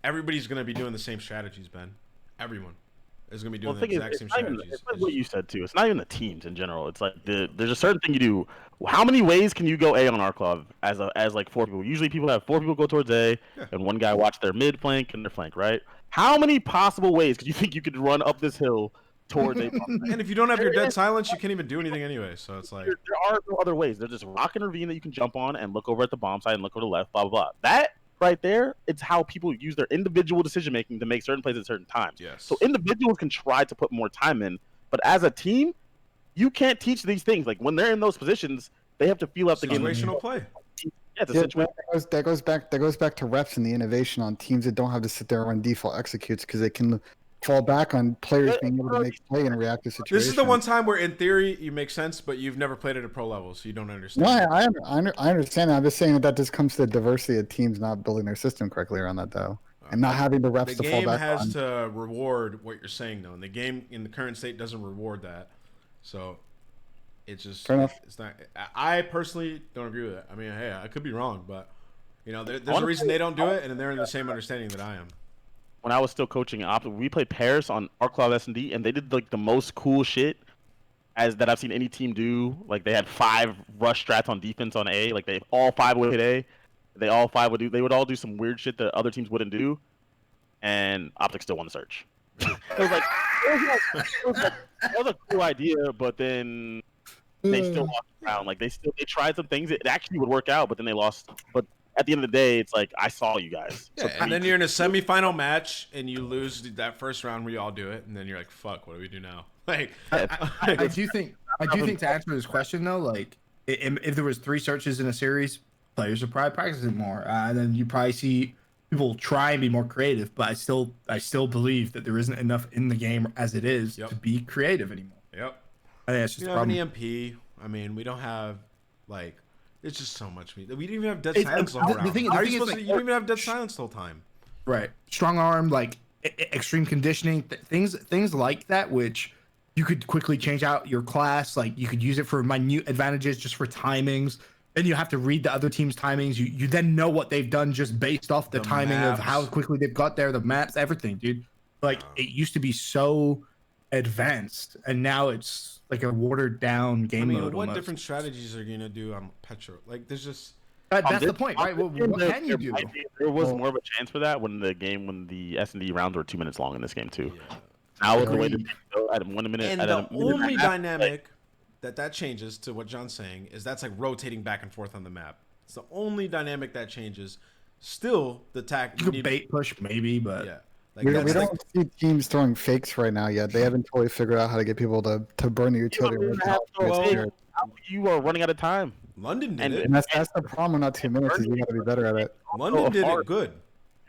everybody's gonna be doing the same strategies, Ben. Everyone is gonna be doing the exact same strategies. It's like what you said too. It's not even the teams in general. It's like there's a certain thing you do. How many ways can you go A on our club as like 4 people? Usually people have 4 people go towards A, and one guy watch their mid flank and their flank, right? How many possible ways could you think you could run up this hill towards A? And if you don't have your dead silence, you can't even do anything anyway. So it's like there are no other ways. There's just rock and ravine that you can jump on and look over at the bomb side and look over to the left, blah blah blah. That right there, it's how people use their individual decision making to make certain plays at certain times. Yes. So individuals can try to put more time in, but as a team, you can't teach these things. Like when they're in those positions, they have to feel out the game. Situational play. Yeah, it's a situation. That goes back to reps and the innovation on teams that don't have to sit there and run default executes because they can fall back on players being able to make play and react to situations. This is the one time where, in theory, you make sense, but you've never played at a pro level, so you don't understand. No, I understand that. I'm just saying that just comes to the diversity of teams not building their system correctly around that, though, and not having the reps to fall back on. The game has to reward what you're saying, though, and the game in the current state doesn't reward that. So it's just fair enough. It's not. I personally don't agree with it. I mean, hey, I could be wrong, but you know, there's a reason they don't do it, and they're in the same understanding that I am. When I was still coaching we played pairs on our club S&D, and they did like the most cool shit that I've seen any team do. Like they had 5 rush strats on defense on A. Like they all 5 would hit A. They would all do some weird shit that other teams wouldn't do, and Optic still won the search. It was a cool idea, but then they still lost the round. Like they tried some things. It actually would work out, but then they lost. But at the end of the day, it's like I saw you guys. Yeah, and then you're in a semifinal match and you lose that first round where you all do it, and then you're like, "Fuck, what do we do now?" Like, I do think to answer this question though, like if there was 3 searches in a series, players would probably practice it more, and then you probably see people try and be more creative. But I still believe that there isn't enough in the game as it is to be creative anymore. Yep. I think that's just we don't have an EMP. I mean, we don't have like. It's just so much meat. We didn't even have dead silence the whole round. You don't even have dead silence the whole time. Right. Strong arm, like extreme conditioning, things like that, which you could quickly change out your class. Like you could use it for minute advantages, just for timings. Then you have to read the other team's timings. You then know what they've done just based off the timing maps. Of how quickly they've got there, the maps, everything, dude. Like it used to be so advanced, and now it's like a watered down game mode. What different strategies are you gonna do on Petro? Like, there's just that's the point, right? What can you do? There was more of a chance for that when the S&D rounds were 2 minutes long in this game too. Yeah. Now with the way that go at 1 minute, and the only dynamic that changes to what John's saying is that's like rotating back and forth on the map. It's the only dynamic that changes. Still, the attack. You could bait push maybe, but yeah. Like we don't see teams throwing fakes right now yet. They haven't totally figured out how to get people to burn the utility. You are running out of time. London did it. And that's the problem with not 2 minutes. Is you got to be better at it. London did it good.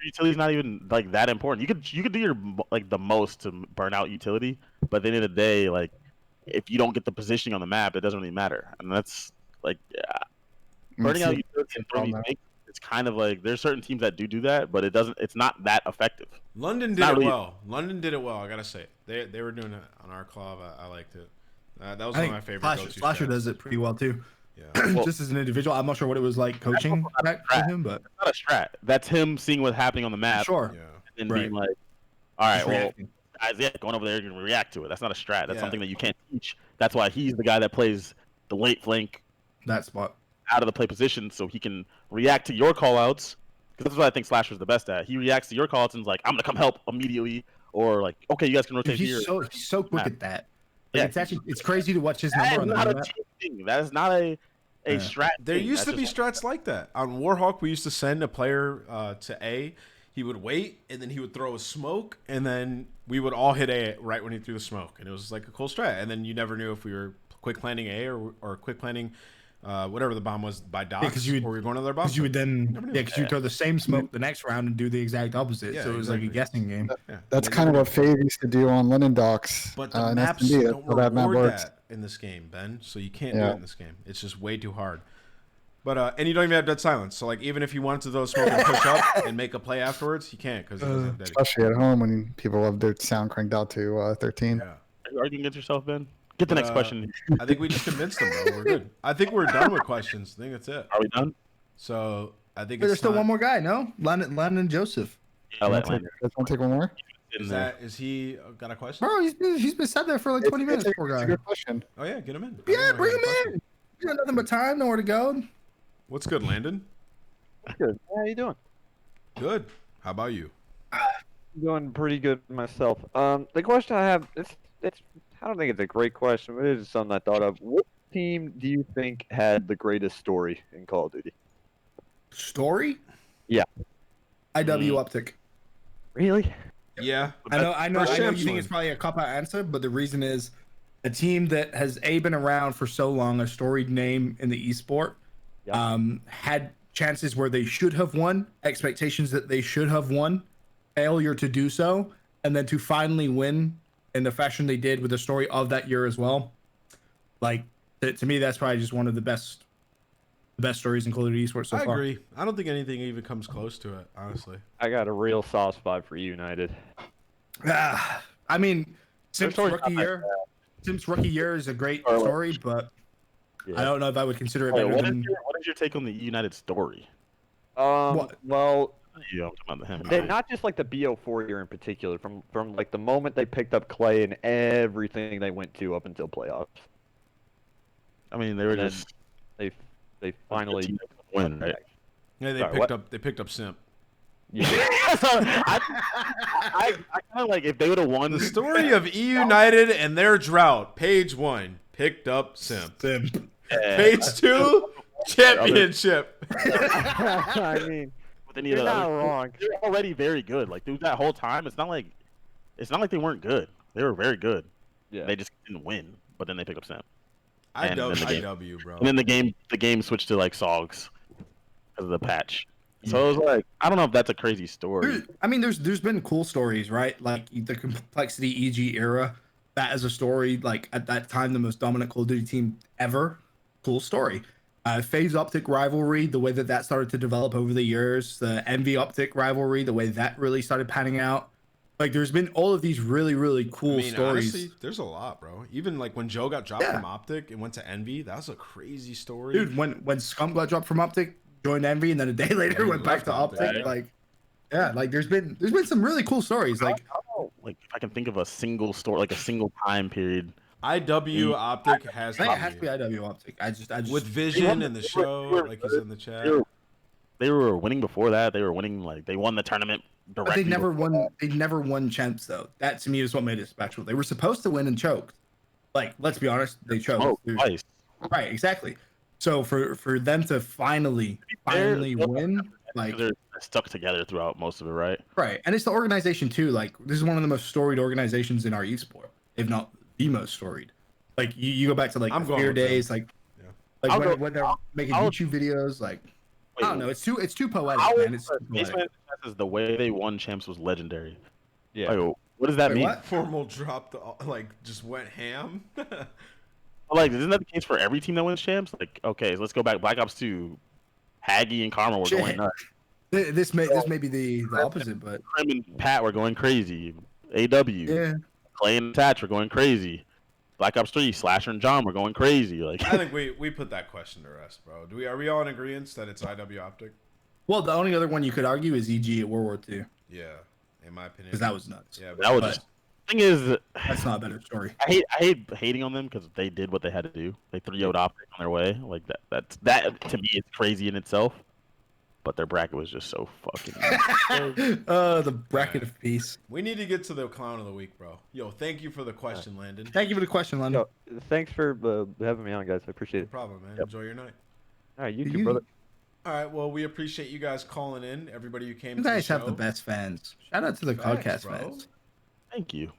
Utility's not even like that important. You could do your like the most to burn out utility, but at the end of the day, like if you don't get the positioning on the map, it doesn't really matter. And that's like burning out utility and throwing these fakes. It's kind of like there's certain teams that do that, but it's not that effective. London did it well. London did it well. I gotta say, they were doing it on our club. I liked it. That was one of my favorite go-to. Slasher does it pretty well too. Yeah. Just as an individual, I'm not sure what it was like coaching back to him, but it's not a strat. That's him seeing what's happening on the map. Sure. And being like, all right, well, guys, going over there, you're gonna react to it. That's not a strat. That's something that you can't teach. That's why he's the guy that plays the late flank. That spot. Out of the play position, so he can react to your callouts. Because that's what I think Slasher's the best at. He reacts to your callouts and is like, "I'm gonna come help immediately," or like, "Okay, you guys can rotate here." He's so quick at that. Like, yeah, it's crazy to watch his number on the map. That is not a strat. There used to be strats like that on Warhawk. We used to send a player to A. He would wait, and then he would throw a smoke, and then we would all hit A right when he threw the smoke, and it was like a cool strat. And then you never knew if we were quick planning A or quick planning. Whatever the bomb was by dots, or we were going to their bomb. Because you would then, because you throw the same smoke the next round and do the exact opposite. So it was like a guessing game. That's kind of what FaZe used to do on London docks. But the maps don't reward that. in this game, Ben. So you can't do it in this game. It's just way too hard. But and you don't even have dead silence. So like even if you wanted to throw smoke and push up and make a play afterwards, you can't because it doesn't have dead. Especially at home when people have their sound cranked out to 13. Yeah. Are you arguing against yourself, Ben? Get the next question. I think we just convinced them, bro. We're good. I think we're done with questions. I think that's it. Are we done? So I think There's it's still time. one more guy, no? Landon and Joseph. I'll let Want to take one more? Is he got a question? Bro, he's been sat there for like 20 minutes, poor It's a guy. good question. Oh yeah, get him in. Yeah, bring him question. in. You got nothing but time, nowhere to go. What's good, Landon? Good. How you doing? Good. How about you? Doing pretty good myself. The question I have, it's I don't think it's a great question, but it is something I thought of. What team do you think had the greatest story in Call of Duty? Story? Yeah. IW Optic. Really? Yeah. I know First you Champs think one. it's probably a cop-out answer, but the reason is a team that has been around for so long, a storied name in the esport, had chances where they should have won, expectations that they should have won, failure to do so, and then to finally win in the fashion they did with the story of that year as well. Like to me, that's probably just one of the best stories in Call of Duty esports so I far. agree. I don't think anything even comes close to it, honestly. I got a real soft spot for United. I mean, Simps story's rookie not that year. Simps rookie year is a great story, but Yeah. I don't know if I would consider it Wait, better what than. is your take on the United story? What? Well, Yeah, I'm talking about him. they, not just like the BO4 year in particular, from like the moment they picked up Clay and everything they went to up until playoffs. I mean, they were And then just they finally win, right? Yeah, they Sorry, picked what? up. They picked up Simp. Yeah. So, I kind of like if they would have won The story of E United and their drought. Page 1, picked up Simp. Page 2, championship. I mean, But they need you're not wrong. They're already very good. Like through that whole time, it's not like they weren't good. They were very good. Yeah. They just didn't win. But then they picked up Sam. IW, bro. And then the game switched to like Sogs because of the patch. So it was like I don't know if that's a crazy story. I mean, there's been cool stories, right? Like the complexity EG era. That as a story, like at that time, the most dominant Call of Duty team ever. Cool story. FaZe Optic rivalry, the way that started to develop over the years. The Envy Optic rivalry, the way that really started panning out. Like, there's been all of these really, really cool stories. Honestly, there's a lot, bro. Even like when Joe got dropped from Optic and went to Envy, that was a crazy story. Dude, when Scum got dropped from Optic, joined Envy, and then a day later went back to Optic. Like, yeah, like there's been some really cool stories. Like, Like if I can think of a single story, like a single time period. IW Optic has I think it has to be IW Optic. I just with Vision and the show, like he's in the chat. They were winning before that. They were winning like they won the tournament but directly. they never won champs though. That to me is what made it special. They were supposed to win and choked. Like, let's be honest, they choked. Oh, twice. Right, exactly. So for them to finally win, like They're stuck together throughout most of it, right? right, and it's the organization too. Like, this is one of the most storied organizations in our esport, if not the most storied. Like you go back to like I'm going Fear with them. days, like Yeah. like when they're making YouTube videos, like I don't know, it's too poetic, man. It's too poetic. Basement is the way they won champs was legendary. Yeah. Like, what does that Wait, mean? what? Formal dropped, like just went ham. Like, isn't that the case for every team that wins champs? Like, okay, so let's go back. Black Ops 2, Haggy and Karma were going Shit. nuts. This may be the opposite, but Krim and Pat were going crazy. AW, yeah. Clay and Tatch were going crazy. Black Ops 3, Slasher and John were going crazy. Like, I think we put that question to rest, bro. Are we all in agreement that it's IW Optic? Well, the only other one you could argue is EG at World War II, Yeah, in my opinion. because that was nuts. Yeah, that was but- just, thing is, That's not a better story. I hate hating on them because they did what they had to do. They 3-0'd Optic on their way. Like that to me is crazy in itself. But their bracket was just so fucking. The bracket of peace. we need to get to the clown of the week, bro. Yo, thank you for the question, Landon. Thank you for the question, London. Yo, thanks for having me on, guys. I appreciate No it. problem, man. Enjoy your night. All right, you too, brother. All right, well, we appreciate you guys calling in. Everybody who came You to guys the show. have the best fans. Shout out to the Facts, Codcast bro. fans. Thank you. And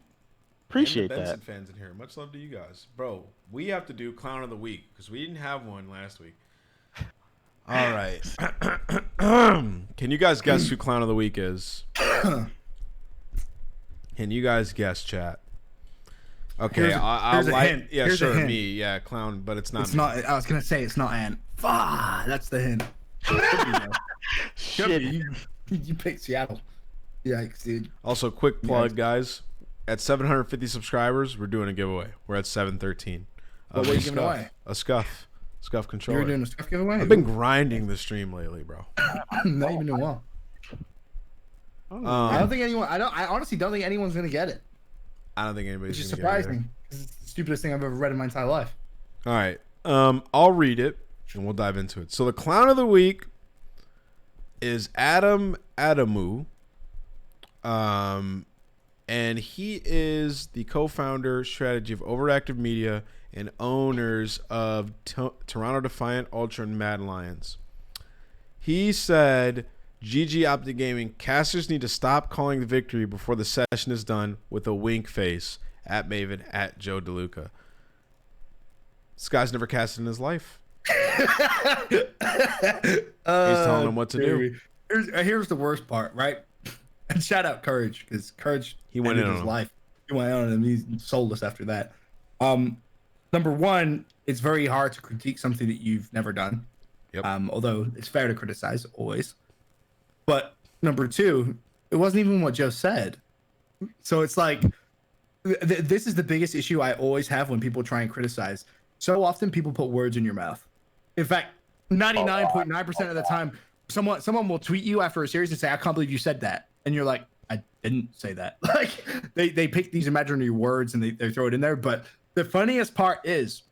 Appreciate the Benson that. fans in here. Much love to you guys. Bro, we have to do clown of the week because we didn't have one last week. All right. Can you guys guess who clown of the week is? Can you guys guess, chat? Okay, I'll here's a like. hint. Yeah, Here's a sure, hint. me. Yeah, clown, but it's not. It's me. not. I was gonna say it's not Ant. That's the hint. Could be, though. Could be. You picked Seattle. Yikes, dude. Also, quick plug, guys. At 750 subscribers, we're doing a giveaway. We're at 713. What are you giving away? A Scuff controller. You're doing a Scuff giveaway? I've been grinding the stream lately, bro. Not even doing well. I don't think anyone. I honestly don't think anyone's gonna get it. I don't think anybody's. Which is gonna get it surprising. Because it's the stupidest thing I've ever read in my entire life. All right. I'll read it and we'll dive into it. So the clown of the week is Adam Adamu. And he is the co-founder strategy of Overactive Media and owners of Toronto Defiant, Ultra, and Mad Lions. He said, GG Optic Gaming, casters need to stop calling the victory before the session is done with a wink face at Maven at Joe DeLuca. This guy's never casted in his life. He's telling him what to do. Here's the worst part, right? And shout out Courage, because Courage he went in his on him. life. He went on him. He's soulless after that. Number one, it's very hard to critique something that you've never done. Yep. Although it's fair to criticize always. But number two, it wasn't even what Joe said. So it's like, this is the biggest issue I always have when people try and criticize. So often people put words in your mouth. In fact, 99.9% of the time, someone will tweet you after a series and say, I can't believe you said that. And you're like, I didn't say that. Like they pick these imaginary words and they throw it in there. But the funniest part is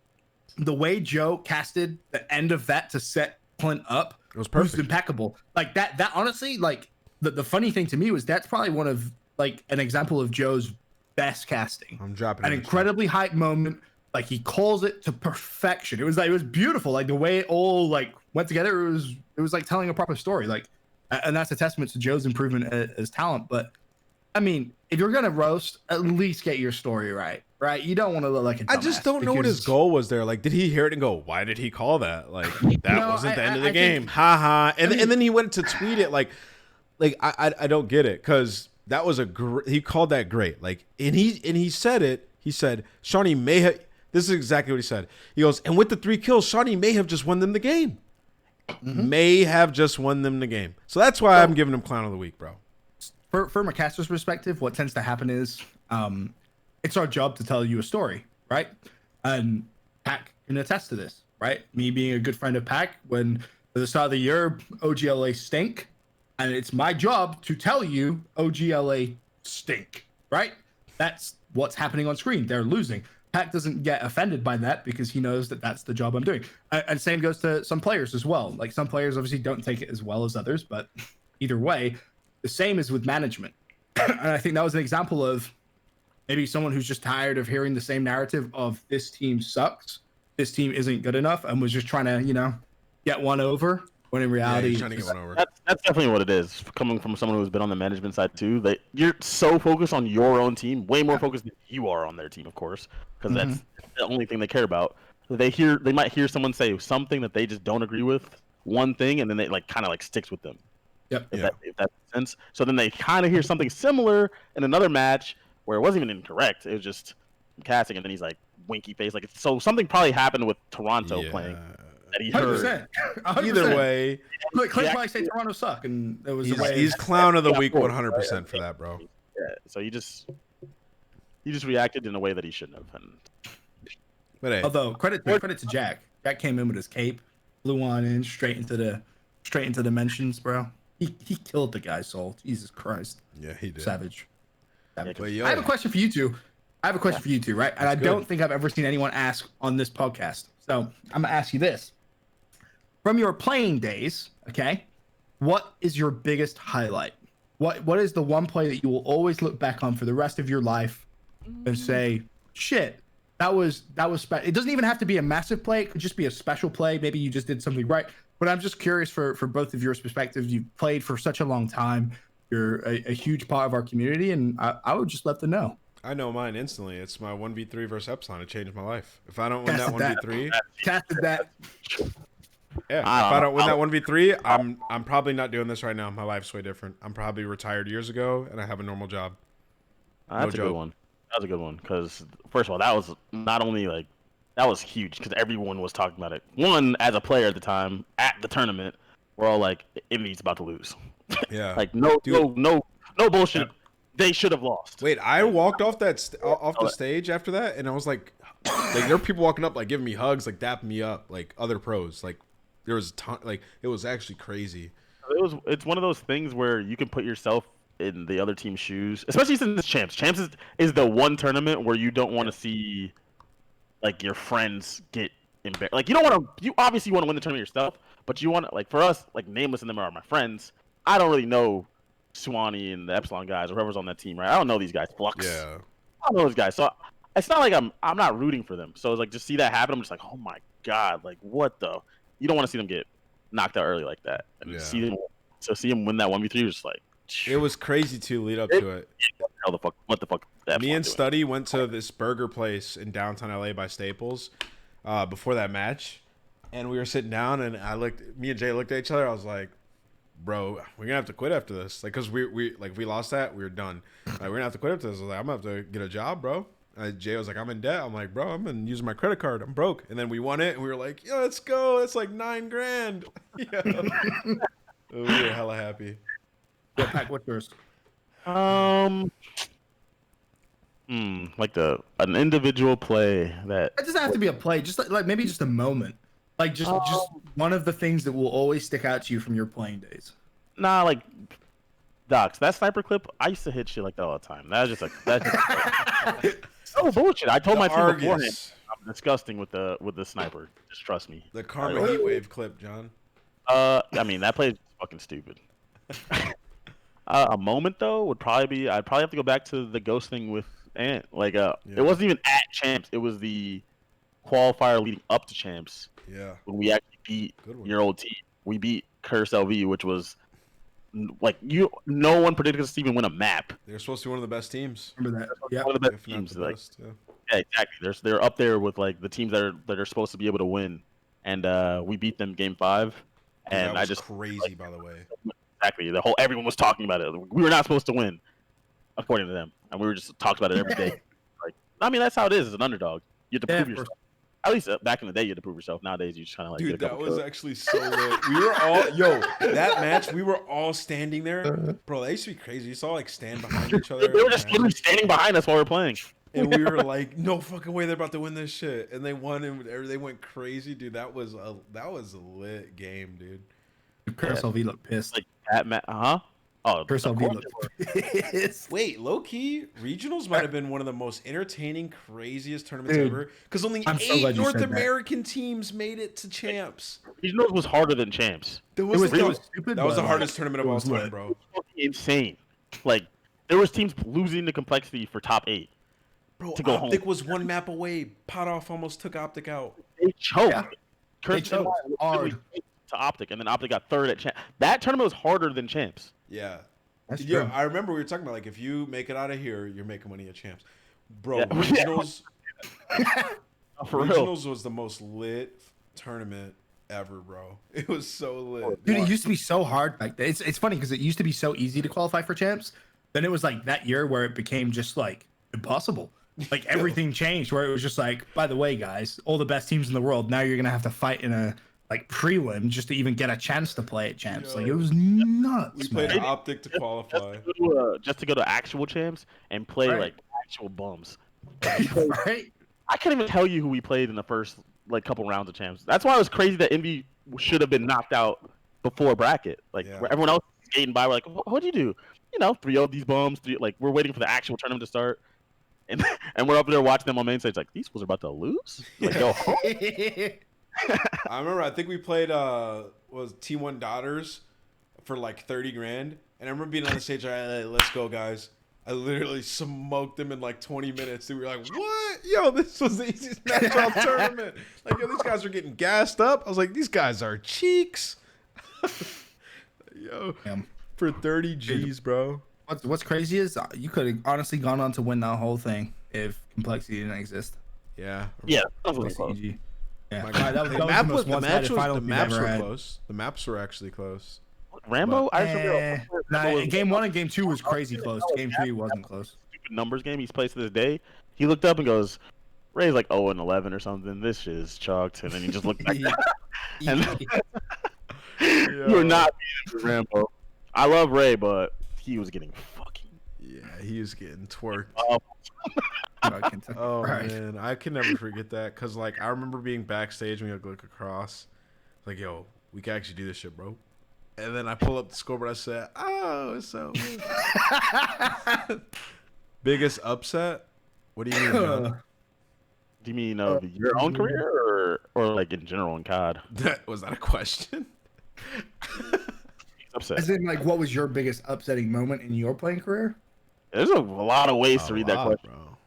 the way Joe casted the end of that to set Clint up. It was perfect. Was impeccable. Like that honestly, like the funny thing to me was that's probably one of like an example of Joe's best casting. I'm dropping an incredibly hype moment. Like he calls it to perfection. It was beautiful. Like the way it all like went together. It was like telling a proper story. Like, and that's a testament to Joe's improvement as talent. But I mean, if you're gonna roast, at least get your story right. Right? You don't want to look like a dumbass. I just don't know what his goal was there. Like, did he hear it and go, "Why did he call that?" Like, that wasn't the end of the game. Ha ha. And then he went to tweet it like I don't get it, because that was he called that great. Like, and he said it. He said Shawnee may have. This is exactly what he said. He goes, and with the 3 kills, Shawnee may have just won them the game. Mm-hmm. May have just won them the game. So that's why I'm giving him clown of the week, bro. From a caster's perspective, what tends to happen is it's our job to tell you a story, right? And Pac can attest to this, right? Me being a good friend of Pac, when at the start of the year, OGLA stink, and it's my job to tell you OGLA stink, right? That's what's happening on screen. They're losing. Pac doesn't get offended by that because he knows that that's the job I'm doing. And same goes to some players as well. Like some players obviously don't take it as well as others, but either way, the same is with management. And I think that was an example of maybe someone who's just tired of hearing the same narrative of this team sucks, this team isn't good enough, and was just trying to, get one over. When in reality, trying to get one over. That's definitely what it is. Coming from someone who's been on the management side too, you're so focused on your own team, way more focused than you are on their team, of course, because that's the only thing they care about. They might hear someone say something that they just don't agree with, one thing, and then they kind of sticks with them. Yep. If that makes sense. So then they kind of hear something similar in another match where it wasn't even incorrect. It was just casting, and then he's like winky face. So something probably happened with Toronto playing. That he heard. 100%. Either way, Clay probably say Toronto suck, and it was he's clown of the week 100% for that, bro. Yeah, so he just reacted in a way that he shouldn't have. But hey, although credit to Jack. Jack came in with his cape, flew on in straight into the mentions, bro. He killed the guy's soul. Jesus Christ. Yeah, he did. Savage. But I have a question for you two. Right? And I don't think I've ever seen anyone ask on this podcast. So I'm gonna ask you this. From your playing days, okay, what is your biggest highlight? What is the one play that you will always look back on for the rest of your life and say, shit, that was special. It doesn't even have to be a massive play. It could just be a special play. Maybe you just did something right. But I'm just curious for both of your perspectives. You've played for such a long time. You're a huge part of our community, and I would just love to know. I know mine instantly. It's my 1v3 versus Epsilon. It changed my life. If I don't win that 1v3, casted that. Yeah, if I don't win that 1v3, I'm probably not doing this right now. My life's way different. I'm probably retired years ago, and I have a normal job. That's a good one. That was a good one because first of all, that was not only like that was huge because everyone was talking about it. One, as a player at the time at the tournament, we're all like, Indy's about to lose. Yeah. Like no bullshit. They should have lost. Wait, I walked off off the stage after that, and I was like there were people walking up, like giving me hugs, like dapping me up, like other pros. Like there was a ton, like it was actually crazy. It's one of those things where you can put yourself in the other team's shoes, especially since it's champs. Champs is the one tournament where you don't want to see like your friends get embarrassed. Like you don't want to. You obviously want to win the tournament yourself, but you want to, like for us, like Nameless and them are my friends. I don't really know Swanee and the Epsilon guys or whoever's on that team, right? I don't know these guys. Flux. Yeah. I don't know those guys. So it's not like I'm not rooting for them. So it's like just see that happen. I'm just like, oh my god, like what the? You don't want to see them get knocked out early like that, and see them win that 1v3 was just like. It was crazy to lead up to it. What the fuck? Me and Studdy went to this burger place in downtown LA by Staples before that match, and we were sitting down, and me and Jay looked at each other. I was like, "Bro, we're gonna have to quit after this." Like, cause we lost that, we were done. Like, we're gonna have to quit after this. I was like, "I'm gonna have to get a job, bro." Jay was like, "I'm in debt." I'm like, "Bro, I'm gonna use my credit card. I'm broke." And then we won it, and we were like, "Yo, let's go! It's like $9,000." Yeah, we were hella happy. Yeah, Pack, what's yours? Like an individual play that. It doesn't have to be a play, just like maybe just a moment, like just one of the things that will always stick out to you from your playing days. Nah, like Docs, that sniper clip. I used to hit shit like that all the time. That was just like so bullshit. I told my team beforehand, I'm disgusting with the sniper. Just trust me. The Karma Heatwave clip, John. I mean that play is fucking stupid. A moment though would probably be I'd probably have to go back to the ghost thing with Ant. Like it wasn't even at champs. It was the qualifier leading up to champs. Yeah. When we actually beat your old team, we beat Curse LV, which was like no one predicted us to even win a map. They're supposed to be one of the best teams. Remember that? Yeah. One of the best teams. Like, yeah, exactly. They're up there with like the teams that are supposed to be able to win, and we beat them game 5. And that was I just crazy, by the way. Exactly. Everyone was talking about it. We were not supposed to win, according to them, and we were just talking about it every day. Like, I mean, that's how it is as an underdog. You have to prove yourself. At least back in the day, you had to prove yourself. Nowadays, you just kind of like. Dude, that was actually so lit. We were all that match. We were all standing there, bro. That used to be crazy. You saw like stand behind each other. They were just literally standing behind us while we were playing. And we were like, no fucking way, they're about to win this shit. And they won, and they went crazy, dude. That was a lit game, dude. Curse LV looked pissed. Like that, Oh, Curse LV looked pissed. Wait, low key, regionals might have been one of the most entertaining, craziest tournaments ever. Because only 8 North American teams made it to champs. Regionals was harder than champs. It was stupid. That was the hardest tournament of all time, bro. Insane. Like there was teams losing the complexity for top 8. Bro, to go Optic home. was one map away. Pot off almost took Optic out. They choked. Yeah. They choked hard. To Optic, and then Optic got 3rd at champs. That tournament was harder than champs. Yeah. That's Yeah, true. I remember we were talking about like if you make it out of here, you're making money at champs. Bro, Yeah. regionals For real. regionals was the most lit tournament ever, bro. It was so lit. Dude, it used to be so hard back then. It's funny because it used to be so easy to qualify for champs. Then it was like that year where it became just like impossible. Like everything changed where it was just like, by the way, guys, all the best teams in the world, now you're gonna have to fight in a like prelim just to even get a chance to play at champs. Like it was nuts. We played man. Optic to qualify. Just to go to actual champs and play like actual bums. Right? I can't even tell you who we played in the first like couple rounds of champs. That's why it was crazy that Envy should have been knocked out before bracket. Like where everyone else was skating by, we're like, what'd you do? You know, 3-0 these bums. Like we're waiting for the actual tournament to start. And we're up there watching them on main stage like, these fools are about to lose? Like, go home. I remember, I think we played was T1 Daughters for like 30 grand. And I remember being on the stage, all right, let's go, guys. I literally smoked them in like 20 minutes. And we were like, what? Yo, this was the easiest match all tournament. Like, yo, these guys are getting gassed up. I was like, these guys are cheeks. Yo, for 30 G's, bro. What's crazy is you could have honestly gone on to win that whole thing if complexity didn't exist. Yeah. Yeah. CG. Yeah. My God, God. that was the The most maps were close. The maps were actually close. Rambo? I remember game 1 and game 2 was crazy close. Game 3 wasn't close. numbers game he's played to this day. He looked up and goes, Ray's like 0-11 or something. This shit is chucked. And then he just looked back. And you were not beating Rambo. I love Ray, but he was getting fucking. Yeah, he was getting twerked. Oh, man, I can never forget that because like I remember being backstage when we look across, like, yo, we can actually do this shit, bro. And then I pull up the scoreboard. I said, "Oh, it's so." Biggest upset? What do you mean? Man? Do you mean of your own career or like in general in COD? Was that a question? Upset. As in, like, what was your biggest upsetting moment in your playing career? There's a lot of ways to read that question, bro.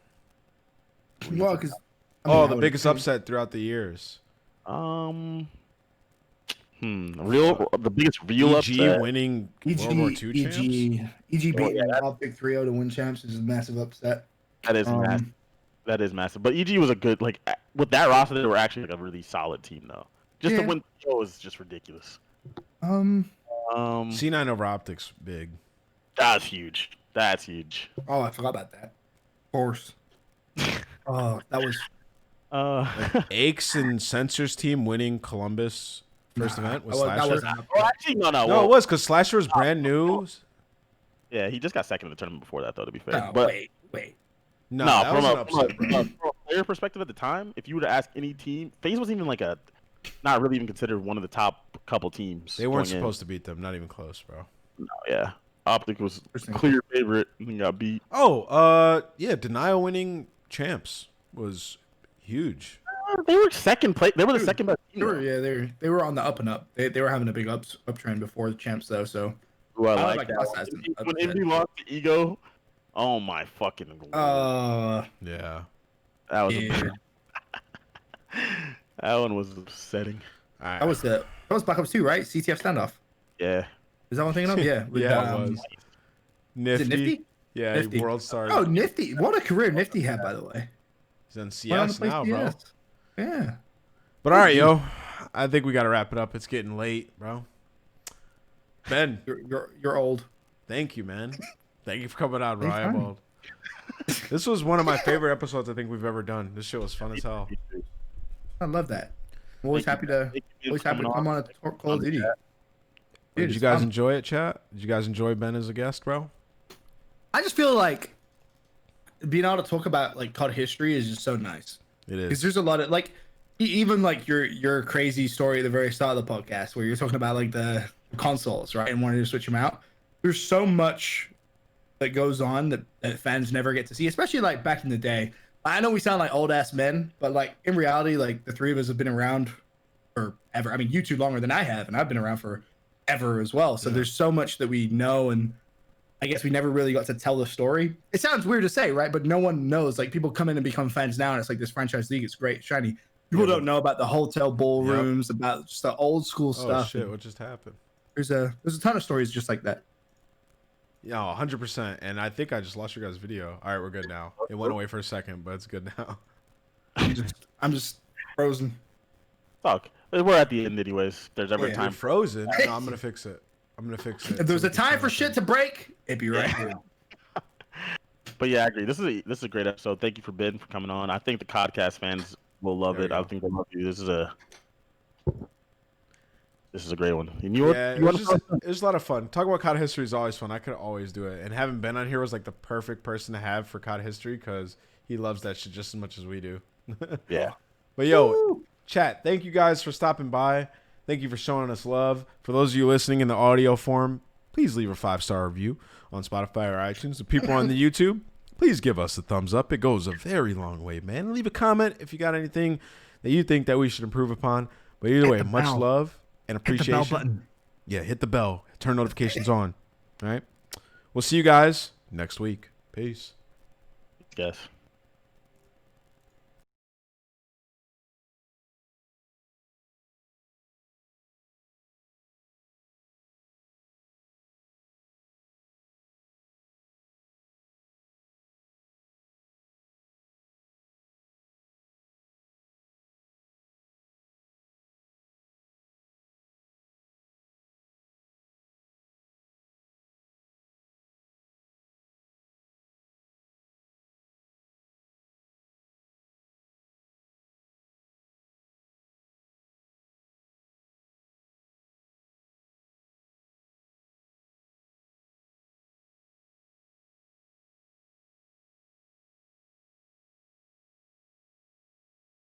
Well, because the biggest upset throughout the years. The biggest real EG upset. winning World War II champs. EG beating Optic 3-0 to win champs is a massive upset. That is massive. That is massive. But EG was a good, like, with that roster, they were actually like a really solid team, though. Just to win the show is just ridiculous. C9 over Optics, big. That's huge. That's huge. Oh, I forgot about that. Of course. Oh, that was. Aches and Sensors team winning Columbus first event with Slasher. Actually, no. No, it was because Slasher was brand new. Yeah, he just got second in the tournament before that, though. To be fair, No, but wait. No, that was an upset, from a player perspective at the time, if you were to ask any team, FaZe wasn't even like not really even considered one of the top couple teams. They weren't supposed to beat them. Not even close, bro. No, yeah. Optic was clear favorite and got beat. Yeah, Denial winning champs was huge. They were second place. They were the second best team. They were on the up and up. They were having a big uptrend before the champs though. So I like that. When Indy lost to Ego, oh my fucking yeah, that was that one was upsetting. Right. That was Black Ops 2, right? CTF standoff. Yeah. Is that what I'm thinking of? Yeah. With, it was. Nifty. Is it Nifty? Yeah, Nifty. World Star. Oh, Nifty. What a career Nifty had, by the way. He's on CS now, bro. Yeah. But all right, yo. I think we got to wrap it up. It's getting late, bro. Ben. You're old. Thank you, man. Thank you for coming out, bro. I'm old. This was one of my favorite episodes I think we've ever done. This show was fun as hell. I love that. I'm always happy to come on a Call of Duty. Did you guys enjoy it, chat? Did you guys enjoy Ben as a guest, bro? I just feel like being able to talk about like COD history is just so nice. It is. Because there's a lot of like, even like your crazy story at the very start of the podcast where you're talking about like the consoles, right, and wanting to switch them out. There's so much that goes on that fans never get to see, especially like back in the day. I know we sound like old ass men, but like in reality, like the three of us have been around forever. I mean, you two longer than I have, and I've been around forever as well. So there's so much that we know, and I guess we never really got to tell the story. It sounds weird to say, right? But no one knows. Like people come in and become fans now, and it's like this franchise league is great, shiny. People don't know about the hotel ballrooms, about just the old school stuff. Oh shit! What just happened? There's a ton of stories just like that. Yeah, 100%. And I think I just lost your guys' video. All right, we're good now. It went away for a second, but it's good now. I'm just frozen. Fuck. We're at the end anyways. If there's ever time frozen. No, I'm gonna fix it. If there's a time for shit to break, it'd be right here. But yeah, I agree. This is a great episode. Thank you for Ben for coming on. I think the Codcast fans will love it. I think they'll love you. This is a great one. And it was a lot of fun. Talking about COD history is always fun. I could always do it. And having Ben on here was like the perfect person to have for COD history because he loves that shit just as much as we do. Yeah. But yo, chat, thank you guys for stopping by. Thank you for showing us love. For those of you listening in the audio form, please leave a 5-star review on Spotify or iTunes. The people on the YouTube, please give us a thumbs up. It goes a very long way, man. Leave a comment if you got anything that you think that we should improve upon. But either way, much love and appreciation. Hit the bell button. Yeah, hit the bell. Turn notifications on. All right. We'll see you guys next week. Peace. Yes.